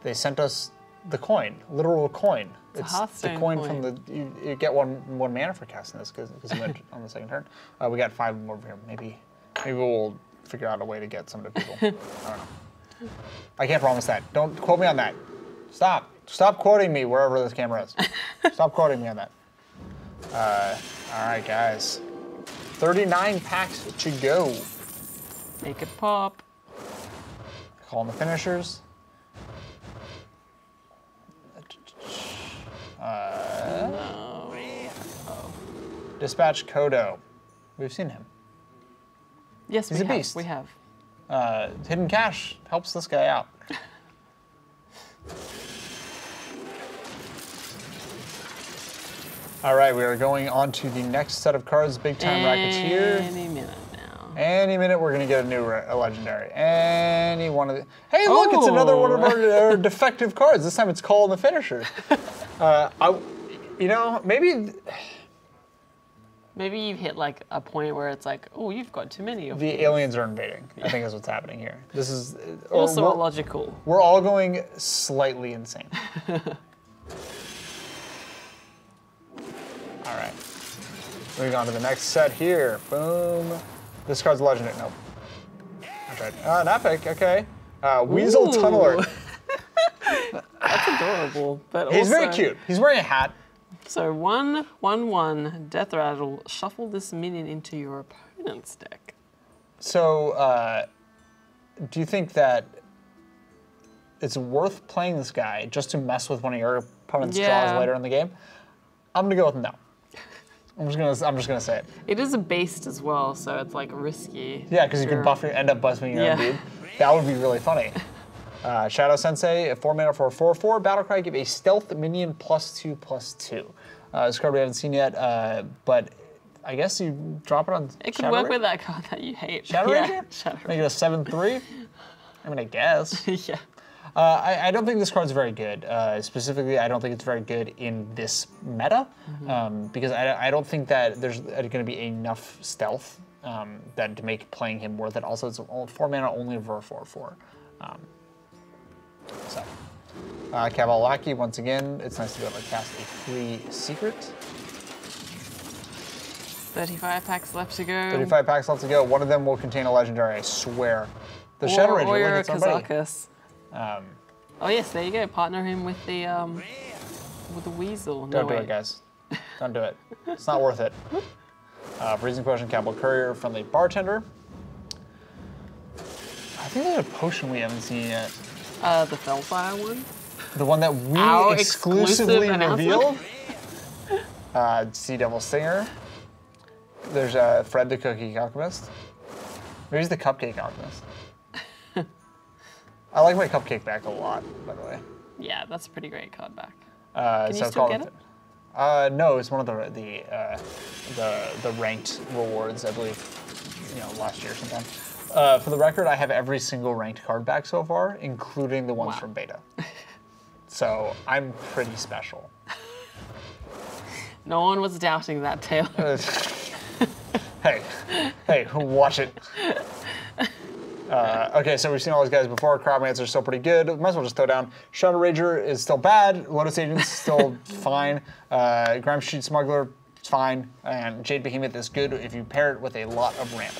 Speaker 1: they sent us the coin, literal coin. It's the coin from the you get one mana for casting this because you went on the second turn. We got 5 more over here. Maybe we'll figure out a way to get some to people. I don't know. I can't promise that. Don't quote me on that. Stop quoting me wherever this camera is. Stop quoting me on that. All right, guys. 39 packs to go.
Speaker 2: Make it pop.
Speaker 1: Calling the finishers.
Speaker 2: No.
Speaker 1: Dispatch Kodo. We've seen him.
Speaker 2: Yes,
Speaker 1: He's a beast.
Speaker 2: We have.
Speaker 1: Hidden Cash helps this guy out. All right, we are going on to the next set of cards. Big Time Racketeer.
Speaker 2: Any minute now.
Speaker 1: Any minute, we're going to get a legendary. Any one of the... Hey, look, it's another one of our defective cards. This time it's Call the Finisher. Maybe...
Speaker 2: Maybe you've hit like a point where it's like, oh, you've got too many of
Speaker 1: The
Speaker 2: these.
Speaker 1: aliens are invading, I think is what's happening here. This is...
Speaker 2: Also logical.
Speaker 1: We're all going slightly insane. All right. Moving on to the next set here. Boom. This card's legendary. Nope. That's right. An epic. Okay. Weasel Tunneler.
Speaker 2: That's adorable. But
Speaker 1: He's
Speaker 2: also,
Speaker 1: very cute. He's wearing a hat.
Speaker 2: So 1/1/1 Death Rattle. Shuffle this minion into your opponent's deck.
Speaker 1: So, do you think that it's worth playing this guy just to mess with one of your opponent's draws later in the game? I'm gonna go with no. I'm just gonna say it.
Speaker 2: It is a beast as well, so it's like risky.
Speaker 1: Yeah, because you could end up buffing your own dude. That would be really funny. Shadow Sensei, 4 mana for a 4/4. Battlecry, give a stealth minion +2/+2. This card we haven't seen yet, but I guess you drop it on
Speaker 2: It could work with that card that you hate.
Speaker 1: Shadow Ranger?
Speaker 2: Shadow
Speaker 1: Make it a 7/3? I mean, I guess.
Speaker 2: Yeah.
Speaker 1: I don't think this card's very good. Specifically, I don't think it's very good in this meta, because I don't think that there's going to be enough stealth to make playing him worth it. Also, it's 4 mana only for a 4/4. Kavalaki, once again, it's nice to be able to cast a free secret.
Speaker 2: 35 packs left to go.
Speaker 1: 35 packs left to go. One of them will contain a legendary, I swear. The Shadow Ranger,
Speaker 2: or
Speaker 1: look, it's somebody.
Speaker 2: Oh yes, there you go. Partner him with the weasel.
Speaker 1: Don't do it, guys. Don't do it. It's not worth it. Freezing Potion, Cowboy Courier, Friendly Bartender. I think there's a potion we haven't seen yet.
Speaker 2: The Fellfire one?
Speaker 1: The one that we exclusively revealed? Sea Devil Stinger. There's Fred the Cookie Alchemist. Maybe he's the Cupcake Alchemist. I like my Cupcake back a lot, by the way.
Speaker 2: Yeah, that's a pretty great card back.
Speaker 1: Can
Speaker 2: you still get it?
Speaker 1: No, it's one of the ranked rewards, I believe, last year sometime. For the record, I have every single ranked card back so far, including the ones from beta. So I'm pretty special.
Speaker 2: No one was doubting that, Taylor.
Speaker 1: Hey, watch it. Okay, so we've seen all these guys before. Crowdmancer's still pretty good. Might as well just throw down. Shadow Ranger is still bad. Lotus Agent's still fine. Grime Street Smuggler is fine. And Jade Behemoth is good if you pair it with a lot of ramp.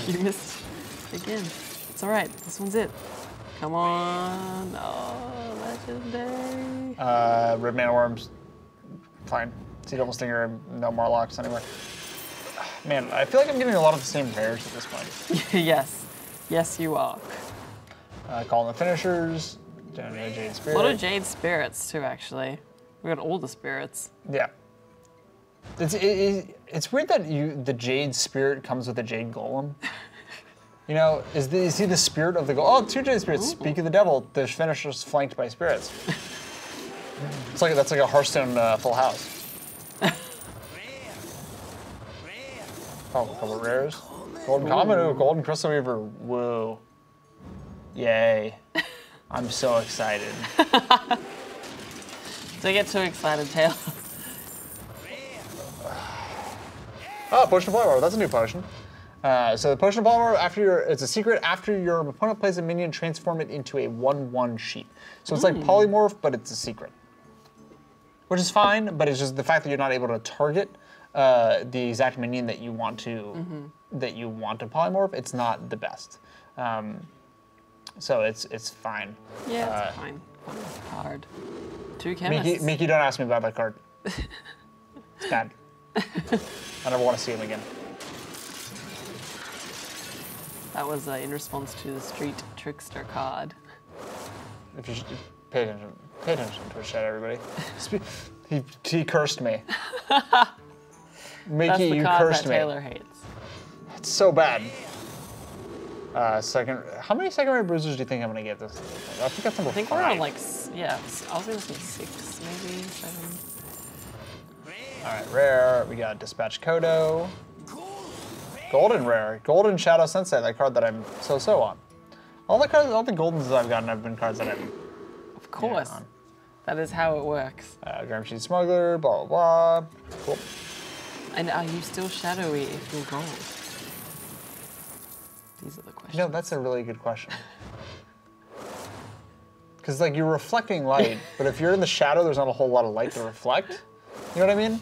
Speaker 2: You missed again. It's all right. This one's it. Come on. Oh, legendary.
Speaker 1: Red Mana Worms, fine. Sea Devil Stinger, no Marlocks anywhere. Man, I feel like I'm getting a lot of the same rares at this point.
Speaker 2: Yes. Yes, you are.
Speaker 1: Calling the Finishers. Down to Jade
Speaker 2: A
Speaker 1: Spirit.
Speaker 2: lot of Jade Spirits too, actually. We got all the spirits.
Speaker 1: Yeah. It's weird that the Jade Spirit comes with a Jade Golem. You know, is he the spirit of the Golem? Oh, 2 Jade Spirits. Ooh. Speak of the devil. The finisher's flanked by spirits. That's like a Hearthstone full house. Oh, a couple rares. Golden Common, ooh, Golden Crystal Weaver. Whoa. Yay. I'm so excited.
Speaker 2: Don't get too excited, Taylor.
Speaker 1: Oh, Potion of Polymorph. That's a new potion. So the Potion of Polymorph, it's a secret. After your opponent plays a minion, transform it into a 1/1 sheet. So it's like Polymorph, but it's a secret. Which is fine, but it's just the fact that you're not able to target the exact minion that you want to polymorph. It's not the best. So it's fine.
Speaker 2: Yeah, it's fine. Hard. 2 chemists.
Speaker 1: Mickey, don't ask me about that card. It's bad. I never want to see him again.
Speaker 2: That was in response to the Street Trickster card.
Speaker 1: If you should pay attention to his chat, everybody. He cursed me. Mickey, you cursed me.
Speaker 2: That's the card that Taylor hates.
Speaker 1: It's so bad. How many secondary bruisers do you think I'm gonna get this? I think that's number 5.
Speaker 2: I think we're on like, yeah, I was gonna say 6, maybe 7.
Speaker 1: All right, rare. We got Dispatch Kodo. Golden rare. Golden Shadow Sensei, that card that I'm so on. All the Goldens that I've gotten have been cards that I'm
Speaker 2: Of course. On. That is how it works.
Speaker 1: Gramsci Smuggler, blah, blah, blah. Cool.
Speaker 2: And are you still shadowy if you're gold? These are the questions.
Speaker 1: You know, that's a really good question. Because, like, you're reflecting light, but if you're in the shadow, there's not a whole lot of light to reflect. You know what I mean?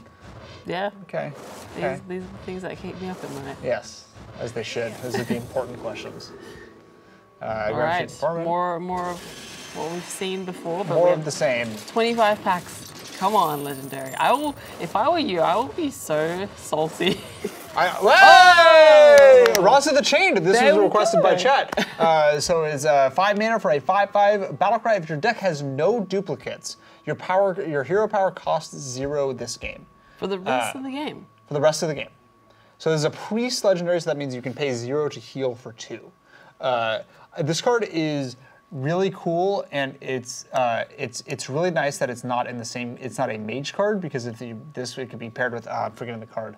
Speaker 2: Yeah.
Speaker 1: Okay.
Speaker 2: These are the things that keep me up at night.
Speaker 1: Yes, as they should. Those are the important questions.
Speaker 2: All right, more of what we've seen before. But
Speaker 1: more of the same.
Speaker 2: 25 packs. Come on, Legendary. If I were you, I would be so salty.
Speaker 1: Hey! Ross of the Chained. This was requested by chat. So it's 5 mana for a 5/5 battlecry. If your deck has no duplicates, your hero power costs 0 this game.
Speaker 2: For the rest of the game.
Speaker 1: For the rest of the game. So there's a priest legendary, so that means you can pay 0 to heal for 2. This card is really cool, and it's really nice that it's not in the same. It's not a mage card, because if it could be paired with I'm forgetting the card.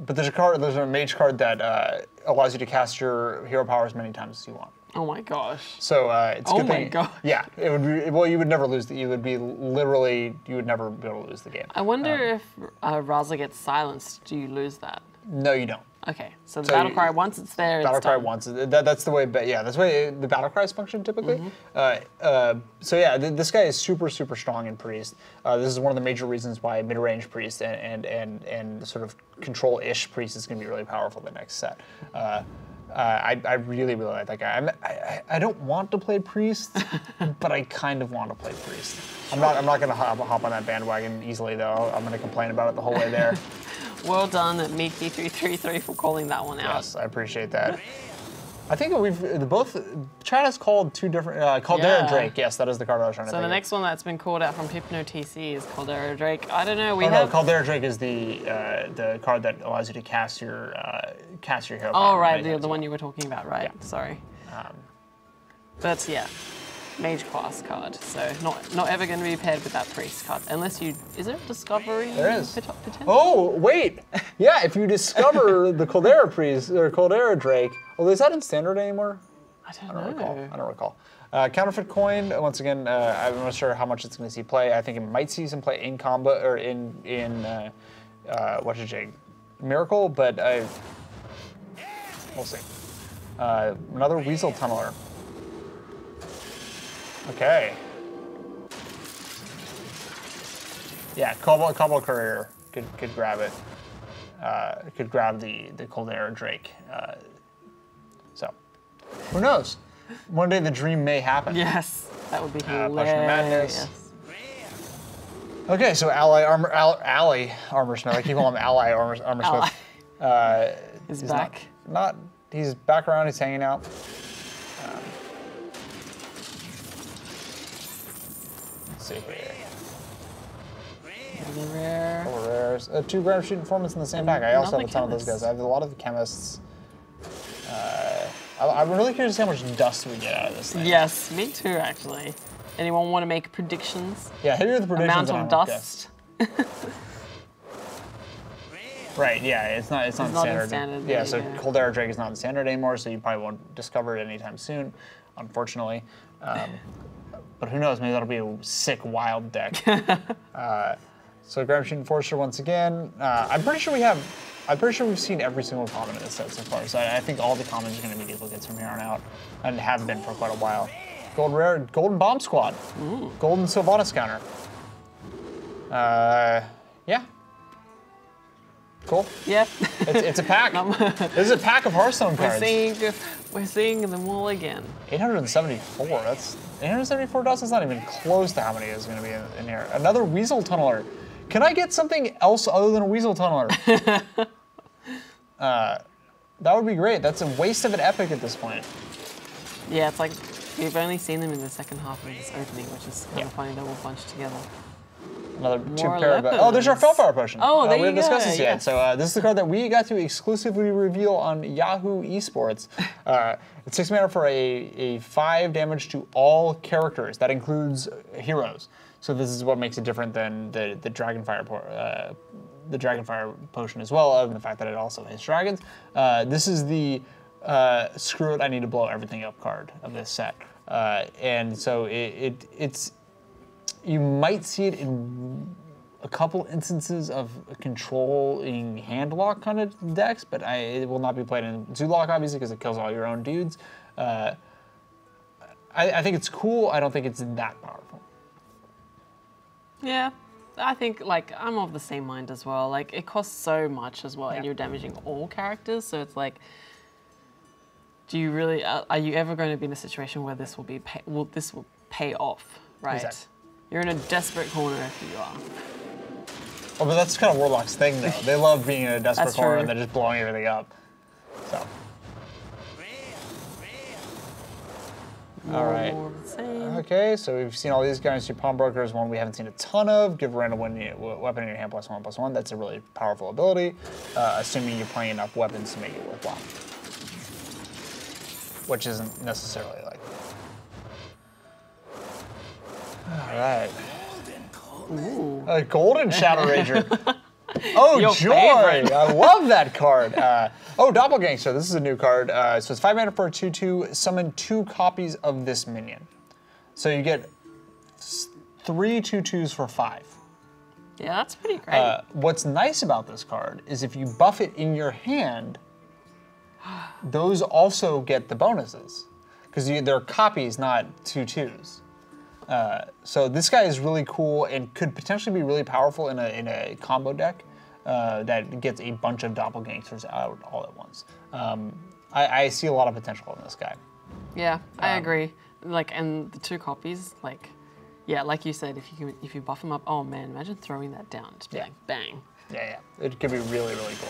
Speaker 1: But there's a mage card that allows you to cast your hero power as many times as you want.
Speaker 2: Oh my gosh.
Speaker 1: So it's a good thing.
Speaker 2: Oh my gosh.
Speaker 1: Yeah, it would be. Well, you would never lose. You would never be able to lose the game.
Speaker 2: I wonder if Raza gets silenced, do you lose that?
Speaker 1: No, you don't.
Speaker 2: Okay, so the battle cry, once it's there,
Speaker 1: battle cry once. That's the way. Yeah, that's the way the battle cries function typically. So yeah, this guy is super strong in priest. This is one of the major reasons why mid-range priest and sort of control-ish priest is going to be really powerful the next set. I really like that guy. I don't want to play priest, but I kind of want to play priest. I'm not going to hop on that bandwagon easily though. I'm going to complain about it the whole way there.
Speaker 2: Well done, Mickey333, for calling that one out.
Speaker 1: Yes, I appreciate that. I think chat has called 2 different, Caldera Drake. Yes, that is the card I was trying to think
Speaker 2: of. So the next one that's been called out from HypnoTC is Caldera Drake. I don't know,
Speaker 1: no, Caldera Drake is the card that allows you to cast your hero power.
Speaker 2: Oh, right, the one you were talking about, right, yeah. Sorry. But yeah, mage class card, so not ever going to be paired with that priest card, unless you, is there a discovery?
Speaker 1: There is.
Speaker 2: Potential?
Speaker 1: Oh, wait, yeah, if you discover the Caldera priest, or Caldera Drake, is that in standard anymore?
Speaker 2: I don't know.
Speaker 1: I don't recall. Counterfeit coin, once again, I'm not sure how much it's going to see play. I think it might see some play in combo, or in Miracle, but we'll see. Another Weasel Tunneler. Okay. Yeah, Cobble Courier could grab it. Could grab the Caldera Drake. So, who knows? One day the dream may happen.
Speaker 2: Yes, that would be hilarious.
Speaker 1: Potion of Madness. Okay, so Ally Armorsmith. I keep calling him Ally Armorsmith.
Speaker 2: He's back.
Speaker 1: He's back around. He's hanging out. Let's see here.
Speaker 2: Really rare.
Speaker 1: Couple rares. 2 ground shooting formants in the same pack. I also have a ton of those guys. I have a lot of the chemists. I'm really curious to see how much dust we get out of this thing.
Speaker 2: Yes, me too, actually. Anyone want to make predictions?
Speaker 1: Yeah, hit me with the predictions.
Speaker 2: Amount of dust.
Speaker 1: Right, yeah, it's not standard. Yeah, so Caldera Drake is not in standard anymore, so you probably won't discover it anytime soon, unfortunately. But who knows, maybe that'll be a sick wild deck. So Grab Shooting Forcer once again. I'm pretty sure we've seen every single common in this set so far, so I think all the commons are going to be duplicates from here on out, and have been for quite a while. Gold rare, Golden Bomb Squad. Ooh. Golden Sylvanas counter. Yeah. Cool.
Speaker 2: Yep.
Speaker 1: It's a pack. This is a pack of Hearthstone cards.
Speaker 2: We're seeing them all again.
Speaker 1: 874. That's 874 dust. That's not even close to how many is going to be in here. Another Weasel Tunneler. Can I get something else other than a Weasel Tunneler? That would be great. That's a waste of an epic at this point.
Speaker 2: Yeah, it's like we've only seen them in the second half of this opening, which is kind of funny. They're all bunched together.
Speaker 1: Another 2 pair of... Oh, there's our Felfire Potion.
Speaker 2: Oh, there
Speaker 1: we haven't
Speaker 2: you go.
Speaker 1: discussed this yet. So this is the card that we got to exclusively reveal on Yahoo Esports. It's 6 mana for a 5 damage to all characters. That includes heroes. So this is what makes it different than the Dragonfire Potion as well, other than the fact that it also hits dragons. This is the screw it, I need to blow everything up card of this set. And so it's... You might see it in a couple instances of controlling hand lock kind of decks, but it will not be played in Zoolock, obviously, because it kills all your own dudes. I think it's cool. I don't think it's that powerful.
Speaker 2: Yeah, I think, like, I'm of the same mind as well. Like, it costs so much as well, and you're damaging all characters, so it's like, do you really, are you ever going to be in a situation where this will be, this will pay off, right?
Speaker 1: Exactly.
Speaker 2: You're in a desperate corner if you are.
Speaker 1: Well, but that's kind of Warlock's thing, though. They love being in a desperate corner and they're just blowing everything up. So. All right. Okay, so we've seen all these guys. Your Pawnbrokers, one we haven't seen a ton of. Give a random weapon in your hand +1/+1. That's a really powerful ability, assuming you're playing enough weapons to make it worthwhile. Which isn't necessarily like. All right.
Speaker 2: Ooh.
Speaker 1: A Golden Shadow Ranger. Oh,
Speaker 2: Your
Speaker 1: joy!
Speaker 2: favorite.
Speaker 1: I love that card. Oh, Doppelgangster. This is a new card. So it's 5 mana for a 2/2. Summon 2 copies of this minion. So you get 3 2/2s for 5.
Speaker 2: Yeah, that's pretty great.
Speaker 1: What's nice about this card is if you buff it in your hand, those also get the bonuses. Because they're copies, not 2/2s. So this guy is really cool and could potentially be really powerful in a combo deck that gets a bunch of doppelgangsters out all at once. I see a lot of potential in this guy.
Speaker 2: Yeah, I agree. Like, and the 2 copies, like, yeah, like you said, if you buff them up, oh man, imagine throwing that down, just be like bang.
Speaker 1: Yeah, it could be really, really cool.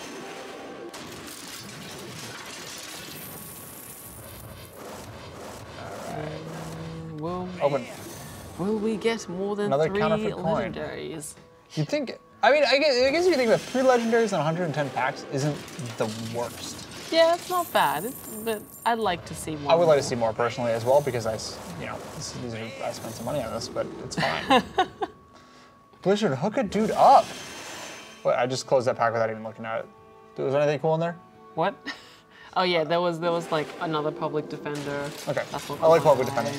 Speaker 2: All right.
Speaker 1: Open.
Speaker 2: Will we get more than
Speaker 1: Another
Speaker 2: 3
Speaker 1: counterfeit coin.
Speaker 2: legendaries?
Speaker 1: You'd think, I mean, I guess you think that 3 legendaries and 110 packs isn't the worst.
Speaker 2: Yeah, it's not bad, but I'd like to see more.
Speaker 1: I would like to see more personally as well because I spent some money on this, but it's fine. Blizzard, hook a dude up. Wait, I just closed that pack without even looking at it. Was there anything cool in there?
Speaker 2: What? Oh yeah, there was like another public defender.
Speaker 1: Okay,
Speaker 2: That's what
Speaker 1: I like public defender.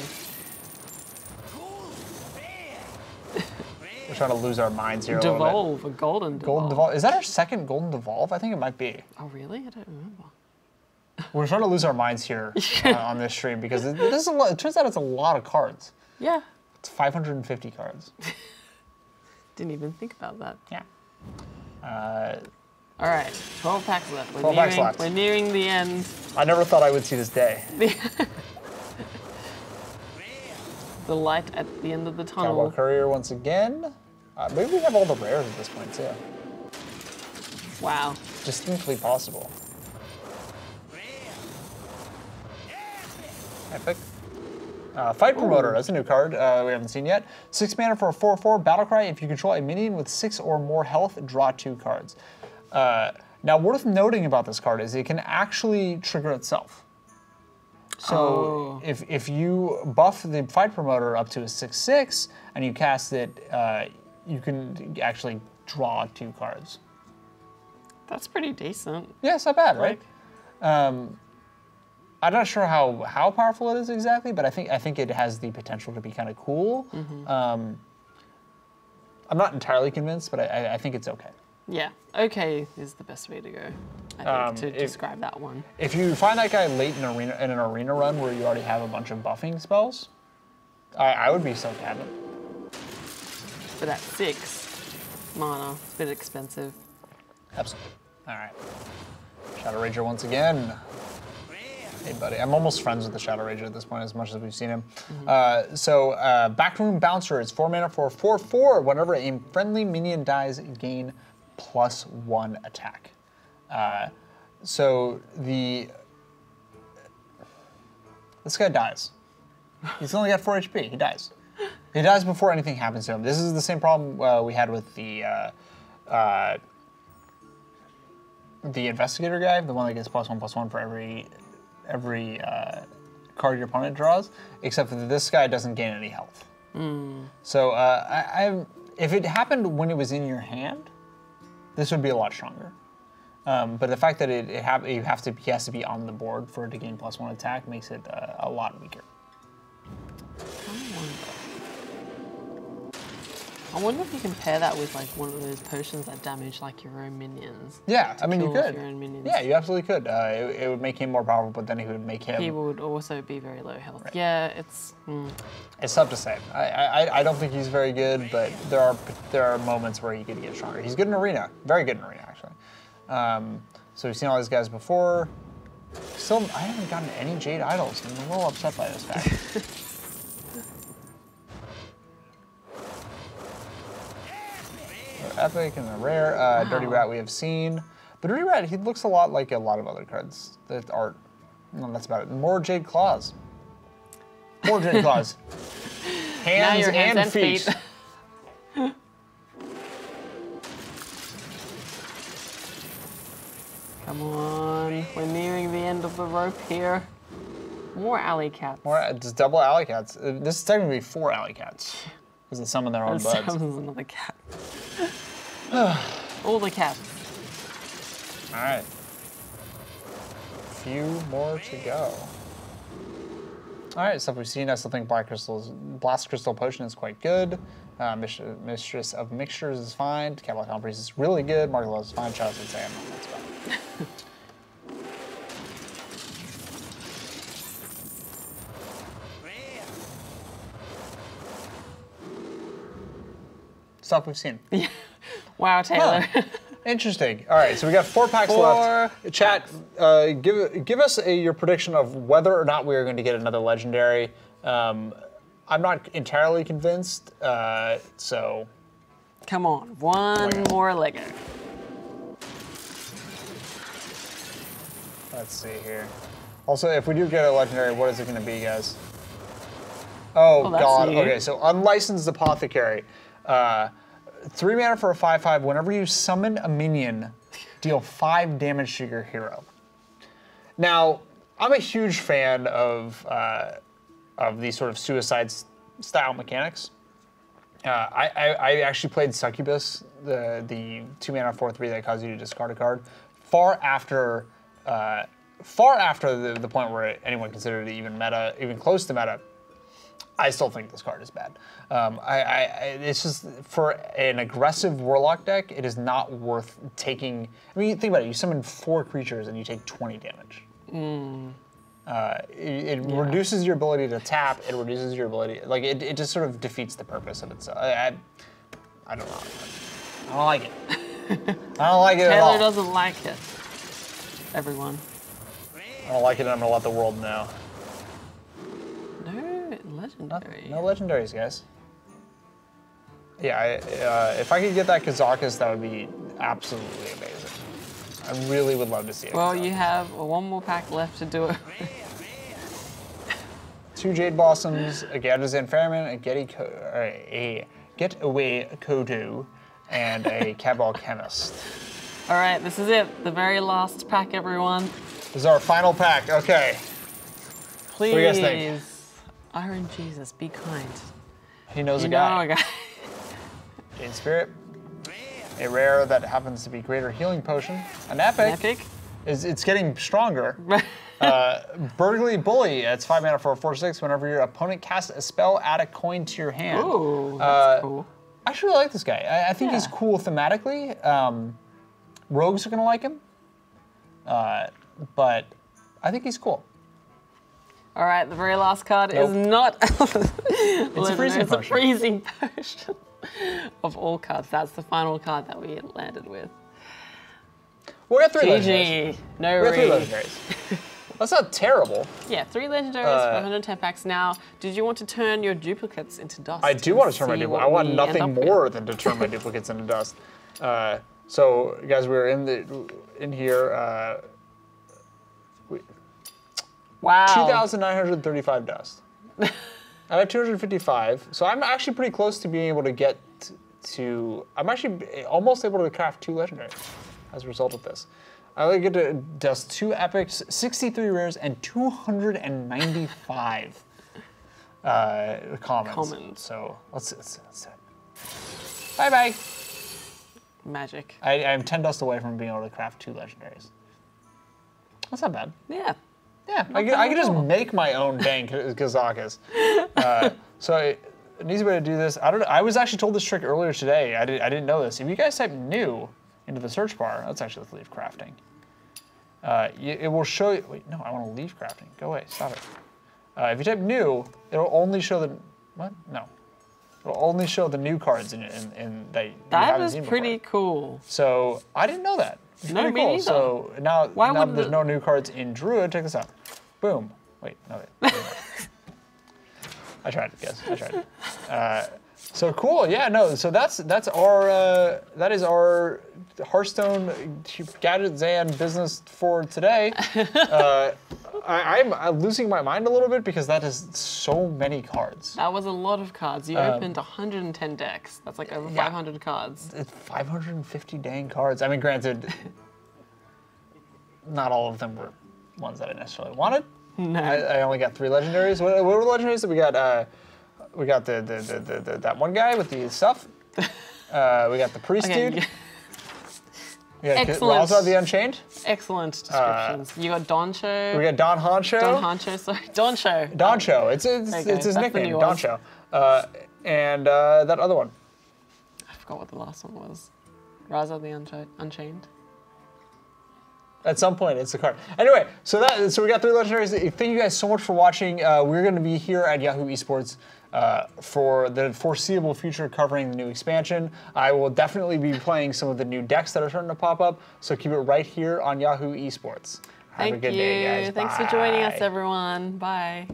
Speaker 1: We're trying to lose our minds here a little bit.
Speaker 2: Devolve, a golden devolve.
Speaker 1: Golden devolve. Is that our second golden devolve? I think it might be.
Speaker 2: Oh really? I don't remember.
Speaker 1: We're trying to lose our minds here on this stream because it turns out it's a lot of cards.
Speaker 2: Yeah.
Speaker 1: It's 550 cards.
Speaker 2: Didn't even think about that.
Speaker 1: Yeah.
Speaker 2: All right, 12 packs left.
Speaker 1: 12 packs left.
Speaker 2: We're nearing the end.
Speaker 1: I never thought I would see this day.
Speaker 2: The light at the end of the tunnel.
Speaker 1: Cowboy Courier once again. Maybe we have all the rares at this point too.
Speaker 2: Wow.
Speaker 1: Distinctly possible. Epic. Fight Promoter, that's a new card we haven't seen yet. 6 mana for a 4/4 Battlecry. If you control a minion with 6 or more health, draw 2 cards. Now, worth noting about this card is it can actually trigger itself. So if you buff the Fight Promoter up to a 6/6 and you cast it, you can actually draw 2 cards.
Speaker 2: That's pretty decent.
Speaker 1: Yeah, it's not bad, right? I'm not sure how powerful it is exactly, but I think it has the potential to be kind of cool. I'm not entirely convinced, but I think it's okay.
Speaker 2: Yeah, okay is the best way to go, I think, to describe that one.
Speaker 1: If you find that guy late in an arena run where you already have a bunch of buffing spells, I would be so to have it.
Speaker 2: But at 6 mana, it's a bit expensive.
Speaker 1: Absolutely. All right. Shadow Rager once again. Hey, buddy. I'm almost friends with the Shadow Rager at this point, as much as we've seen him. Backroom Bouncer is 4 mana for a 4/4. Whenever a friendly minion dies, gain +1 attack. This guy dies. He's only got 4 HP. He dies. He dies before anything happens to him. This is the same problem we had with the Investigator guy, the one that gets +1/+1 for every card your opponent draws, except that this guy doesn't gain any health. So if it happened when it was in your hand, this would be a lot stronger. But the fact that he has to be on the board for it to gain +1 attack makes it a lot weaker.
Speaker 2: I wonder if you can pair that with like one of those potions that damage like your own minions.
Speaker 1: Yeah, I mean you could.
Speaker 2: Your own minions.
Speaker 1: Yeah, you absolutely could. It would make him more powerful, but then it would make him.
Speaker 2: He would also be very low health. Right. Yeah, it's.
Speaker 1: It's tough to say. I don't think he's very good, but there are moments where he could get stronger. He's good in arena, very good in arena actually. So we've seen all these guys before. Still, I haven't gotten any Jade Idols. I'm a little upset by this fact. Epic and the rare. Wow. Dirty Rat we have seen. The Dirty Rat, he looks a lot like a lot of other cards that are, no, that's about it. More Jade Claws. More Jade Claws. Hands and feet.
Speaker 2: Come on, we're nearing the end of the rope here. More alley cats.
Speaker 1: Just double alley cats. This is technically 4 alley cats. Because they summon their own buds.
Speaker 2: Summons another cat. All the cats.
Speaker 1: All right. A few more to go. All right, stuff we've seen. I still think Blast Crystal Potion is quite good. Mistress of Mixtures is fine. Cavalcon Priest is really good. Marketplace is fine. Chalice would say I'm not that spot. Stuff we've seen.
Speaker 2: Wow, Taylor.
Speaker 1: Huh. Interesting. All right, so we got 4 packs left. Chat, give us your prediction of whether or not we are going to get another legendary. I'm not entirely convinced, so.
Speaker 2: Come on, one more Lego.
Speaker 1: Let's see here. Also, if we do get a legendary, what is it going to be, guys? Oh, God.
Speaker 2: New.
Speaker 1: Okay, so Unlicensed Apothecary. 3 mana for a 5/5. Whenever you summon a minion, deal 5 damage to your hero. Now, I'm a huge fan of these sort of suicide-style mechanics. I actually played Succubus, the 2 mana 4/3 that caused you to discard a card, far after the point where anyone considered it even meta, even close to meta. I still think this card is bad. It's just, for an aggressive Warlock deck, it is not worth taking. I mean, think about it. You summon 4 creatures and you take 20 damage. It reduces your ability to tap. It reduces your ability. Like, it just sort of defeats the purpose of itself. I don't know. I don't like it. I don't like it at all.
Speaker 2: Taylor doesn't like it. Everyone.
Speaker 1: I don't like it, and I'm going to let the world know.
Speaker 2: Legendary.
Speaker 1: No legendaries, guys. Yeah, if I could get that Kazakus, that would be absolutely amazing. I really would love to see it.
Speaker 2: Well, you have 1 more pack left to do it.
Speaker 1: 2 Jade Blossoms, a Gadgetzan Fairman, a Getaway Kodo, and a Cabal Chemist.
Speaker 2: All right, this is it. The very last pack, everyone.
Speaker 1: This is our final pack. Okay.
Speaker 2: Please.
Speaker 1: What do you guys think?
Speaker 2: Iron Jesus, be kind.
Speaker 1: He knows
Speaker 2: You
Speaker 1: a
Speaker 2: know
Speaker 1: guy.
Speaker 2: a guy.
Speaker 1: Jade Spirit. A rare that happens to be Greater Healing Potion. An epic.
Speaker 2: Epic.
Speaker 1: It's getting stronger. Burgly Bully. It's 5 mana for a 4/6. Whenever your opponent casts a spell, add a coin to your hand.
Speaker 2: Ooh, that's cool.
Speaker 1: I actually really like this guy. I think he's cool thematically. Rogues are gonna like him, but I think he's cool.
Speaker 2: All right, the very last card is not.
Speaker 1: It's a freezing
Speaker 2: It's a
Speaker 1: potion.
Speaker 2: freezing potion of all cards. That's the final card that we landed with.
Speaker 1: We got 3 legendaries.
Speaker 2: GG. No
Speaker 1: We got 3
Speaker 2: read.
Speaker 1: legendaries. That's not terrible.
Speaker 2: Yeah, 3 legendaries for 110 packs. Now, did you want to turn your duplicates into dust?
Speaker 1: I do want to turn my
Speaker 2: see
Speaker 1: duplicates.
Speaker 2: what
Speaker 1: I want
Speaker 2: we
Speaker 1: nothing
Speaker 2: end up
Speaker 1: more
Speaker 2: with?
Speaker 1: than to turn my duplicates into dust. So, guys, we're in here.
Speaker 2: Wow.
Speaker 1: 2,935 dust. I have 255, so I'm actually pretty close to being able to get to. I'm actually almost able to craft 2 legendaries as a result of this. I only get to dust 2 epics, 63 rares, and 295 commons. So let's do it. Bye bye.
Speaker 2: Magic.
Speaker 1: I'm 10 dust away from being able to craft 2 legendaries. That's not bad.
Speaker 2: Yeah.
Speaker 1: Yeah, I could just make my own dang Kazakas. So an easy way to do this. I was actually told this trick earlier today. I didn't know this. If you guys type new into the search bar, let's leave crafting. It will show you. Wait, no, I want to leave crafting. Go away. Stop it. If you type new, it'll only show the what? No, it'll only show the new cards in that you haven't seen before.
Speaker 2: That is pretty cool.
Speaker 1: So I didn't know that. It's
Speaker 2: No,
Speaker 1: pretty
Speaker 2: me
Speaker 1: cool.
Speaker 2: neither.
Speaker 1: So now
Speaker 2: would
Speaker 1: there's no new cards in Druid. Check this out. Boom. Wait, no. Wait. I tried it, guys. I tried it. So cool. Yeah. No. So that is our Hearthstone Gadgetzan business for today. I'm losing my mind a little bit because that is so many cards.
Speaker 2: That was a lot of cards. You opened 110 decks. That's like over 500 cards.
Speaker 1: It's 550 dang cards. I mean, granted, not all of them were ones that I necessarily wanted.
Speaker 2: No.
Speaker 1: I only got 3 legendaries. What were the legendaries that we got? We got the that one guy with the stuff. We got the priest dude. We got
Speaker 2: Excellent.
Speaker 1: Raza the Unchained.
Speaker 2: Excellent descriptions. You got Doncho.
Speaker 1: We got Don Honcho.
Speaker 2: Don Honcho, sorry. Doncho.
Speaker 1: Doncho. It's
Speaker 2: you
Speaker 1: his
Speaker 2: go. That's the
Speaker 1: nickname,
Speaker 2: new one.
Speaker 1: Doncho. And that other one.
Speaker 2: I forgot what the last one was. Raza the Unchained.
Speaker 1: At some point, it's a card. Anyway, so we got 3 legendaries. Thank you guys so much for watching. We're going to be here at Yahoo Esports for the foreseeable future, covering the new expansion. I will definitely be playing some of the new decks that are starting to pop up. So keep it right here on Yahoo Esports. Have a good day, guys.
Speaker 2: Thanks for joining us,
Speaker 1: Bye.
Speaker 2: everyone. Bye.